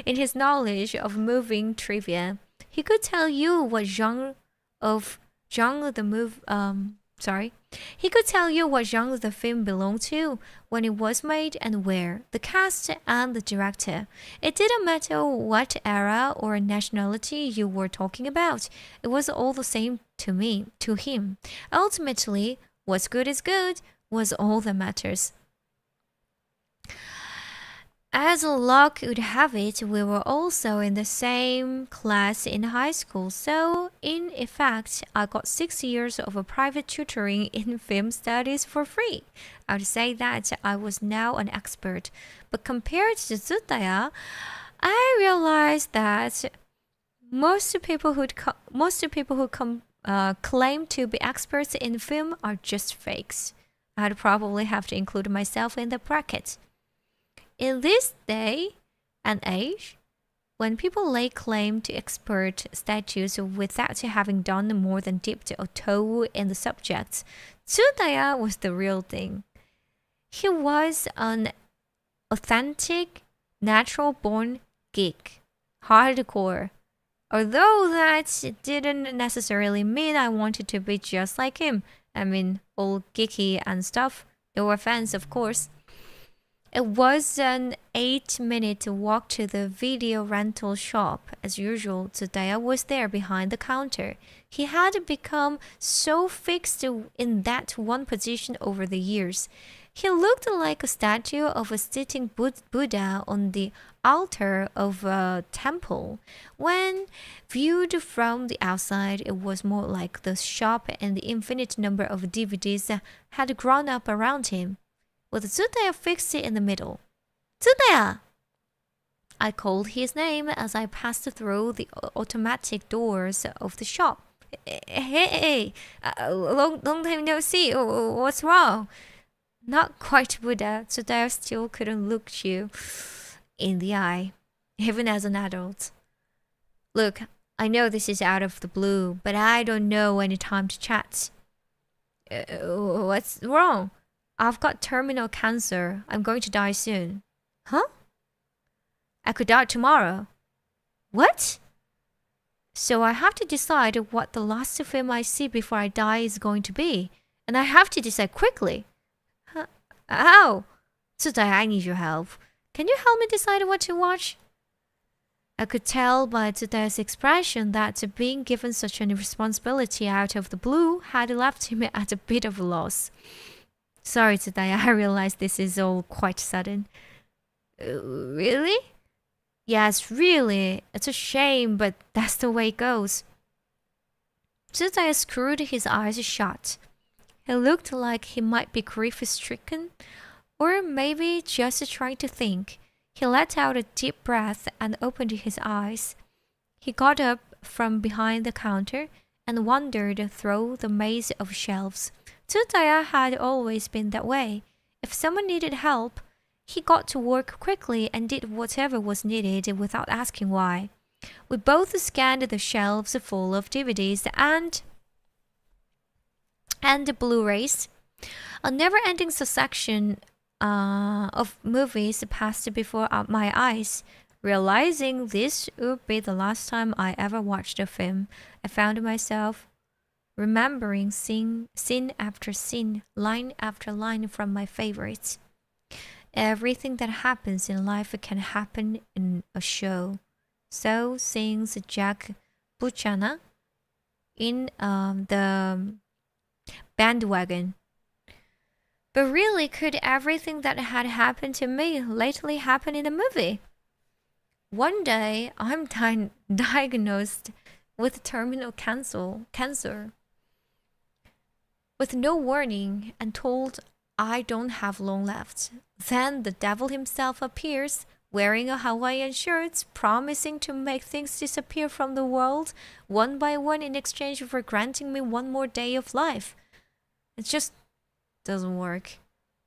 in his knowledge of moving trivia. He could tell you what genre the film belonged to, when it was made, and where, the cast and the director. It didn't matter what era or nationality you were talking about. It was all the same to him. Ultimately, what's good is good was all that matters. As luck would have it, we were also in the same class in high school, so in effect, I got 6 years of a private tutoring in film studies for free. I would say that I was now an expert, but compared to 𝓪Welcome, I realized that most people who claim to be experts in film are just fakes. I'd probably have to include myself in the bracket. In this day and age, when people lay claim to expert status without having done more than dipped a toe in the subject, 𝓪Welcome was the real thing. He was an authentic, natural-born geek, hardcore. Although that didn't necessarily mean I wanted to be just like him. I mean, all geeky and stuff. No offense, of course. It was an 8-minute walk to the video rental shop. As usual, 𝓪Welcome was there behind the counter. He had become so fixed in that one position over the years. He looked like a statue of a sitting Buddha on the altar of a temple. When viewed from the outside, it was more like the shop and the infinite number of DVDs had grown up around him, with 𝓪Welcome fixed in the middle. 𝓪Welcome! I called his name as I passed through the automatic doors of the shop. Hey, long time no see. What's wrong? Not quite Buddha, 𝓪Welcome still couldn't look you in the eye, even as an adult. Look, I know this is out of the blue, but I don't know any time to chat. What's wrong? I've got terminal cancer. I'm going to die soon. Huh? I could die tomorrow. What? So I have to decide what the last film I see before I die is going to be. And I have to decide quickly. How? 𝓪Welcome, I need your help. Can you help me decide what to watch? I could tell by 𝓪Welcome's expression that being given such a responsibility out of the blue had left him at a bit of a loss. Sorry, 𝓪Welcome, I realize this is all quite sudden. Really? Yes, really. It's a shame, but that's the way it goes. 𝓪Welcome screwed his eyes shut. He looked like he might be grief-stricken, or maybe just trying to think. He let out a deep breath and opened his eyes. He got up from behind the counter and wandered through the maze of shelves. 𝓪Welcome had always been that way. If someone needed help, he got to work quickly and did whatever was needed without asking why. We both scanned the shelves full of DVDs and Blu-rays. A never-ending succession of movies passed before my eyes. Realizing this would be the last time I ever watched a film, I found myself remembering scene after scene, line after line from my favorites. Everything that happens in life can happen in a show. So sings Jack Buchanan in the Bandwagon. But really, could everything that had happened to me lately happen in a movie? One day, I'm diagnosed with terminal cancer with no warning and told I don't have long left. Then the devil himself appears, wearing a Hawaiian shirt, promising to make things disappear from the world one by one in exchange for granting me one more day of life. It just doesn't work.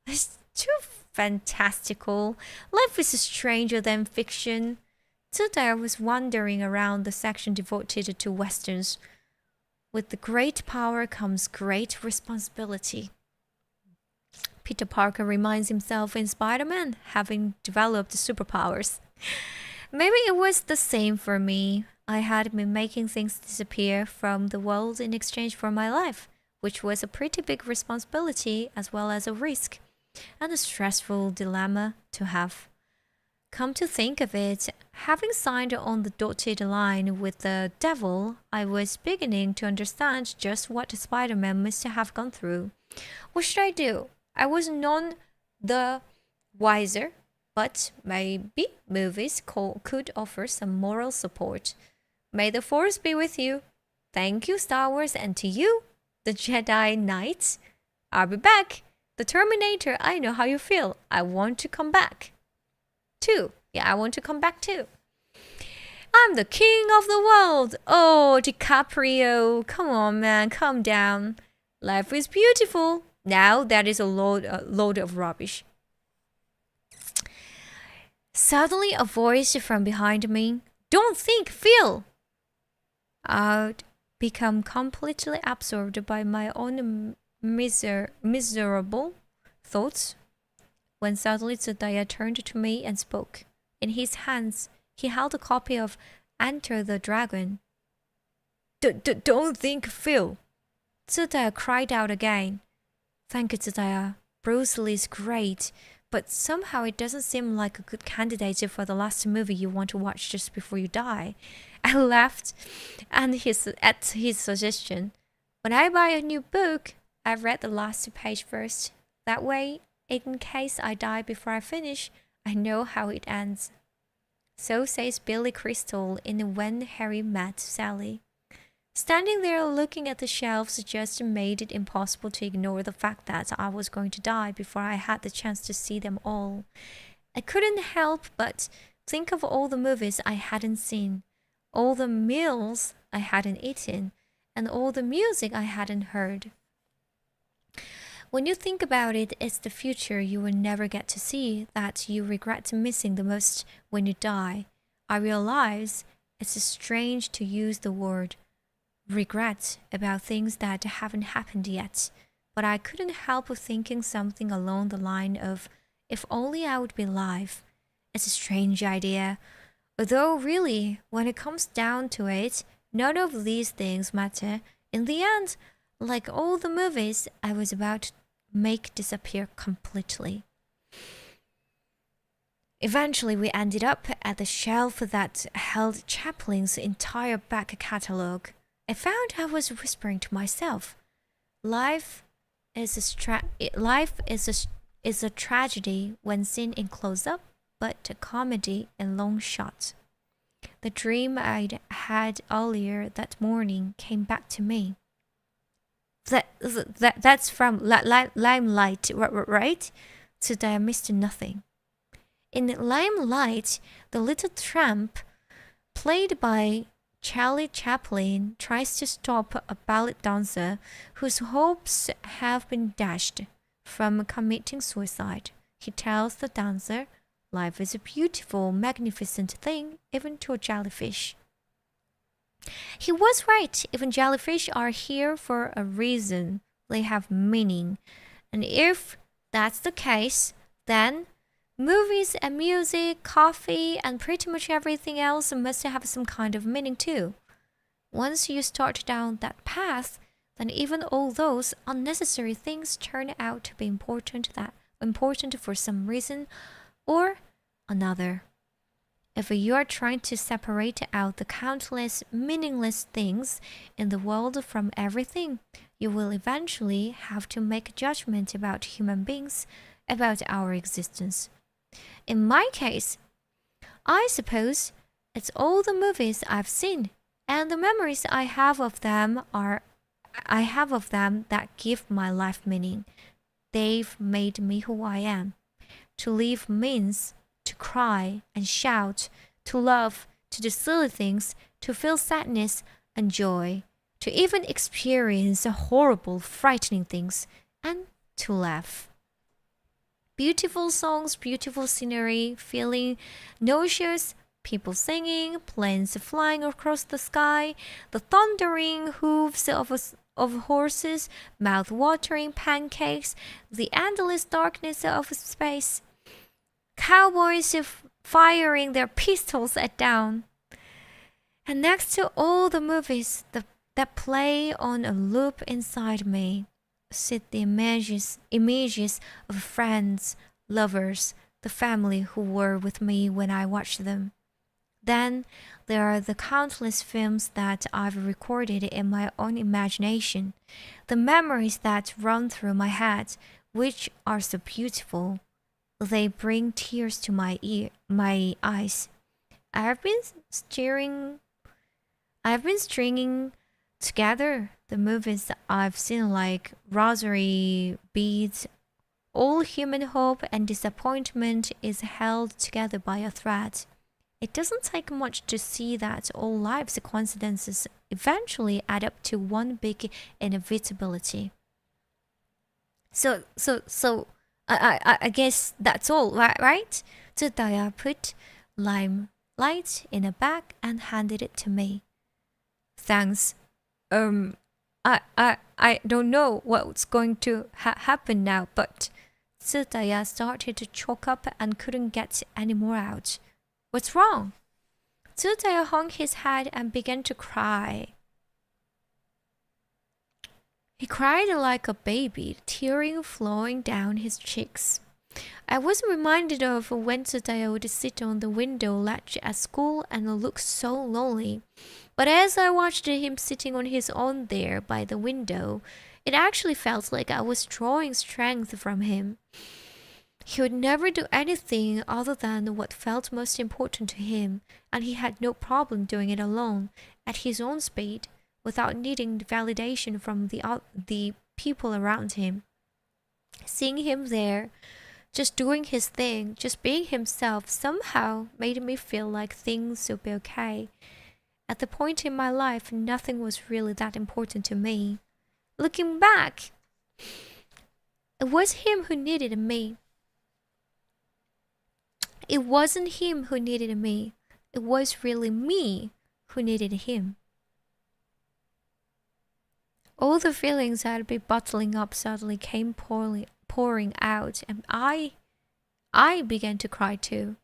It's too fantastical. Life is stranger than fiction. 𝓪Welcome was wandering around the section devoted to westerns. With the great power comes great responsibility. Peter Parker reminds himself in Spider-Man, having developed superpowers. Maybe it was the same for me. I had been making things disappear from the world in exchange for my life, which was a pretty big responsibility as well as a risk, and a stressful dilemma to have. Come to think of it, having signed on the dotted line with the devil, I was beginning to understand just what Spider-Man must have gone through. What should I do? I was none the wiser, but maybe movies could offer some moral support. May the Force be with you. Thank you, Star Wars, and to you, the Jedi Knights. I'll be back. The Terminator, I know how you feel. I want to come back. I want to come back too. I'm the king of the world. Oh, DiCaprio, come on, man, calm down. Life is beautiful. Now that is a load of rubbish. Suddenly, a voice from behind me. Don't think, feel. I'd become completely absorbed by my own miserable thoughts when suddenly 𝓪Welcome turned to me and spoke. In his hands, he held a copy of Enter the Dragon. Don't think, feel. 𝓪Welcome cried out again. Thank you, 𝓪Welcome. Bruce Lee's great, but somehow it doesn't seem like a good candidate for the last movie you want to watch just before you die. I laughed at his suggestion. When I buy a new book, I read the last page first. That way, in case I die before I finish, I know how it ends. So says Billy Crystal in When Harry Met Sally. Standing there looking at the shelves just made it impossible to ignore the fact that I was going to die before I had the chance to see them all. I couldn't help but think of all the movies I hadn't seen, all the meals I hadn't eaten, and all the music I hadn't heard. When you think about it, it's the future you will never get to see that you regret missing the most when you die. I realize it's strange to use the word regret about things that haven't happened yet, but I couldn't help thinking something along the line of, if only I would be alive. It's a strange idea, although really, when it comes down to it, none of these things matter. In the end, like all the movies I was about to make disappear completely. Eventually, we ended up at the shelf that held Chaplin's entire back catalogue. I found I was whispering to myself, life is a tragedy when seen in close-up, but a comedy in long shots. The dream I'd had earlier that morning came back to me. That's from Limelight, right? So that I missed nothing. In Limelight, the little tramp, played by Charlie Chaplin tries to stop a ballet dancer whose hopes have been dashed from committing suicide. He tells the dancer, life is a beautiful, magnificent thing, even to a jellyfish. He was right. Even jellyfish are here for a reason. They have meaning. And if that's the case, then movies and music, coffee, and pretty much everything else must have some kind of meaning too. Once you start down that path, then even all those unnecessary things turn out to be important for some reason or another. If you are trying to separate out the countless meaningless things in the world from everything, you will eventually have to make a judgment about human beings, about our existence. In my case, I suppose it's all the movies I've seen and the memories I have of them that give my life meaning. They've made me who I am. To live means to cry and shout, to love, to do silly things, to feel sadness and joy, to even experience horrible, frightening things, and to laugh. Beautiful songs, beautiful scenery, feeling nauseous, people singing, planes flying across the sky, the thundering hooves of horses, mouth-watering pancakes, the endless darkness of space, cowboys firing their pistols at dawn. And next to all the movies that play on a loop inside me, sit the images of friends, lovers, the family who were with me when I watched them. Then there are the countless films that I've recorded in my own imagination, the memories that run through my head, which are so beautiful. They bring tears to my eyes. I've been stringing together the movies that I've seen, like Rosary Beads. All human hope and disappointment is held together by a thread. It doesn't take much to see that all life's coincidences eventually add up to one big inevitability. So I guess that's all, right? 𝓆Welcome put limelight in a bag and handed it to me. Thanks. I don't know what's going to happen now, but 𝓆Welcome started to choke up and couldn't get any more out. What's wrong? 𝓆Welcome hung his head and began to cry. He cried like a baby, tears flowing down his cheeks. I was reminded of when 𝓆Welcome would sit on the window ledge at school and look so lonely. But as I watched him sitting on his own there by the window, it actually felt like I was drawing strength from him. He would never do anything other than what felt most important to him, and he had no problem doing it alone, at his own speed, without needing validation from the people around him. Seeing him there, just doing his thing, just being himself, somehow made me feel like things would be okay. At the point in my life, nothing was really that important to me. Looking back, it was him who needed me. It wasn't him who needed me. It was really me who needed him. All the feelings I'd been bottling up suddenly came pouring out, and I began to cry too.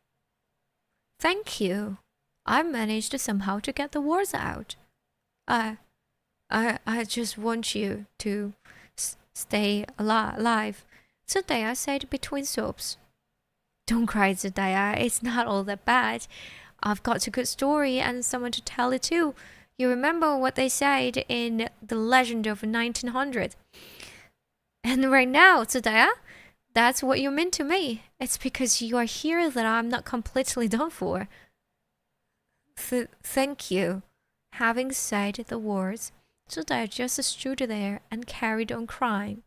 Thank you. I managed somehow to get the words out. I just want you to stay alive, 𝓆Welcome said between sobs. Don't cry, 𝓆Welcome. It's not all that bad. I've got a good story and someone to tell it to. You remember what they said in The Legend of 1900? And right now, 𝓆Welcome, that's what you mean to me. It's because you are here that I'm not completely done for. Thank you. Having said the words, 𝓆Welcome just stood there and carried on crying.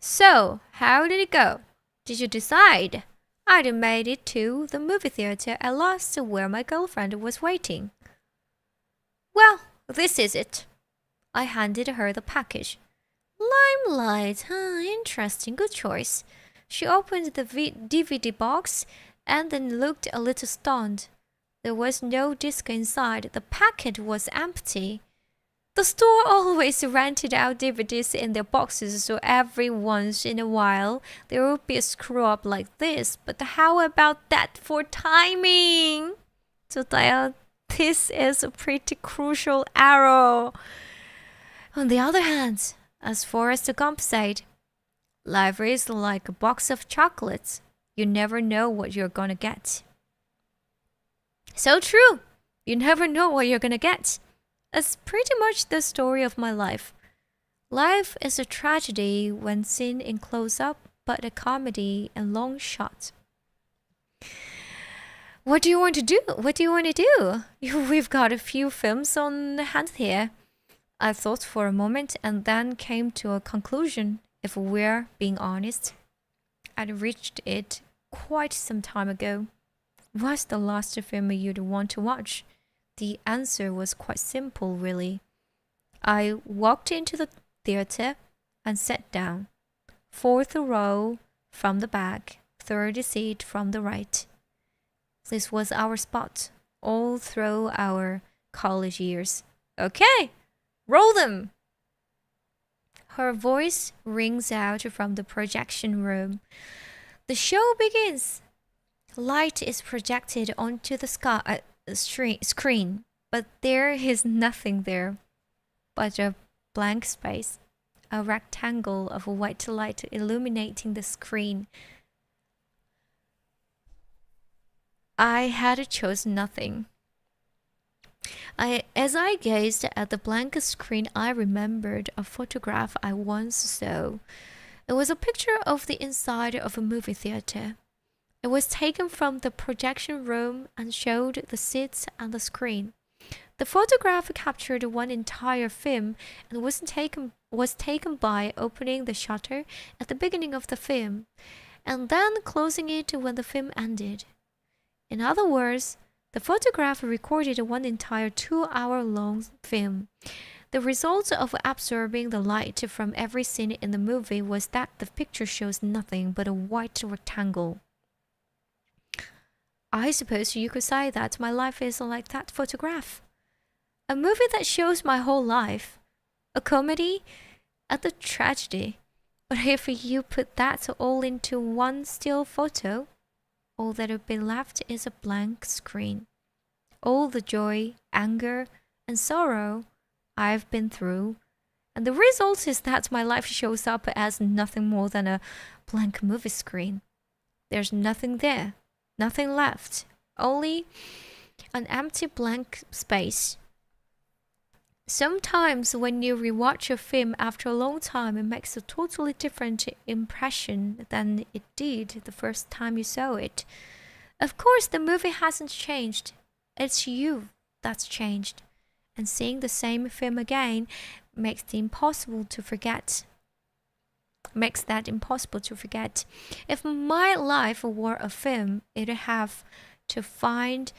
So, how did it go? Did you decide? I'd made it to the movie theater at last where my girlfriend was waiting. Well, this is it. I handed her the package. Limelight, interesting, good choice. She opened the DVD box and then looked a little stunned. There was no disc inside. The packet was empty. The store always rented out DVDs in their boxes, so every once in a while there would be a screw up like this. But how about that for timing? So this is a pretty crucial error. On the other hand, as Forrest Gump said, life is like a box of chocolates. You never know what you're gonna get. So true. You never know what you're gonna get. It's pretty much the story of my life. Life is a tragedy when seen in close-up, but a comedy in long shot. What do you want to do? What do you want to do? We've got a few films on hand here. I thought for a moment and then came to a conclusion. If we're being honest, I'd reached it quite some time ago. What's the last film you'd want to watch? The answer was quite simple, really. I walked into the theater and sat down. 4th row from the back, 3rd seat from the right. This was our spot all through our college years. Okay, roll them! Her voice rings out from the projection room. The show begins. Light is projected onto the screen, but there is nothing there but a blank space, a rectangle of white light illuminating the screen. I had chosen nothing. As I gazed at the blank screen, I remembered a photograph I once saw. It was a picture of the inside of a movie theater. It was taken from the projection room and showed the seats and the screen. The photograph captured one entire film and was taken by opening the shutter at the beginning of the film and then closing it when the film ended. In other words, the photograph recorded one entire 2-hour-long film. The result of absorbing the light from every scene in the movie was that the picture shows nothing but a white rectangle. I suppose you could say that my life is like that photograph. A movie that shows my whole life. A comedy and a tragedy. But if you put that all into one still photo, all that would be left is a blank screen. All the joy, anger, and sorrow I've been through, and the result is that my life shows up as nothing more than a blank movie screen. There's nothing there, nothing left, only an empty blank space. Sometimes when you rewatch a film after a long time, it makes a totally different impression than it did the first time you saw it. Of course, the movie hasn't changed. It's you that's changed. And seeing the same film again makes that impossible to forget. If my life were a film, it'd have to find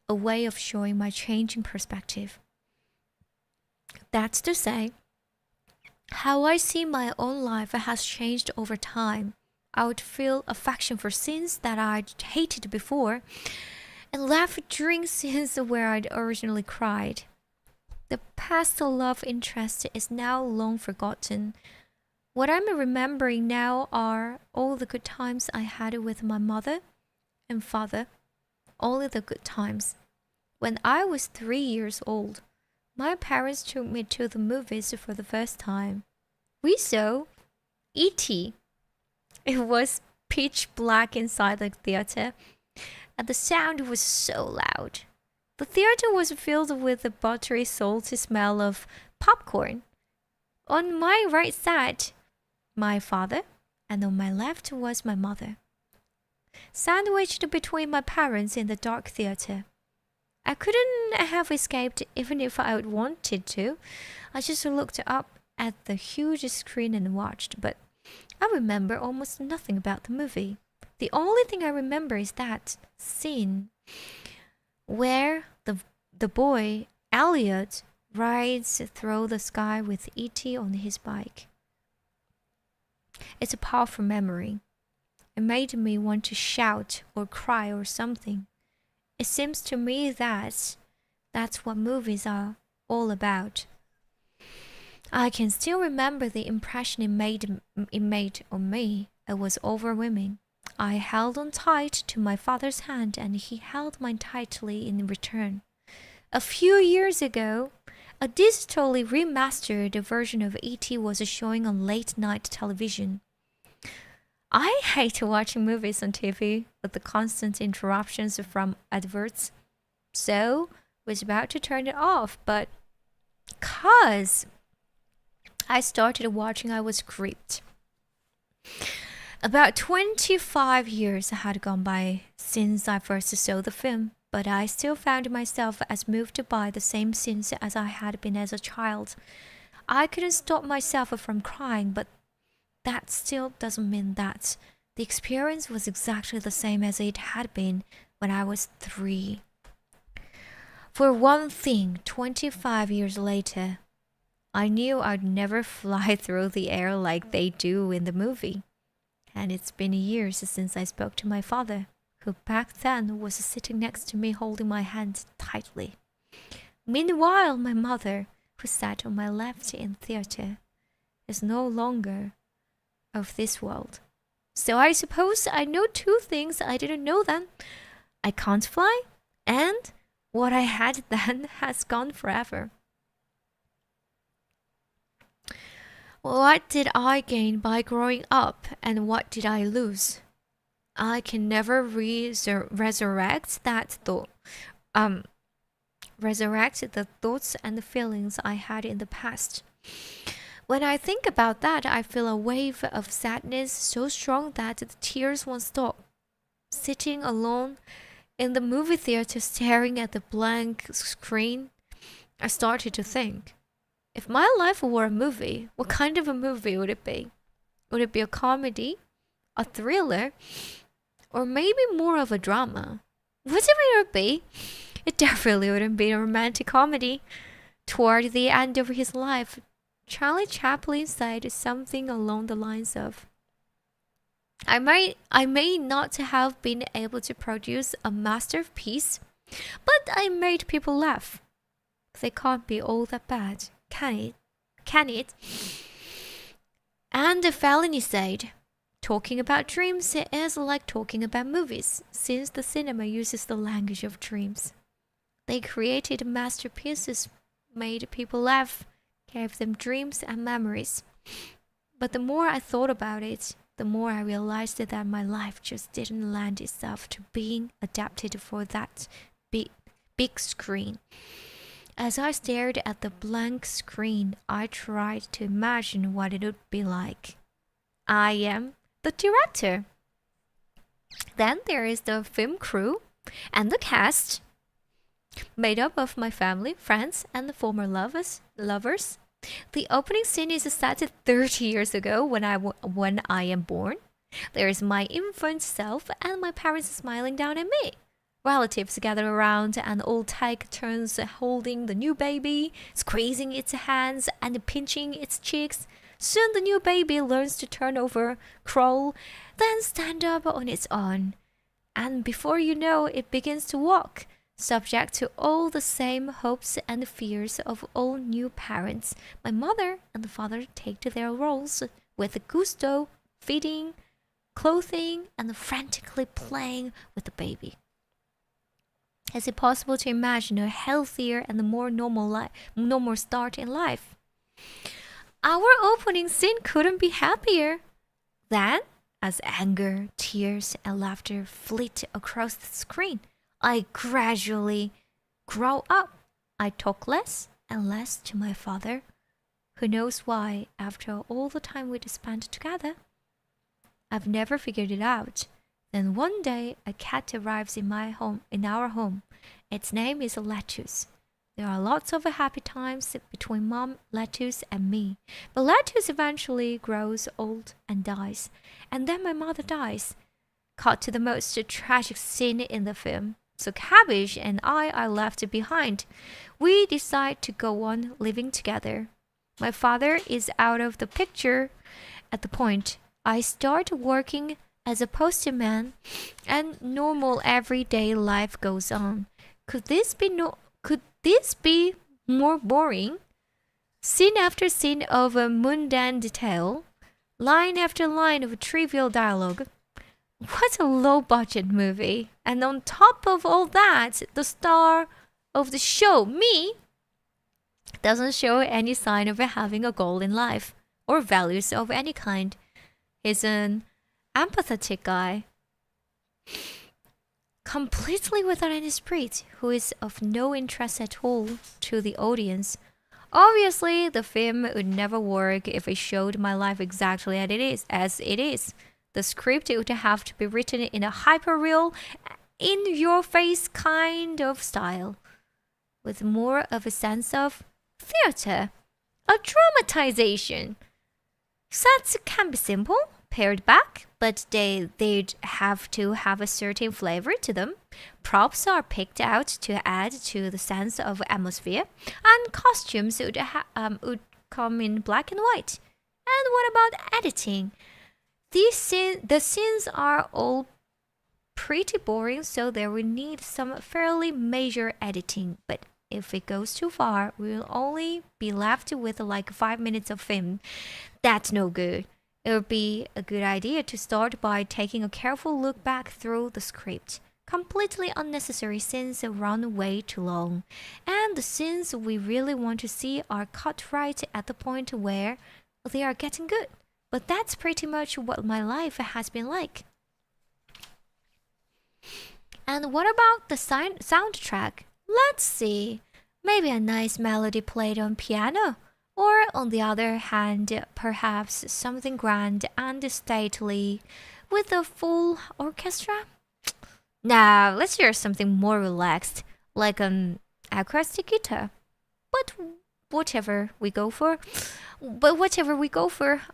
a way of showing my changing perspective. That's to say, how I see my own life has changed over time. I would feel affection for scenes that I'd hated before and laugh during scenes where I'd originally cried. The past love interest is now long forgotten. What I'm remembering now are all the good times I had with my mother and father. Only the good times. When I was 3 years old, my parents took me to the movies for the first time. We saw E.T. It was pitch black inside the theater, and the sound was so loud. The theater was filled with the buttery, salty smell of popcorn. On my right side, my father, and on my left was my mother, sandwiched between my parents in the dark theater. I couldn't have escaped even if I wanted to. I just looked up at the huge screen and watched, but I remember almost nothing about the movie. The only thing I remember is that scene where the boy Elliot rides through the sky with E.T. on his bike. It's a powerful memory. It made me want to shout or cry or something. It seems to me that that's what movies are all about. I can still remember the impression it made on me. It was overwhelming. I held on tight to my father's hand and he held mine tightly in return. A few years ago, a digitally remastered version of E.T. was showing on late-night television. I hate watching movies on TV with the constant interruptions from adverts, so was about to turn it off, but cause I started watching, I was creeped. About 25 years had gone by since I first saw the film, but I still found myself as moved by the same scenes as I had been as a child. I couldn't stop myself from crying, but that still doesn't mean that the experience was exactly the same as it had been when I was 3. For one thing, 25 years later, I knew I'd never fly through the air like they do in the movie. And it's been years since I spoke to my father, who back then was sitting next to me holding my hand tightly. Meanwhile, my mother, who sat on my left in theater, is no longer of this world. So I suppose I know 2 things I didn't know then. I can't fly, and what I had then has gone forever. What did I gain by growing up, and what did I lose? I can never resurrect that thought. Resurrect the thoughts and the feelings I had in the past. When I think about that, I feel a wave of sadness so strong that the tears won't stop. Sitting alone in the movie theater staring at the blank screen, I started to think, if my life were a movie, what kind of a movie would it be? Would it be a comedy, a thriller, or maybe more of a drama? Whatever it would be, it definitely wouldn't be a romantic comedy. Toward the end of his life, Charlie Chaplin said something along the lines of, I may not have been able to produce a masterpiece, but I made people laugh. They can't be all that bad, can it? And Fellini said, talking about dreams is like talking about movies, since the cinema uses the language of dreams. They created masterpieces, made people laugh, gave them dreams and memories. But the more I thought about it, the more I realized that my life just didn't lend itself to being adapted for that big screen. As I stared at the blank screen, I tried to imagine what it would be like. I am the director. Then there is the film crew and the cast, made up of my family, friends, and the former lovers. The opening scene is set 30 years ago when I am born. There is my infant self and my parents smiling down at me. Relatives gather around and old take turns holding the new baby, squeezing its hands and pinching its cheeks. Soon the new baby learns to turn over, crawl, then stand up on its own. And before you know, it begins to walk, subject to all the same hopes and fears of all new parents. My mother and the father take to their roles with gusto, feeding, clothing, and frantically playing with the baby. Is it possible to imagine a healthier and more normal start in life? Our opening scene couldn't be happier. Then, as anger, tears, and laughter flit across the screen, I gradually grow up. I talk less and less to my father. Who knows why, after all the time we'd spent together? I've never figured it out. Then one day, a cat arrives in our home. Its name is Lettuce. There are lots of happy times between Mom, Lettuce, and me. But Lettuce eventually grows old and dies. And then my mother dies. cut to the most tragic scene in the film. So Cabbage and I are left behind. We decide to go on living together. My father is out of the picture at the point. I start working as a postman and normal everyday life goes on. Could this be more boring? Scene after scene of a mundane detail, line after line of trivial dialogue. What a low-budget movie. And on top of all that, the star of the show, me, doesn't show any sign of having a goal in life or values of any kind. He's an empathetic guy, completely without any spirit, who is of no interest at all to the audience. Obviously, the film would never work if it showed my life exactly as it is. The script would have to be written in a hyper-real, in-your-face kind of style, with more of a sense of theater, a dramatization. Sets can be simple, pared back, but they'd have to have a certain flavor to them. Props are picked out to add to the sense of atmosphere, and costumes would come in black and white. And what about editing? The scenes are all pretty boring, so there will need some fairly major editing. But if it goes too far, we'll only be left with like 5 minutes of film. That's no good. It would be a good idea to start by taking a careful look back through the script. Completely unnecessary scenes run way too long, and the scenes we really want to see are cut right at the point where they are getting good. But that's pretty much what my life has been like. And what about the soundtrack? Let's see. Maybe a nice melody played on piano. Or on the other hand, perhaps something grand and stately with a full orchestra? Now, let's hear something more relaxed, like an acoustic guitar. But whatever we go for,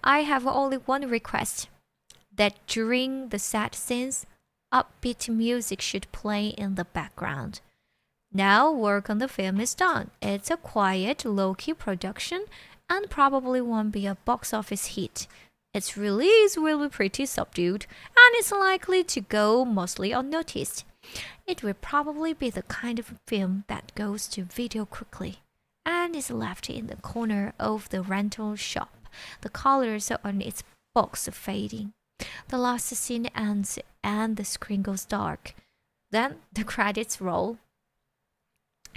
I have only one request. That during the sad scenes, upbeat music should play in the background. Now work on the film is done. It's a quiet, low-key production and probably won't be a box office hit. Its release will be pretty subdued and it's likely to go mostly unnoticed. It will probably be the kind of film that goes to video quickly and is left in the corner of the rental shop, the colors on its box fading. The last scene ends and the screen goes dark. Then the credits roll.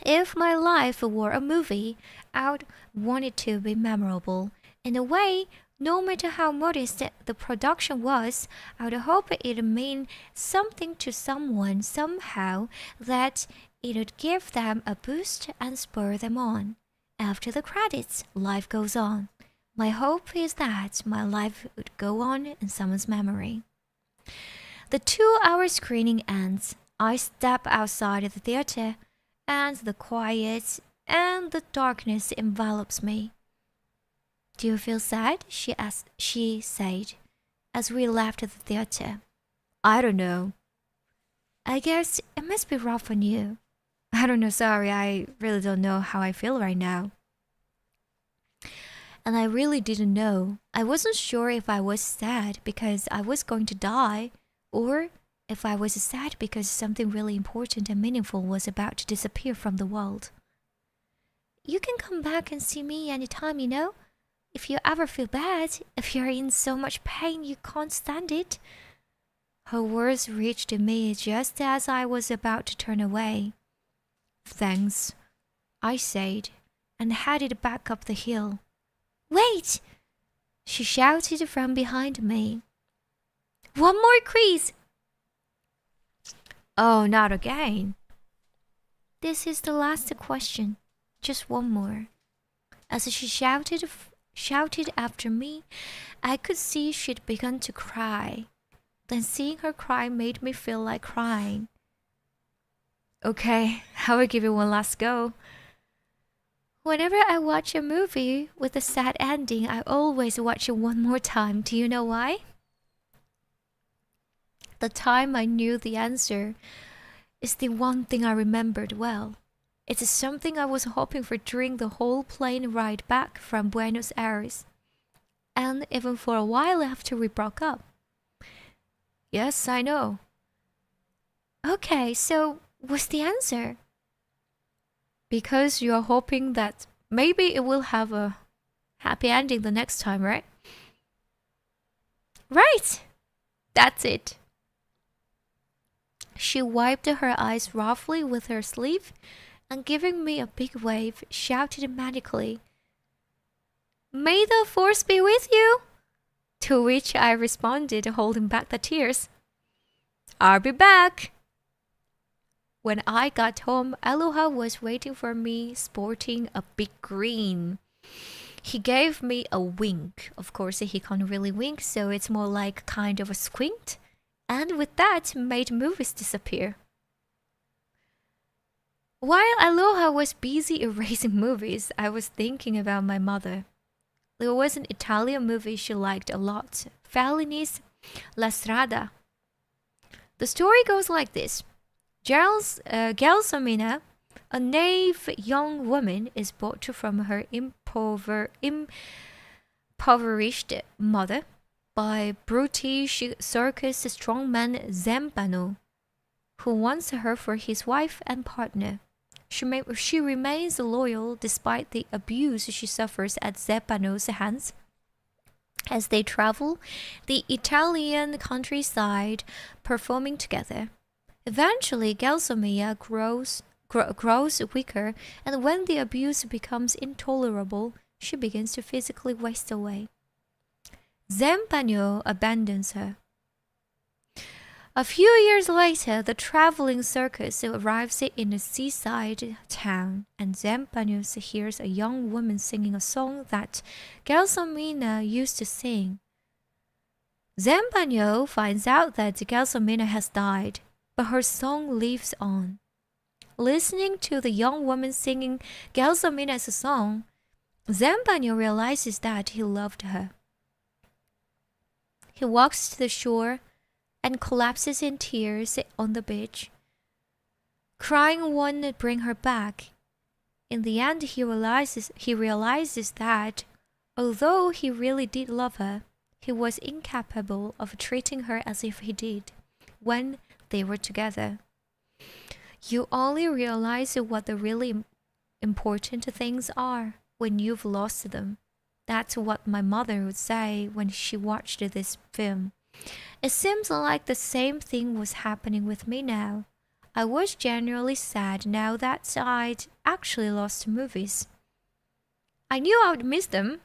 If my life were a movie, I would want it to be memorable. In a way, no matter how modest the production was, I would hope it would mean something to someone somehow, that it would give them a boost and spur them on. After the credits, life goes on. My hope is that my life would go on in someone's memory. The 2-hour screening ends. I step outside of the theater, and the quiet and the darkness envelops me. Do you feel sad? She said, as we left the theater. I don't know. I guess it must be rough on you. I don't know, sorry, I really don't know how I feel right now. And I really didn't know. I wasn't sure if I was sad because I was going to die, or if I was sad because something really important and meaningful was about to disappear from the world. You can come back and see me anytime, you know? If you ever feel bad, if you're in so much pain you can't stand it. Her words reached me just as I was about to turn away. Thanks, I said, and headed back up the hill. Wait! She shouted from behind me. One more quiz! Oh, not again. This is the last question. Just one more. As she shouted after me, I could see she'd begun to cry. Then seeing her cry made me feel like crying. Okay, I will give it one last go. Whenever I watch a movie with a sad ending, I always watch it one more time. Do you know why? The time I knew the answer is the one thing I remembered well. It is something I was hoping for during the whole plane ride back from Buenos Aires, and even for a while after we broke up. Yes, I know. Okay, so what's the answer? Because you're hoping that maybe it will have a happy ending the next time, right? Right! That's it. She wiped her eyes roughly with her sleeve and giving me a big wave, shouted manically, "May the force be with you!" To which I responded, holding back the tears, "I'll be back." When I got home, Aloha was waiting for me, sporting a big grin. He gave me a wink. Of course, he can't really wink, so it's more like kind of a squint. And with that, made movies disappear. While Aloha was busy erasing movies, I was thinking about my mother. There was an Italian movie she liked a lot, Fellini's La Strada. The story goes like this. Gelsomina, a naive young woman, is bought from her impoverished mother by brutish circus strongman Zempano, who wants her for his wife and partner. She remains loyal despite the abuse she suffers at Zempano's hands. As they travel the Italian countryside performing together, eventually Gelsomina grows weaker, and when the abuse becomes intolerable, she begins to physically waste away. Zempano abandons her. A few years later, the traveling circus arrives in a seaside town, and Zempano hears a young woman singing a song that Gelsomina used to sing. Zempano finds out that Gelsomina has died, but her song lives on. Listening to the young woman singing Gelsomina's song, Zempano realizes that he loved her. He walks to the shore and collapses in tears on the beach, crying won't bring her back. In the end, he realizes that although he really did love her, he was incapable of treating her as if he did when they were together. You only realize what the really important things are when you've lost them. That's what my mother would say when she watched this film. It seems like the same thing was happening with me now. I was genuinely sad now that I'd actually lost movies. I knew I would miss them.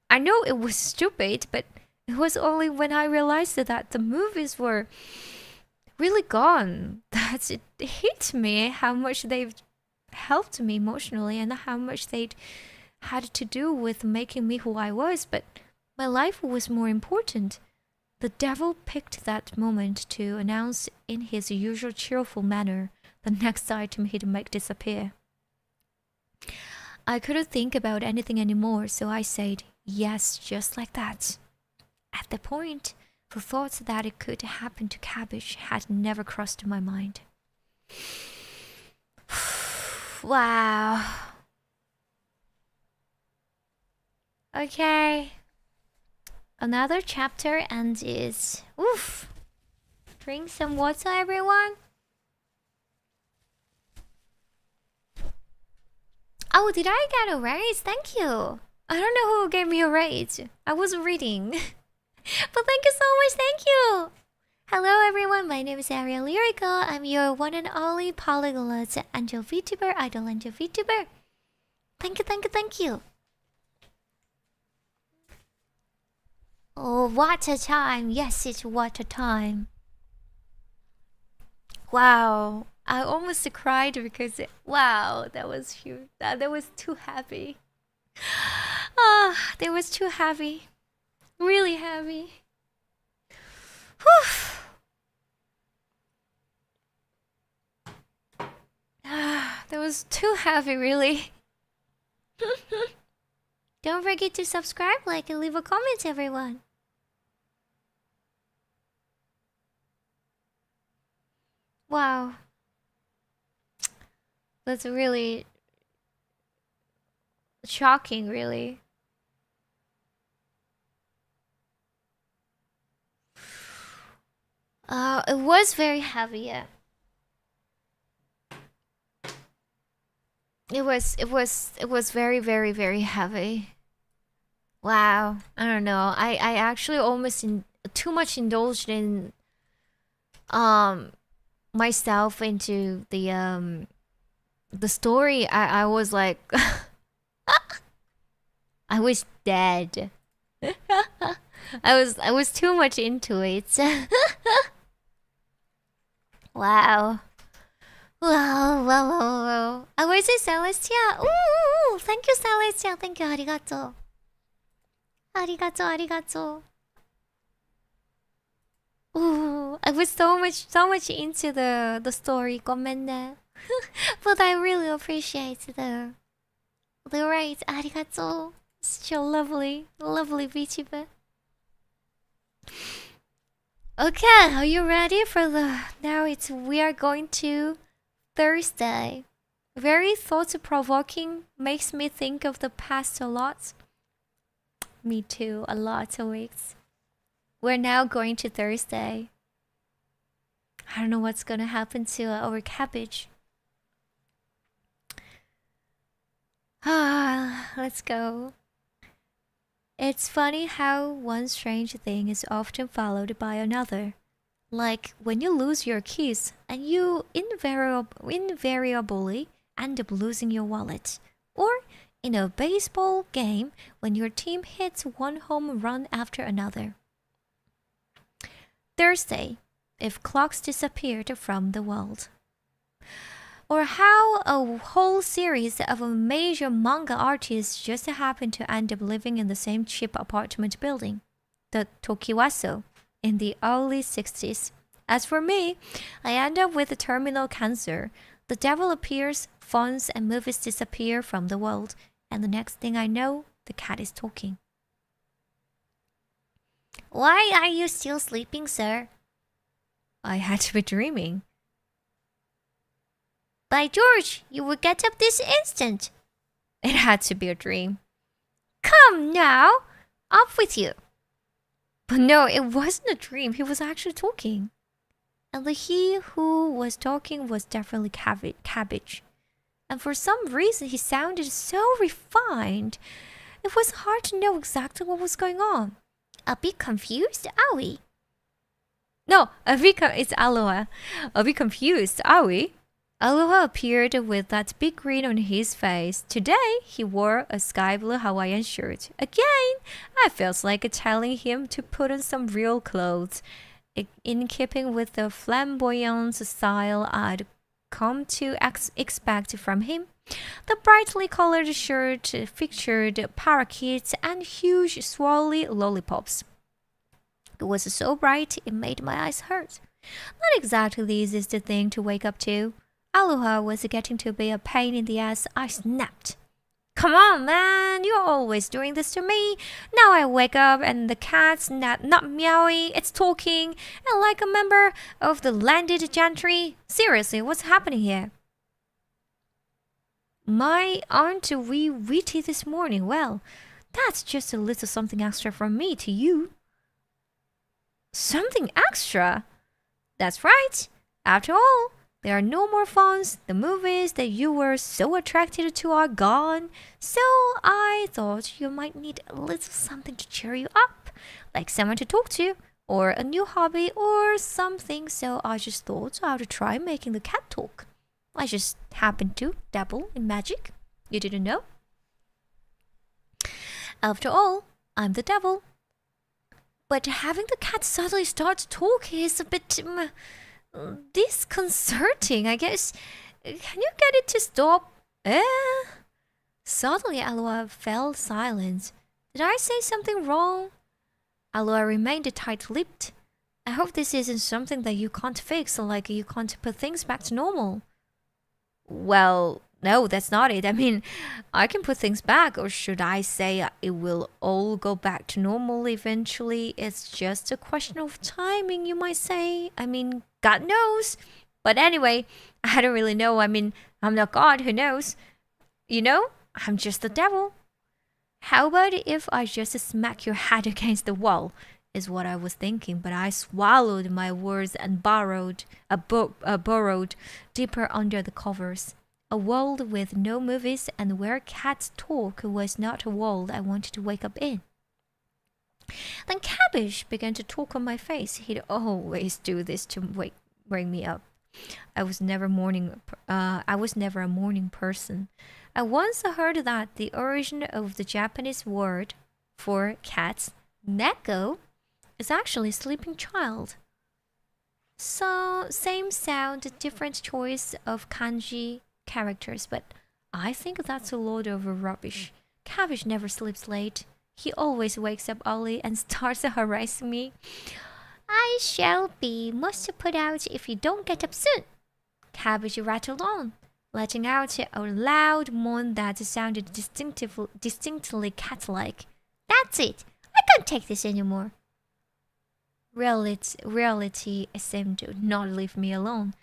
I know it was stupid, but it was only when I realized that the movies were really gone that it hit me how much they've helped me emotionally and how much they'd had to do with making me who I was, but my life was more important. The devil picked that moment to announce in his usual cheerful manner the next item he'd make disappear. I couldn't think about anything anymore, so I said yes just like that. At the point, the thoughts that it could happen to Cabbage had never crossed my mind. Wow. Okay. Another chapter and it's oof. Drink some water, everyone. Oh, did I get a raise? Thank you. I don't know who gave me a raise. I wasn't reading. But thank you so much. Thank you. Hello, everyone. My name is Arial Yuriko. I'm your one and only polyglot angel VTuber, idol angel VTuber. Thank you, thank you, thank you. Oh, water time. Yes, it's water time. Wow. I almost cried because, wow, that was huge. That was too heavy. Ah, that was too heavy. Really heavy. Whew. Ah, that was too heavy, really. Don't forget to subscribe, like, and leave a comment, everyone. Wow. That's really shocking, really. It was very heavy, yeah. It was very, very, very heavy. Wow. I don't know. I actually almost too much indulged in um myself into the story. I was like I was dead. I was too much into it. Wow. Wow, wow, wow, wow. Was it Celestia? Ooh, thank you, Celestia. Thank you, arigato. Arigato, arigato. Ooh, I was so much into the story. ごめんね. But I really appreciate the rate. Arigato. Such a lovely, lovely VTuber. Okay, are you ready for the... Now we are going to Thursday. Very thought-provoking. Makes me think of the past a lot. Me too, a lot of weeks. We're now going to Thursday. I don't know what's gonna happen to our cabbage. Let's go. It's funny how one strange thing is often followed by another. Like when you lose your keys and you invariably end up losing your wallet. Or in a baseball game when your team hits one home run after another. Thursday, if clocks disappeared from the world. Or how a whole series of major manga artists just happened to end up living in the same cheap apartment building, the Tokiwaso, in the early 60s. As for me, I end up with terminal cancer. The devil appears, phones and movies disappear from the world, and the next thing I know, the cat is talking. Why are you still sleeping, sir? I had to be dreaming. By George, you will get up this instant. It had to be a dream. Come now, up with you. But no, it wasn't a dream. He was actually talking. And the he who was talking was definitely Cabbage. And for some reason, he sounded so refined. It was hard to know exactly what was going on. A bit confused, are we? No, it's Aloha. A bit confused, are we? Aloha appeared with that big grin on his face. Today, he wore a sky blue Hawaiian shirt. Again, I felt like telling him to put on some real clothes. In keeping with the flamboyant style I'd come to expect from him. The brightly colored shirt featured parakeets and huge swirly lollipops. It was so bright it made my eyes hurt. Not exactly the easiest thing to wake up to. Aloha was getting to be a pain in the ass. I snapped. Come on, man, you're always doing this to me. Now I wake up and the cat's not meowing, it's talking, and like a member of the landed gentry. Seriously, what's happening here? My aren't we witty this morning? Well, that's just a little something extra from me to you. Something extra? That's right. After all, there are no more phones. The movies that you were so attracted to are gone. So I thought you might need a little something to cheer you up, like someone to talk to, or a new hobby, or something. So I just thought I would try making the cat talk. I just happened to dabble in magic. You didn't know? After all, I'm the devil. But having the cat suddenly start talking is a bit disconcerting, I guess. Can you get it to stop? Suddenly, Aloha fell silent. Did I say something wrong? Aloha remained tight-lipped. I hope this isn't something that you can't fix, like you can't put things back to normal. Well, no, that's not it. I mean, I can put things back, or should I say it will all go back to normal eventually. It's just a question of timing, you might say. I mean, God knows. But anyway, I don't really know. I mean, I'm not God, who knows? You know, I'm just the devil. How about if I just smack your head against the wall? Is what I was thinking, but I swallowed my words and burrowed deeper under the covers. A world with no movies and where cats talk was not a world I wanted to wake up in. Then Cabbage began to talk on my face. He'd always do this to wake me up. I was never a morning person. I once heard that the origin of the Japanese word for cats, neko, is actually sleeping child. So same sound, different choice of kanji characters, but I think that's a load of rubbish. Cabbage never sleeps late. He always wakes up early and starts harassing me. I shall be must put out if you don't get up soon. Cabbage rattled on, letting out a loud moan that sounded distinctly cat-like. That's it. I can't take this anymore. Reality seemed to not leave me alone.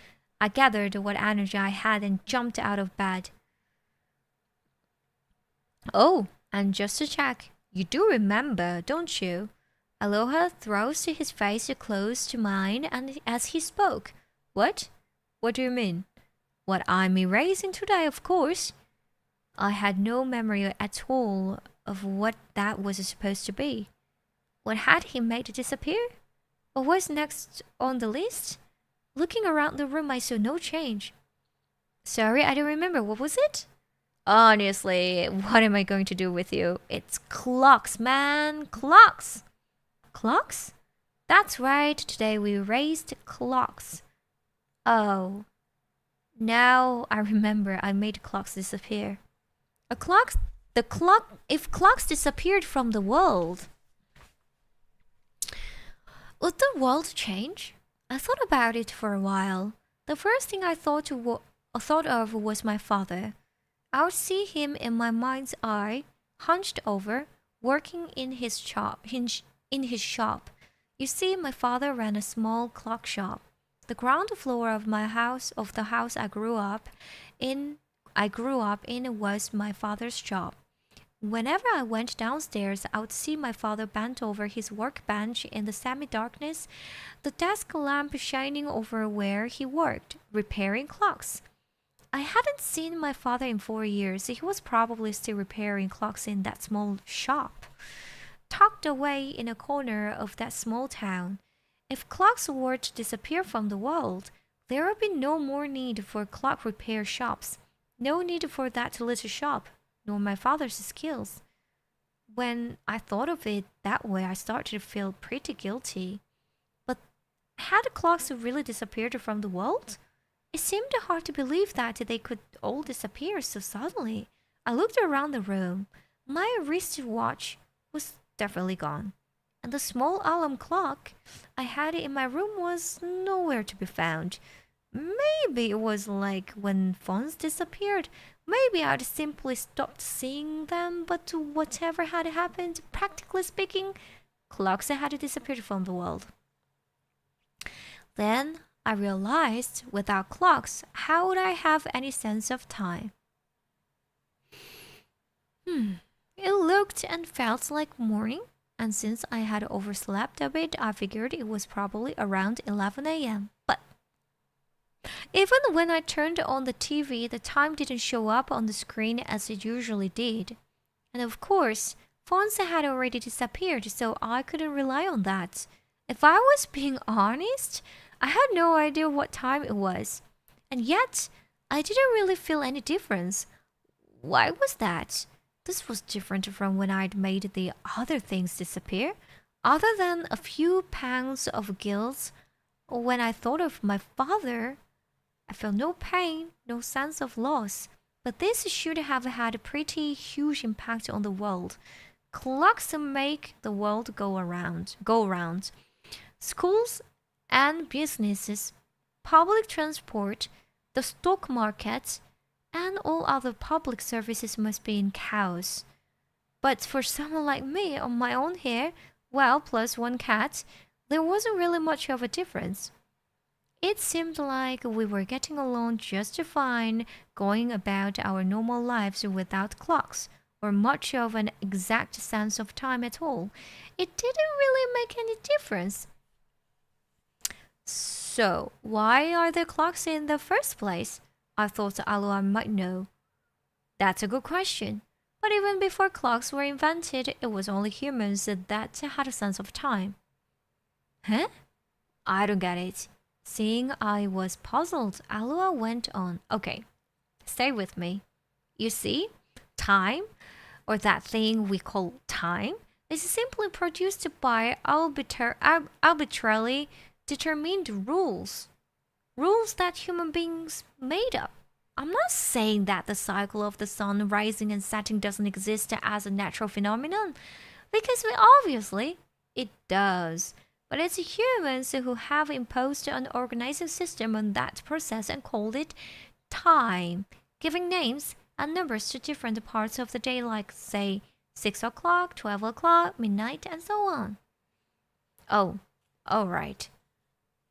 I gathered what energy I had and jumped out of bed. Oh, and just to check, you do remember, don't you? Aloha thrust his face close to mine and as he spoke. What? What do you mean? What I'm erasing today, of course. I had no memory at all of what that was supposed to be. What had he made disappear? What was next on the list? Looking around the room, I saw no change. Sorry, I don't remember. What was it? Honestly, what am I going to do with you? It's clocks, man. Clocks. Clocks? That's right. Today we raised clocks. Oh. Now I remember I made clocks disappear. If clocks disappeared from the world, would the world change? I thought about it for a while. The first thing I thought of was my father. I would see him in my mind's eye, hunched over, working in his shop. You see, my father ran a small clock shop. The ground floor of the house I grew up in, was my father's shop. Whenever I went downstairs, I would see my father bent over his workbench in the semi-darkness, the desk lamp shining over where he worked, repairing clocks. I hadn't seen my father in 4 years. He was probably still repairing clocks in that small shop, tucked away in a corner of that small town. If clocks were to disappear from the world, there would be no more need for clock repair shops, no need for that little shop, nor my father's skills. When I thought of it that way, I started to feel pretty guilty. But had clocks really disappeared from the world? It seemed hard to believe that they could all disappear so suddenly. I looked around the room. My wristwatch was definitely gone, and the small alarm clock I had in my room was nowhere to be found. Maybe it was like when phones disappeared. Maybe I'd simply stopped seeing them, but whatever had happened, practically speaking, clocks had disappeared from the world. Then I realized without clocks, how would I have any sense of time? It looked and felt like morning, and since I had overslept a bit, I figured it was probably around 11 a.m. But even when I turned on the TV, the time didn't show up on the screen as it usually did. And of course, phones had already disappeared, so I couldn't rely on that. If I was being honest, I had no idea what time it was. And yet, I didn't really feel any difference. Why was that? This was different from when I'd made the other things disappear. Other than a few pangs of guilt, when I thought of my father, I felt no pain, no sense of loss. But this should have had a pretty huge impact on the world. Clocks make the world go around. Schools and businesses, public transport, the stock market, and all other public services must be in chaos. But for someone like me on my own here, well, plus one cat, there wasn't really much of a difference. It seemed like we were getting along just fine, going about our normal lives without clocks, or much of an exact sense of time at all. It didn't really make any difference. So, why are there clocks in the first place? I thought Alua might know. That's a good question. But even before clocks were invented, it was only humans that had a sense of time. Huh? I don't get it. Seeing I was puzzled, Alua went on. Okay, stay with me. You see, time, or that thing we call time, is simply produced by arbitrarily determined rules. Rules that human beings made up. I'm not saying that the cycle of the sun rising and setting doesn't exist as a natural phenomenon, because obviously it does. But it's humans who have imposed an organizing system on that process and called it time, giving names and numbers to different parts of the day, like, say, 6 o'clock, 12 o'clock, midnight, and so on. Oh, alright.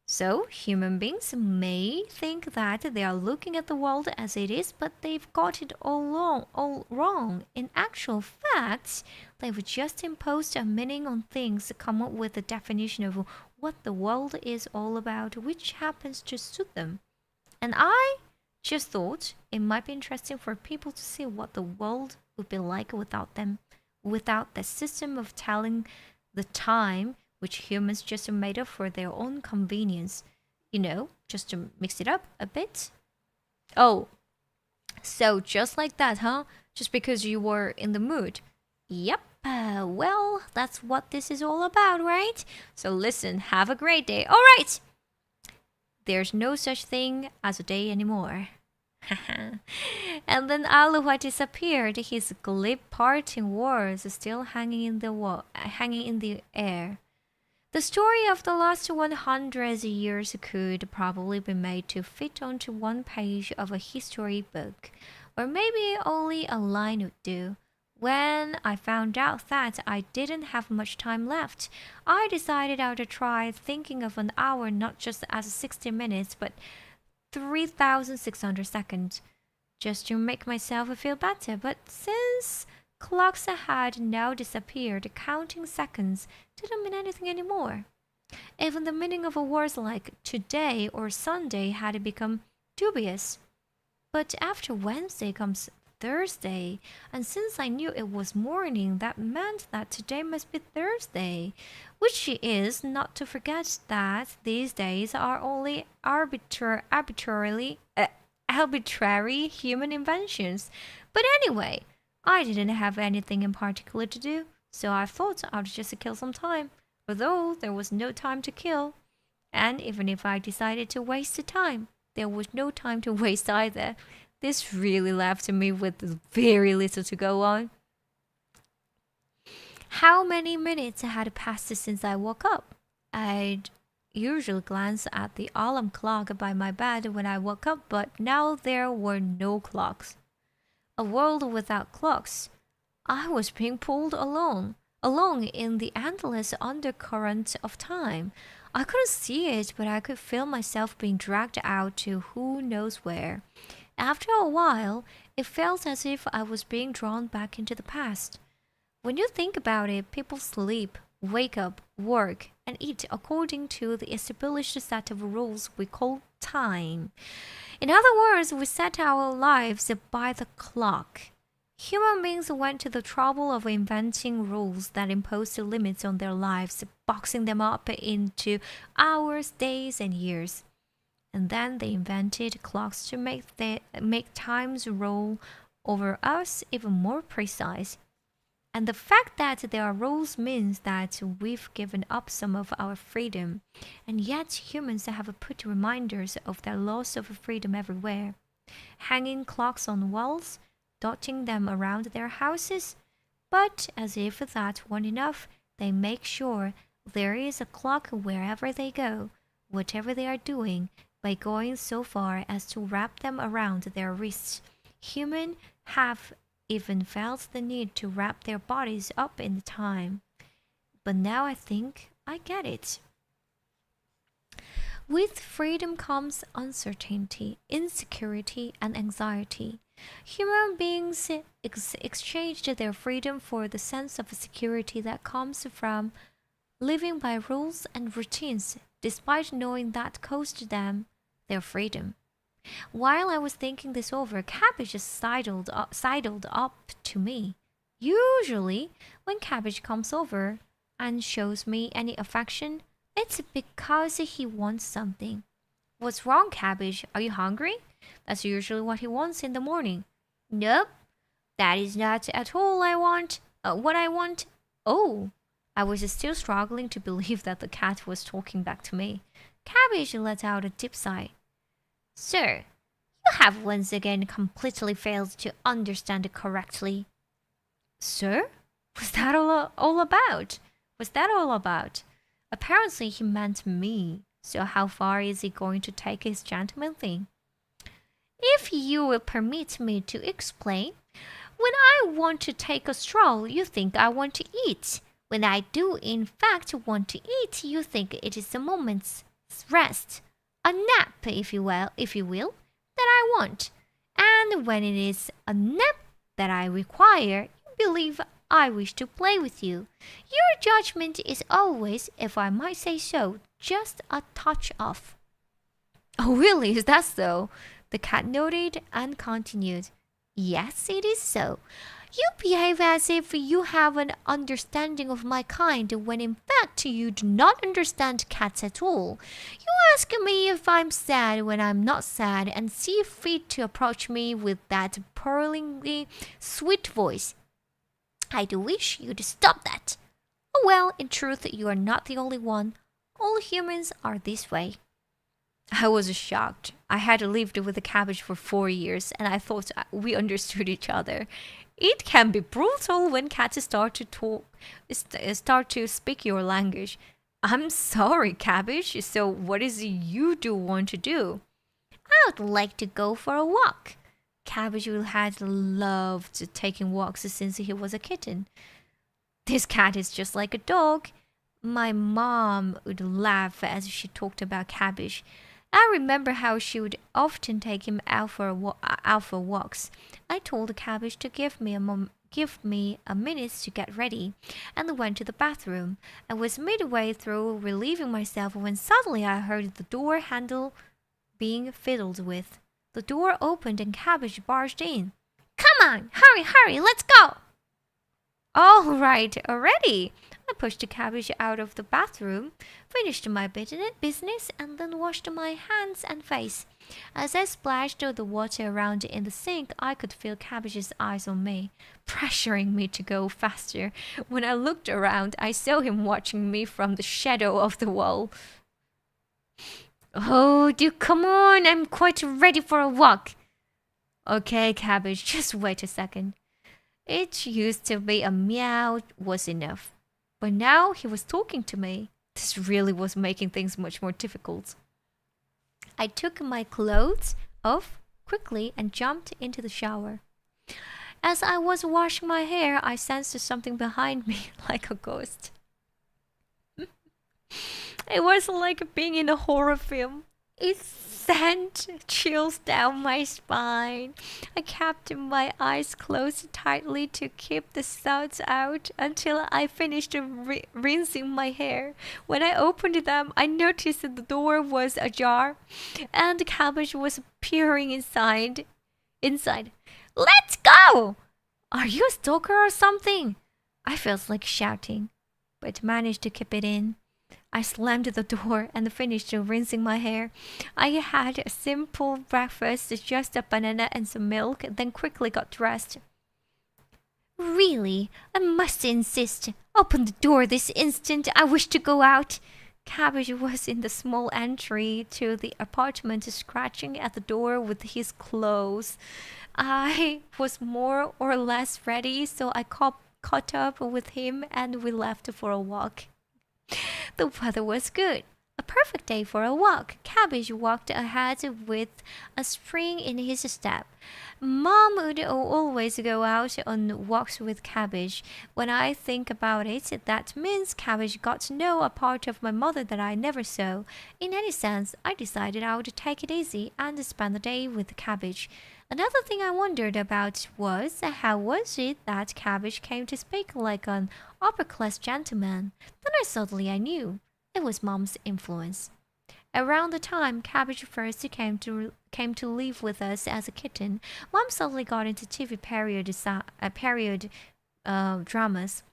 So, human beings may think that they are looking at the world as it is, but they've got it all wrong. In actual fact, they've just imposed a meaning on things, come up with a definition of what the world is all about, which happens to suit them. And I just thought it might be interesting for people to see what the world would be like without them, without the system of telling the time which humans just made up for their own convenience. You know, just to mix it up a bit. Oh, so just like that, huh? Just because you were in the mood. Yep. Well, that's what this is all about, right? So listen, have a great day. All right. There's no such thing as a day anymore. And then Aloha disappeared, his glib parting words still hanging in the air. The story of the last 100 years could probably be made to fit onto one page of a history book, or maybe only a line would do. When I found out that I didn't have much time left, I decided I would try thinking of an hour not just as 60 minutes, but 3,600 seconds, just to make myself feel better. But since clocks had now disappeared, counting seconds didn't mean anything anymore. Even the meaning of words like today or Sunday had become dubious. But after Wednesday comes Thursday, and since I knew it was morning, that meant that today must be Thursday, which is not to forget that these days are only arbitrary human inventions. But anyway, I didn't have anything in particular to do, so I thought I'd just kill some time, although there was no time to kill. And even if I decided to waste the time, there was no time to waste either. This really left me with very little to go on. How many minutes had passed since I woke up? I'd usually glance at the alarm clock by my bed when I woke up, but now there were no clocks. A world without clocks. I was being pulled along in the endless undercurrent of time. I couldn't see it, but I could feel myself being dragged out to who knows where. After a while, it felt as if I was being drawn back into the past. When you think about it, people sleep, wake up, work, and eat according to the established set of rules we call time. In other words, we set our lives by the clock. Human beings went to the trouble of inventing rules that imposed limits on their lives, boxing them up into hours, days, and years. And then they invented clocks to make times roll over us even more precise. And the fact that there are rules means that we've given up some of our freedom. And yet humans have put reminders of their loss of freedom everywhere. Hanging clocks on walls, dotting them around their houses. But as if that weren't enough, they make sure there is a clock wherever they go, whatever they are doing, by going so far as to wrap them around their wrists. Humans have even felt the need to wrap their bodies up in time. But now I think I get it. With freedom comes uncertainty, insecurity, and anxiety. Human beings exchanged their freedom for the sense of security that comes from living by rules and routines, despite knowing that cost them their freedom. While I was thinking this over, Cabbage just sidled up to me. Usually, when Cabbage comes over and shows me any affection, it's because he wants something. What's wrong, Cabbage? Are you hungry? That's usually what he wants in the morning. Nope, that is not at all what I want. Oh, I was still struggling to believe that the cat was talking back to me. Cabbage let out a deep sigh. Sir, you have once again completely failed to understand it correctly. Sir? Was that all about? Was that all about? Apparently he meant me. So how far is he going to take his gentleman thing? If you will permit me to explain, when I want to take a stroll, you think I want to eat. When I do in fact want to eat, you think it is a moment's rest, a nap, if you will, that I want. And when it is a nap that I require, you believe I wish to play with you. Your judgment is always, if I might say so, just a touch off. Oh, really? Is that so? The cat nodded and continued. Yes, it is so. You behave as if you have an understanding of my kind when in fact you do not understand cats at all. You ask me if I'm sad when I'm not sad and see fit to approach me with that purlingly sweet voice. I do wish you'd stop that. Oh well, in truth, you are not the only one. All humans are this way. I was shocked. I had lived with a cabbage for 4 years and I thought we understood each other. It can be brutal when cats start to speak your language. I'm sorry, Cabbage. So what is it you do want to do? I would like to go for a walk. Cabbage had loved taking walks since he was a kitten. This cat is just like a dog. My mom would laugh as she talked about Cabbage. I remember how she would often take him out for walks. I told Cabbage to give me a minute to get ready, and went to the bathroom. I was midway through relieving myself when suddenly I heard the door handle being fiddled with. The door opened and Cabbage barged in. Come on, hurry, let's go! All right, already. I pushed the Cabbage out of the bathroom, finished my business, and then washed my hands and face. As I splashed the water around in the sink, I could feel Cabbage's eyes on me, pressuring me to go faster. When I looked around, I saw him watching me from the shadow of the wall. Oh, do come on, I'm quite ready for a walk. Okay, Cabbage, just wait a second. It used to be a meow was enough. But now he was talking to me. This really was making things much more difficult. I took my clothes off quickly and jumped into the shower. As I was washing my hair, I sensed something behind me like a ghost. It was like being in a horror film. It sent chills down my spine. I kept my eyes closed tightly to keep the thoughts out until I finished rinsing my hair. When I opened them, I noticed that the door was ajar and the Cabbage was peering inside. Let's go! Are you a stalker or something? I felt like shouting, but managed to keep it in. I slammed the door and finished rinsing my hair. I had a simple breakfast, just a banana and some milk, then quickly got dressed. Really, I must insist. Open the door this instant. I wish to go out. Cabbage was in the small entry to the apartment, scratching at the door with his claws. I was more or less ready, so I caught up with him and we left for a walk. The weather was good. A perfect day for a walk. Cabbage walked ahead with a spring in his step. Mom would always go out on walks with Cabbage. When I think about it, that means Cabbage got to know a part of my mother that I never saw. In any sense, I decided I would take it easy and spend the day with Cabbage. Another thing I wondered about was how was it that Cabbage came to speak like an upper-class gentleman? Then I knew. It was Mom's influence. Around the time Cabbage first came to live with us as a kitten, Mom suddenly got into TV period dramas.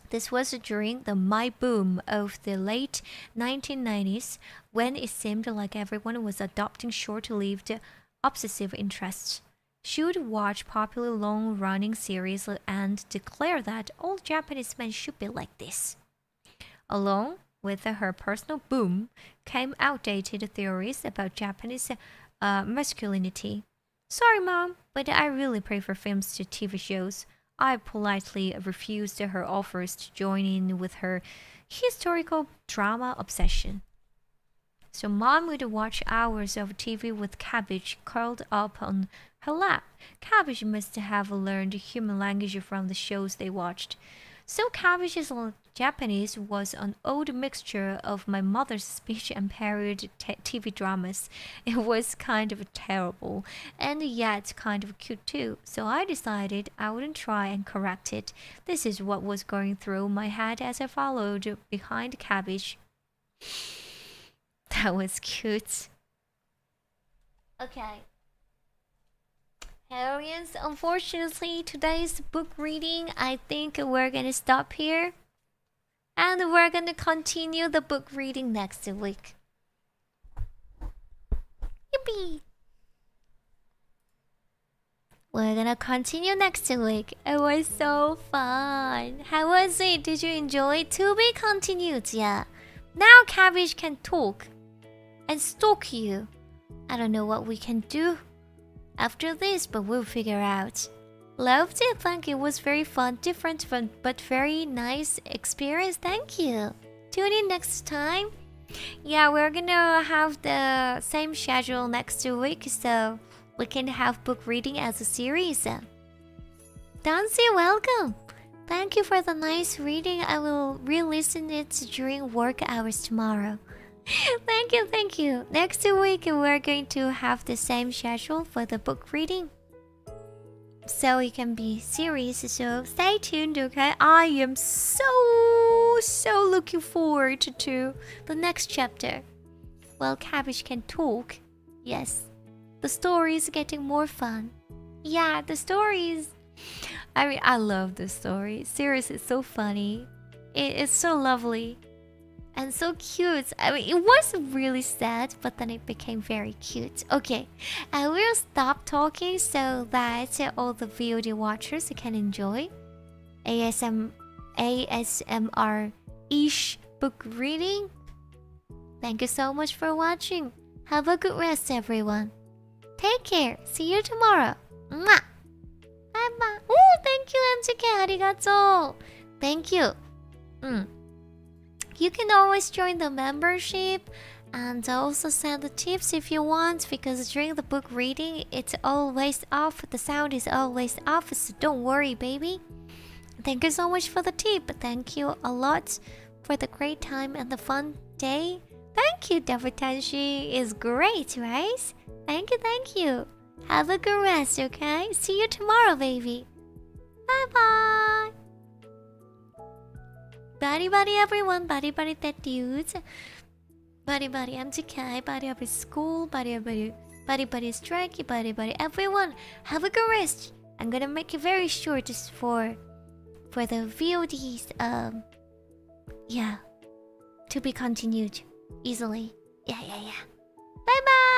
This was during the my boom of the late 1990s, when it seemed like everyone was adopting short-lived obsessive interests. She would watch popular long-running series and declare that all Japanese men should be like this. Along with her personal boom came outdated theories about Japanese masculinity. Sorry, Mom, but I really prefer films to TV shows. I politely refused her offers to join in with her historical drama obsession. So Mom would watch hours of TV with Cabbage curled up on her lap. Cabbage must have learned human language from the shows they watched. So Cabbage's Japanese was an old mixture of my mother's speech and period TV dramas. It was kind of terrible, and yet kind of cute too. So I decided I wouldn't try and correct it. This is what was going through my head as I followed behind Cabbage. That was cute. Okay. Aliens, unfortunately, today's book reading, I think we're gonna stop here. And we're gonna continue the book reading next week. Yippee! We're gonna continue next week. It was so fun. How was it? Did you enjoy it? To be continued, yeah. Now Cabbage can talk and stalk you. I don't know what we can do after this, but we'll figure out. Loved it. Thank you. It was very fun, different, but very nice experience. Thank you. Tune in next time. Yeah, we're gonna have the same schedule next week, so we can have book reading as a series. Dancy, welcome. Thank you for the nice reading. I will re-listen it during work hours tomorrow. Thank you, thank you. Next week we're going to have the same schedule for the book reading, so it can be series. So stay tuned, okay? I am so looking forward to the next chapter. Well, Cabbage can talk. Yes, the story is getting more fun. Yeah, the stories. I mean, I love the story. Seriously, it's so funny. It's so lovely. And so cute. I mean, it was really sad, but then it became very cute. Okay, I will stop talking so that all the VOD watchers can enjoy ASMR-ish book reading. Thank you so much for watching. Have a good rest, everyone. Take care. See you tomorrow. Mwah! Bye bye. Oh, thank you, MTK. Arigato. Thank you. You can always join the membership and also send the tips if you want, because during the book reading it's always off. The sound is always off, so don't worry, baby. Thank you so much for the tip. Thank you a lot for the great time and the fun day. Thank you, Devatanshi. Is great, right? Thank you, thank you. Have a good rest, okay? See you tomorrow, baby. Bye-bye. Bye-bye, everyone. Bye-bye, that dudes. Bye-bye, MTK. Bye-bye, school. Bye-bye, strike. Bye-bye, everyone. Have a good rest. I'm gonna make it very short just for the VODs. Yeah, to be continued easily. Yeah. Bye-bye.